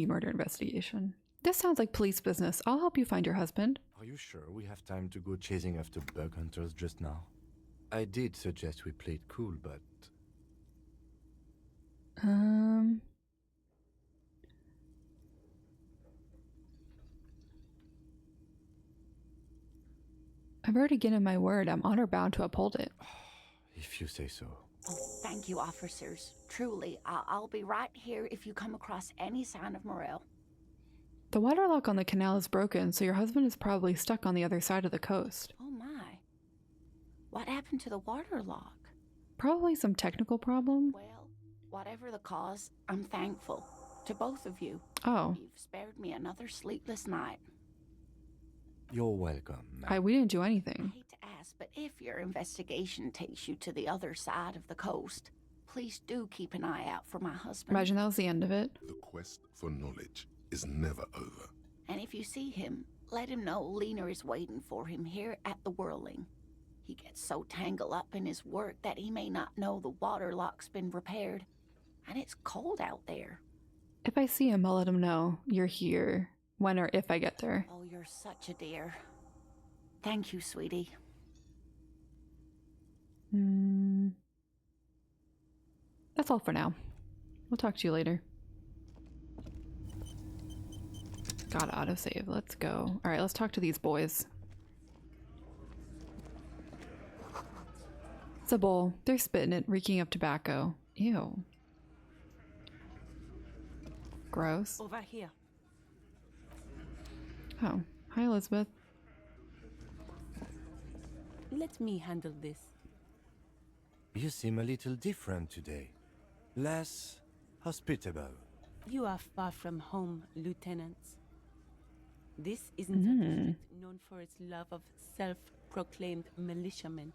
murder investigation. This sounds like police business. I'll help you find your husband. Are you sure we have time to go chasing after bug hunters just now? I did suggest we play it cool, but... I've already given my word. I'm honor bound to uphold it. If you say so. Oh, thank you, officers. Truly, I'll be right here if you come across any sign of Morel. The waterlock on the canal is broken, so your husband is probably stuck on the other side of the coast. Oh my. What happened to the waterlock? Probably some technical problem. Well, whatever the cause, I'm thankful. To both of you. Oh. You've spared me another sleepless night. You're welcome. We didn't do anything. I hate to ask, but if your investigation takes you to the other side of the coast, please do keep an eye out for my husband. Imagine that was the end of it. The quest for knowledge is never over. And if you see him, let him know Lena is waiting for him here at the Whirling. He gets so tangled up in his work that he may not know the waterlock's been repaired. And it's cold out there. If I see him, I'll let him know you're here when or if I get there. Oh, you're such a dear. Thank you, sweetie. That's all for now. We'll talk to you later. Gotta autosave. Let's go. Alright, let's talk to these boys. It's a bowl. They're spitting it, reeking of tobacco. Ew. Gross. Over here. Oh. Hi, Elizabeth. Let me handle this. You seem a little different today. Less hospitable. You are far from home, Lieutenant. This isn't a district known for its love of self-proclaimed militiamen.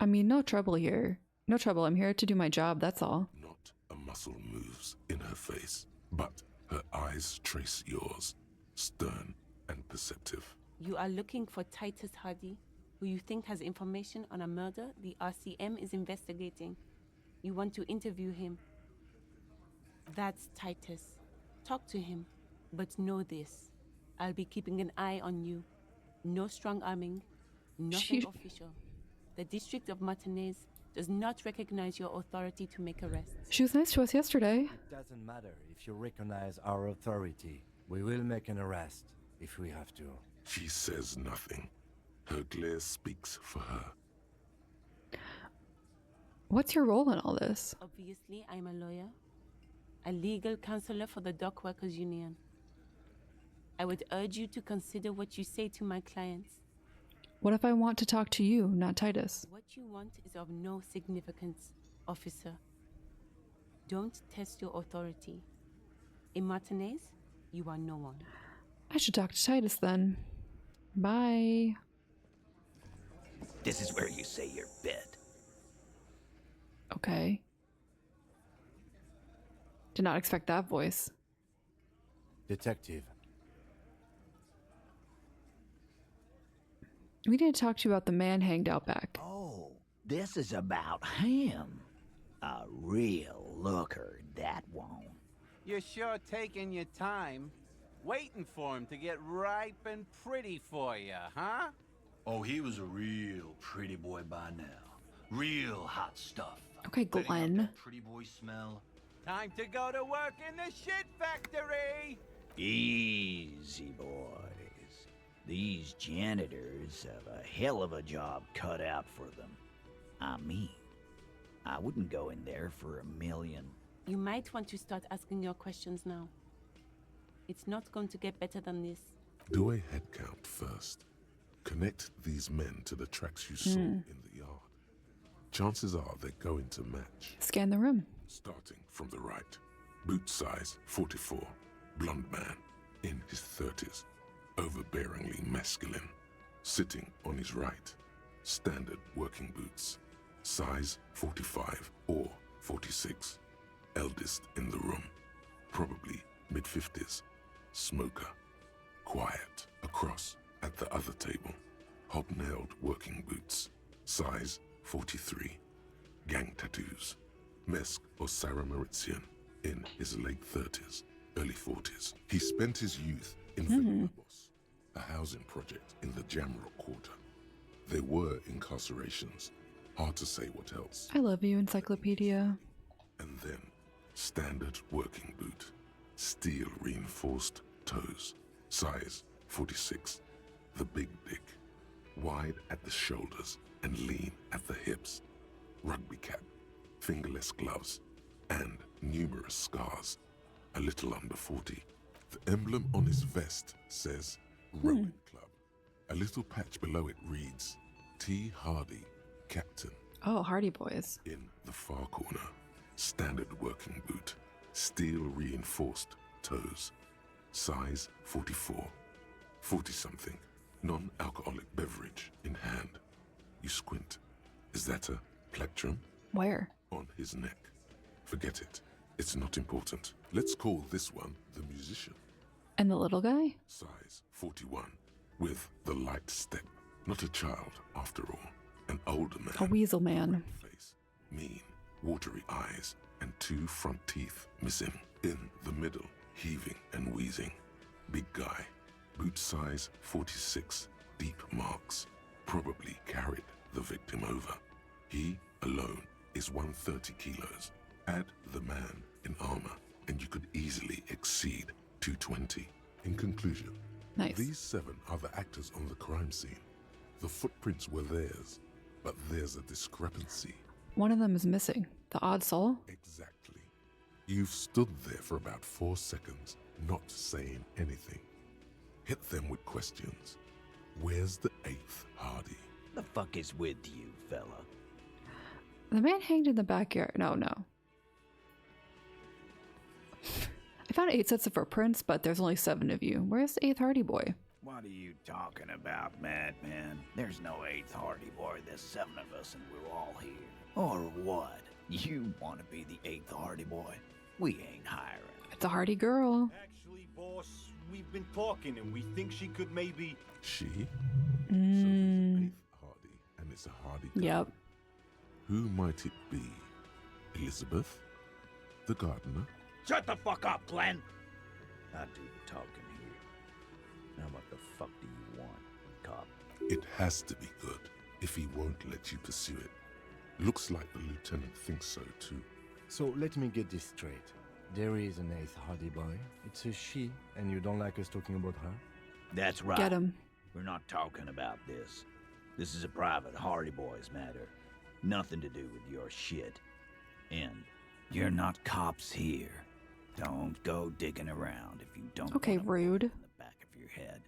I mean, no trouble here. No trouble. I'm here to do my job, that's all. Not a muscle moves in her face, but her eyes trace yours, stern and perceptive. You are looking for Titus Hardy, who you think has information on a murder the RCM is investigating. You want to interview him. That's Titus. Talk to him, but know this. I'll be keeping an eye on you. No strong arming, nothing official. The District of Martinez does not recognize your authority to make arrests. She was nice to us yesterday. It doesn't matter if you recognize our authority. We will make an arrest if we have to. She says nothing. Her glare speaks for her. What's your role in all this? Obviously, I'm a lawyer, a legal counselor for the Dock Workers Union. I would urge you to consider what you say to my clients. What if I want to talk to you, not Titus? What you want is of no significance, officer. Don't test your authority. In Martinez, you are no one. I should talk to Titus then. Bye. This is where you say your bit. Okay. Did not expect that voice. Detective. We need to talk to you about the man hanged out back. Oh, this is about him. A real looker, that won't. You're sure taking your time, waiting for him to get ripe and pretty for you, huh? Oh, he was a real pretty boy by now. Real hot stuff. Okay, Glenn. Pretty boy smell. Time to go to work in the shit factory! Easy, boys. These janitors have a hell of a job cut out for them. I mean, I wouldn't go in there for $1 million. You might want to start asking your questions now. It's not going to get better than this. Do a head count first. Connect these men to the tracks you saw in the yard. Chances are they're going to match. Scan the room. Starting from the right. Boot size 44. Blonde man. In his 30s. Overbearingly masculine. Sitting on his right. Standard working boots. Size 45 or 46. Eldest in the room. Probably mid-50s. Smoker. Quiet. Across at the other table. Hobnailed working boots. Size 43. Gang tattoos. Mesk or Sarah Maritzian. In his late 30s. Early 40s. He spent his youth in Villalobos, a housing project in the Jamrock Quarter. There were incarcerations. Hard to say what else. I love you, Encyclopedia. And then, standard working boot. Steel reinforced toes. Size 46. The big dick. Wide at the shoulders and lean at the hips. Rugby cap. Fingerless gloves. And numerous scars. A little under 40. The emblem on his vest says Rowing Club. A little patch below it reads T. Hardy, Captain. Oh, Hardy Boys. In the far corner, standard working boot. Steel reinforced toes. Size 44. 40-something. Non-alcoholic beverage in hand. You squint. Is that a plectrum? Where? On his neck. Forget it. It's not important. Let's call this one the musician. And the little guy? Size 41. With the light step. Not a child, after all. An older man. A weasel man. Face. Mean. Watery eyes. And 2 front teeth missing. In the middle. Heaving and wheezing. Big guy. Boot size 46. Deep marks. Probably carried the victim over. He, alone, is 130 kilos. Add the man in armor, and you could easily exceed 220. In conclusion, nice. These 7 are the actors on the crime scene. The footprints were theirs, but there's a discrepancy. One of them is missing. The odd soul? Exactly. You've stood there for about 4 seconds, not saying anything. Hit them with questions. Where's the 8th Hardy? The fuck is with you, fella? The man hanged in the backyard. No. I found 8 sets of footprints, but there's only 7 of you. Where's the 8th Hardy Boy? What are you talking about, madman? There's no 8th Hardy Boy. There's 7 of us and we're all here. Or what? You want to be the 8th Hardy Boy? We ain't hiring. It's a Hardy girl. Actually, boss, we've been talking and we think she could maybe... She? So there's an 8th Hardy, and it's a Hardy girl. Yep. Who might it be? Elizabeth? The gardener? Shut the fuck up, Glenn! I do the talking here. Now what the fuck do you want, cop? It has to be good, if he won't let you pursue it. Looks like the lieutenant thinks so too. So let me get this straight. There is an 8th Hardy Boy. It's a she, and you don't like us talking about her? That's right. Get him. We're not talking about this. This is a private Hardy Boys matter. Nothing to do with your shit. And you're not cops here. Don't go digging around if you don't. Okay, rude. In the back of your head.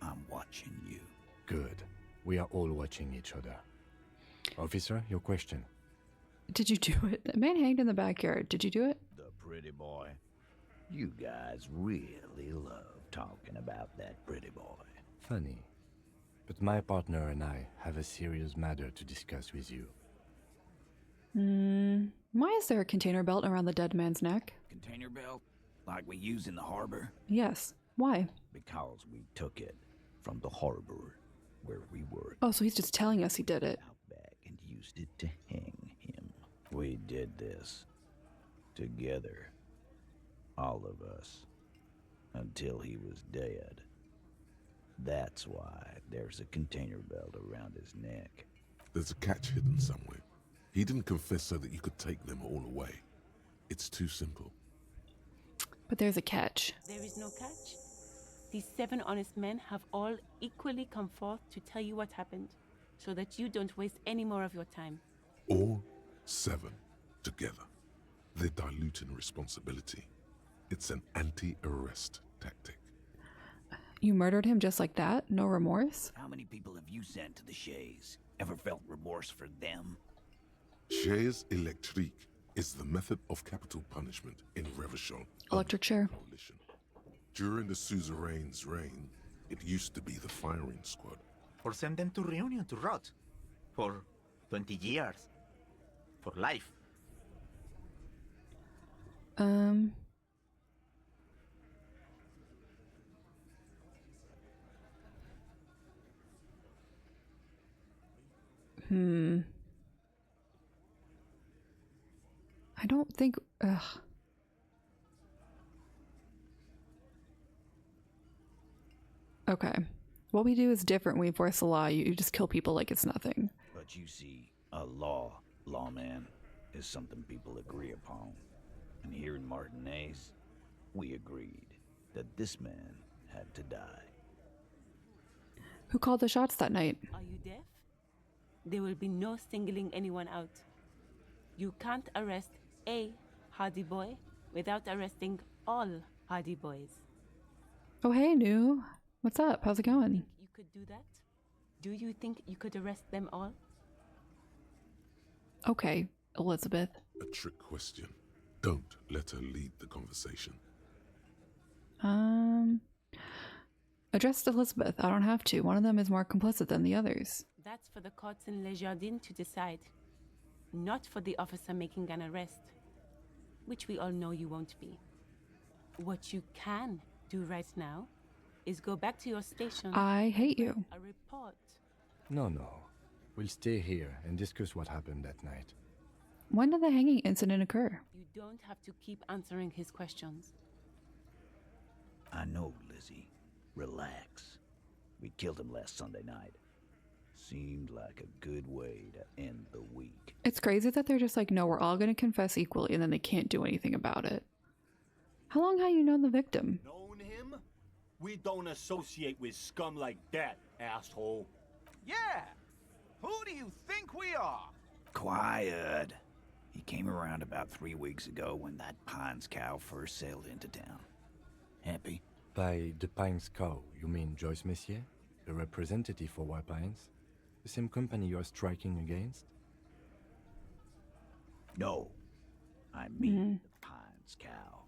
I'm watching you. Good. We are all watching each other. Officer, your question. Did you do it? The man hanged in the backyard. Did you do it? The pretty boy. You guys really love talking about that pretty boy. Funny. But my partner and I have a serious matter to discuss with you. Why is there a container belt around the dead man's neck? Container belt? Like we use in the harbor? Yes. Why? Because we took it from the harbor where we were. Oh, so he's just telling us he did it. Out back and used it to hang him. We did this. Together. All of us. Until he was dead. That's why there's a container belt around his neck. There's a catch hidden somewhere. He didn't confess so that you could take them all away. It's too simple. But there's a catch. There is no catch. These 7 honest men have all equally come forth to tell you what happened, so that you don't waste any more of your time. All 7 together. They're diluting responsibility. It's an anti-arrest tactic. You murdered him just like that? No remorse? How many people have you sent to the Shays? Ever felt remorse for them? Chaise électrique is the method of capital punishment in Revachol. Electric chair. Coalition. During the suzerain's reign, it used to be the firing squad. Or send them to Reunion to rot. For 20 years. For life. I don't think... Okay. What we do is different. We enforce the law. You just kill people like it's nothing. But you see, a lawman, is something people agree upon. And here in Martinez, we agreed that this man had to die. Who called the shots that night? Are you deaf? There will be no singling anyone out. You can't arrest a Hardy Boy without arresting all Hardy Boys. Oh, hey, New. What's up? How's it going? Think you could do that? Do you think you could arrest them all? Okay, Elizabeth. A trick question. Don't let her lead the conversation. Addressed Elizabeth. I don't have to. One of them is more complicit than the others. That's for the courts in Les Jardins to decide. Not for the officer making an arrest. Which we all know you won't be. What you can do right now is go back to your station. I hate you. A report. No. We'll stay here and discuss what happened that night. When did the hanging incident occur? You don't have to keep answering his questions. I know, Lizzie. Relax. We killed him last Sunday night. Seemed like a good way to end the week. It's crazy that they're just like, no, we're all going to confess equally, and then they can't do anything about it. How long have you known the victim? Known him? We don't associate with scum like that, asshole. Yeah! Who do you think we are? Quiet. He came around about 3 weeks ago when that Pines cow first sailed into town. Happy? By the Pines cow, you mean Joyce Messier? The representative for White Pines? The same company you are striking against? No. I mean the Pines cow.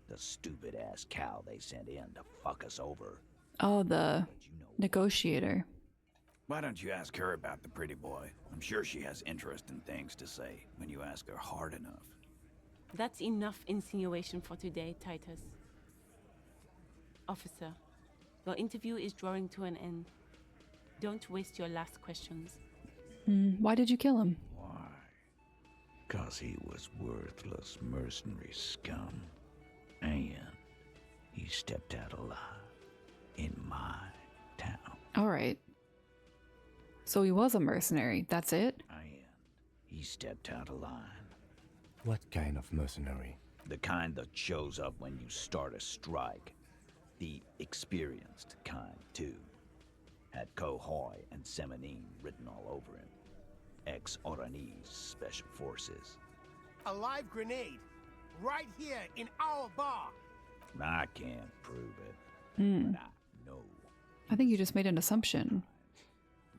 The stupid-ass cow they sent in to fuck us over. Oh, the negotiator. Why don't you ask her about the pretty boy? I'm sure she has interesting things to say when you ask her hard enough. That's enough insinuation for today, Titus. Officer, your interview is drawing to an end. Don't waste your last questions. Why did you kill him? Why? 'Cause he was worthless mercenary scum. And he stepped out alive in my town. Alright. So he was a mercenary, that's it? And he stepped out of line. What kind of mercenary? The kind that shows up when you start a strike. The experienced kind, too. Had Kohoi and Semenine written all over him. Ex-Oranese Special Forces. A live grenade. Right here in our bar. I can't prove it, Hmm. but I know. I think you just made an assumption.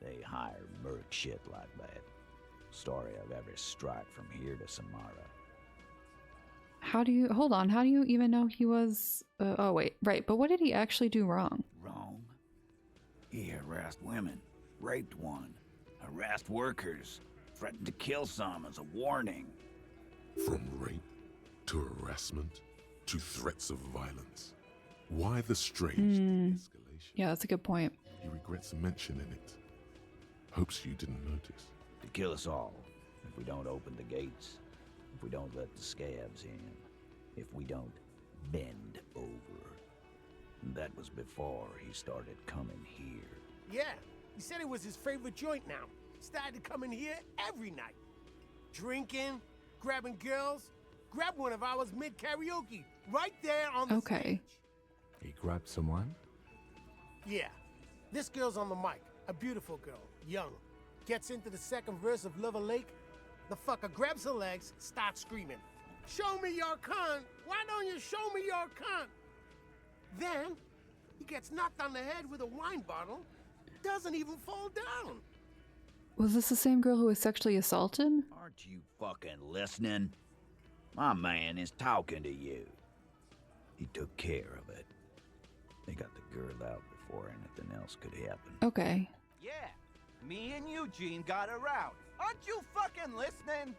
They hire merc shit like that. Story of every strike from here to Samara. How do you... Hold on. How do you even know he was... oh, wait. Right. But what did he actually do wrong? Wrong? He harassed women, raped one, harassed workers, threatened to kill some as a warning. From rape to harassment to threats of violence. Why the strange escalation? Yeah, that's a good point. He regrets mentioning it. Hopes you didn't notice. To kill us all, if we don't open the gates, if we don't let the scabs in, if we don't bend over. That was before he started coming here. Yeah, he said it was his favorite joint now. Started to come in here every night. Drinking, grabbing girls. Grab one of ours mid-karaoke, right there on the stage. He grabbed someone? Yeah, this girl's on the mic. A beautiful girl, young. Gets into the second verse of Lover Lake. The fucker grabs her legs, starts screaming. Show me your cunt! Why don't you show me your cunt? Then, he gets knocked on the head with a wine bottle. Doesn't even fall down. Was this the same girl who was sexually assaulted? Aren't you fucking listening? My man is talking to you. He took care of it. They got the girl out before anything else could happen. Okay. Yeah, me and Eugene got her out. Aren't you fucking listening?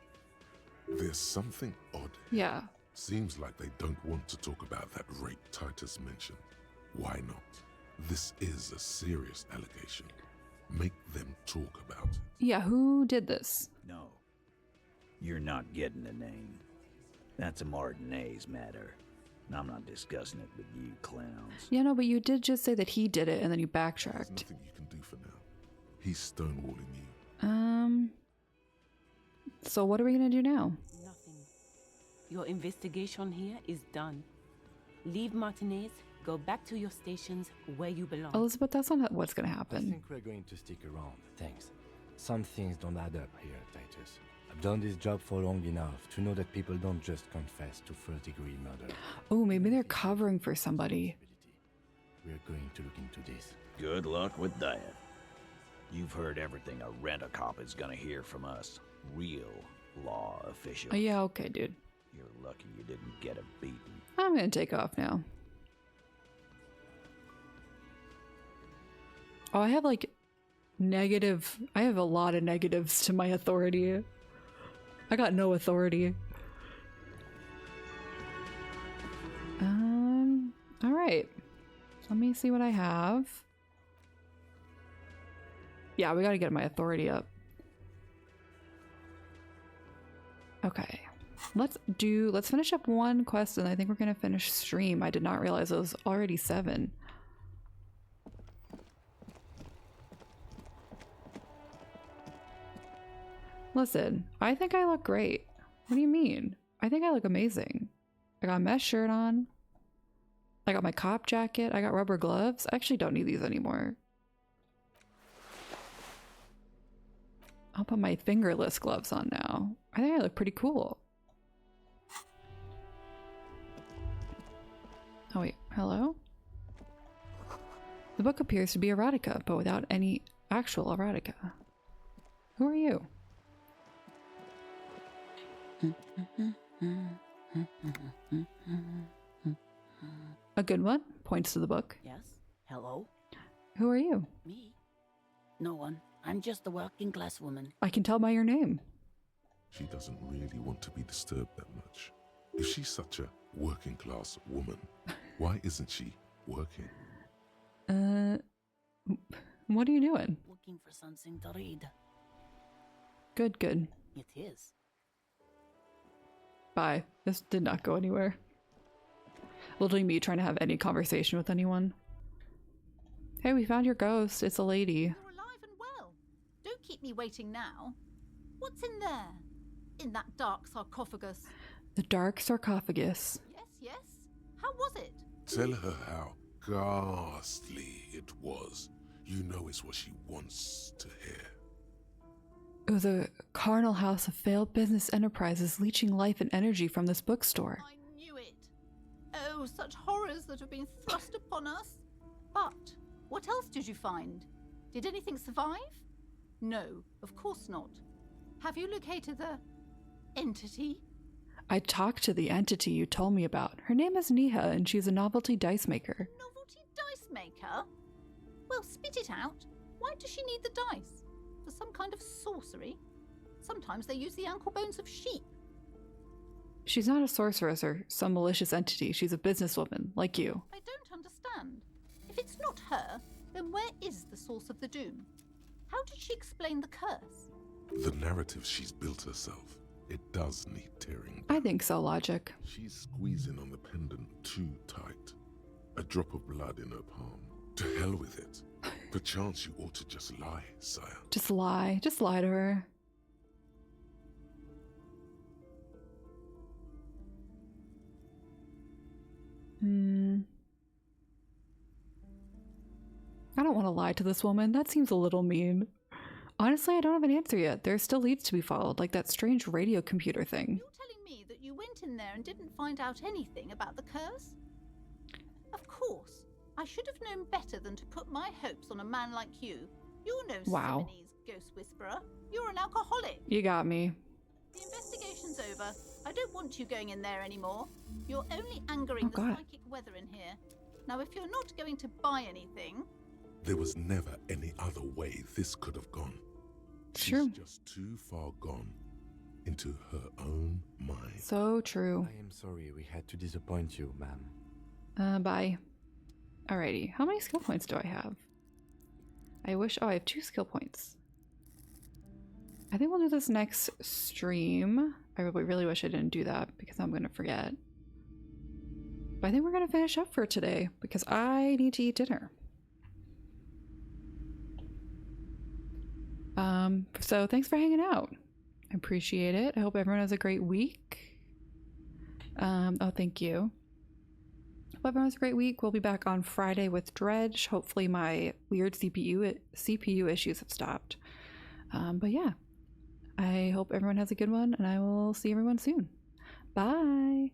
There's something odd. Yeah. Seems like they don't want to talk about that rape Titus mentioned. Why not? This is a serious allegation. Make them talk about it. Yeah, who did this? No. You're not getting a name. That's a Martinez matter. And I'm not discussing it with you clowns. Yeah, no, but you did just say that he did it and then you backtracked. There's nothing you can do for now. He's stonewalling you. So what are we gonna do now? Nothing. Your investigation here is done. Leave Martinez, go back to your stations where you belong. Elizabeth, that's not what's gonna I happen. think we're going to stick around, thanks. Some things don't add up here, Titus. I've done this job for long enough to know that people don't just confess to first-degree murder. Oh, maybe they're covering for somebody. We're going to look into this. Good luck with that. You've heard everything a rent-a-cop is gonna hear from us. Real law officials. Oh, yeah, okay, dude. You're lucky you didn't get a beating. I'm gonna take off now. Oh, I have like I have a lot of negatives to my authority. I got no authority. All right. Let me see what I have. Yeah, we gotta get my authority up. Okay. Let's finish up one quest and I think we're gonna finish stream. I did not realize it was already 7. Listen, I think I look great. What do you mean? I think I look amazing. I got a mesh shirt on. I got my cop jacket. I got rubber gloves. I actually don't need these anymore. I'll put my fingerless gloves on now. I think I look pretty cool. Oh wait, hello? The book appears to be erotica, but without any actual erotica. Who are you? A good one? Points to the book. Yes? Hello? Who are you? Me? No one. I'm just a working class woman. I can tell by your name. She doesn't really want to be disturbed that much. If she's such a working class woman, why isn't she working? What are you doing? Looking for something to read. Good, good. It is. Bye. This did not go anywhere. Literally me trying to have any conversation with anyone. Hey, we found your ghost. It's a lady. You're alive and well. Don't keep me waiting now. What's in there? In that dark sarcophagus? The dark sarcophagus. Yes, yes. How was it? Tell her how ghastly it was. You know it's what she wants to hear. It was a carnal house of failed business enterprises leeching life and energy from this bookstore. I knew it. Oh, such horrors that have been thrust upon us. But what else did you find? Did anything survive? No, of course not. Have you located the entity? I talked to the entity you told me about. Her name is Niha, and she's a novelty dice maker. Novelty dice maker? Well, spit it out. Why does she need the dice? For some kind of sorcery? Sometimes they use the ankle bones of sheep. She's not a sorceress or some malicious entity. She's a businesswoman, like you. I don't understand. If it's not her, then where is the source of the doom? How did she explain the curse? The narrative she's built herself. It does need tearing down. I think so, Logic. She's squeezing on the pendant too tight. A drop of blood in her palm. To hell with it. Perchance you ought to just lie, sire. Just lie. Just lie to her. I don't want to lie to this woman. That seems a little mean. Honestly, I don't have an answer yet. There still leads to be followed, like that strange radio computer thing. You're telling me that you went in there and didn't find out anything about the curse? Of course. I should have known better than to put my hopes on a man like you. You're no Simonese ghost whisperer. You're an alcoholic. You got me. The investigation's over. I don't want you going in there anymore. You're only angering the psychic weather in here. Now, if you're not going to buy anything... There was never any other way this could have gone. True. She's just too far gone into her own mind. So true. I am sorry we had to disappoint you, ma'am. Bye. Alrighty. How many skill points do I have? I wish... Oh, I have 2 skill points. I think we'll do this next stream. I really wish I didn't do that because I'm going to forget. But I think we're going to finish up for today because I need to eat dinner. So thanks for hanging out. I appreciate it. I hope everyone has a great week. Oh, thank you. Hope everyone has a great week. We'll be back on Friday with Dredge. Hopefully my weird CPU issues have stopped. But yeah, I hope everyone has a good one and I will see everyone soon. Bye.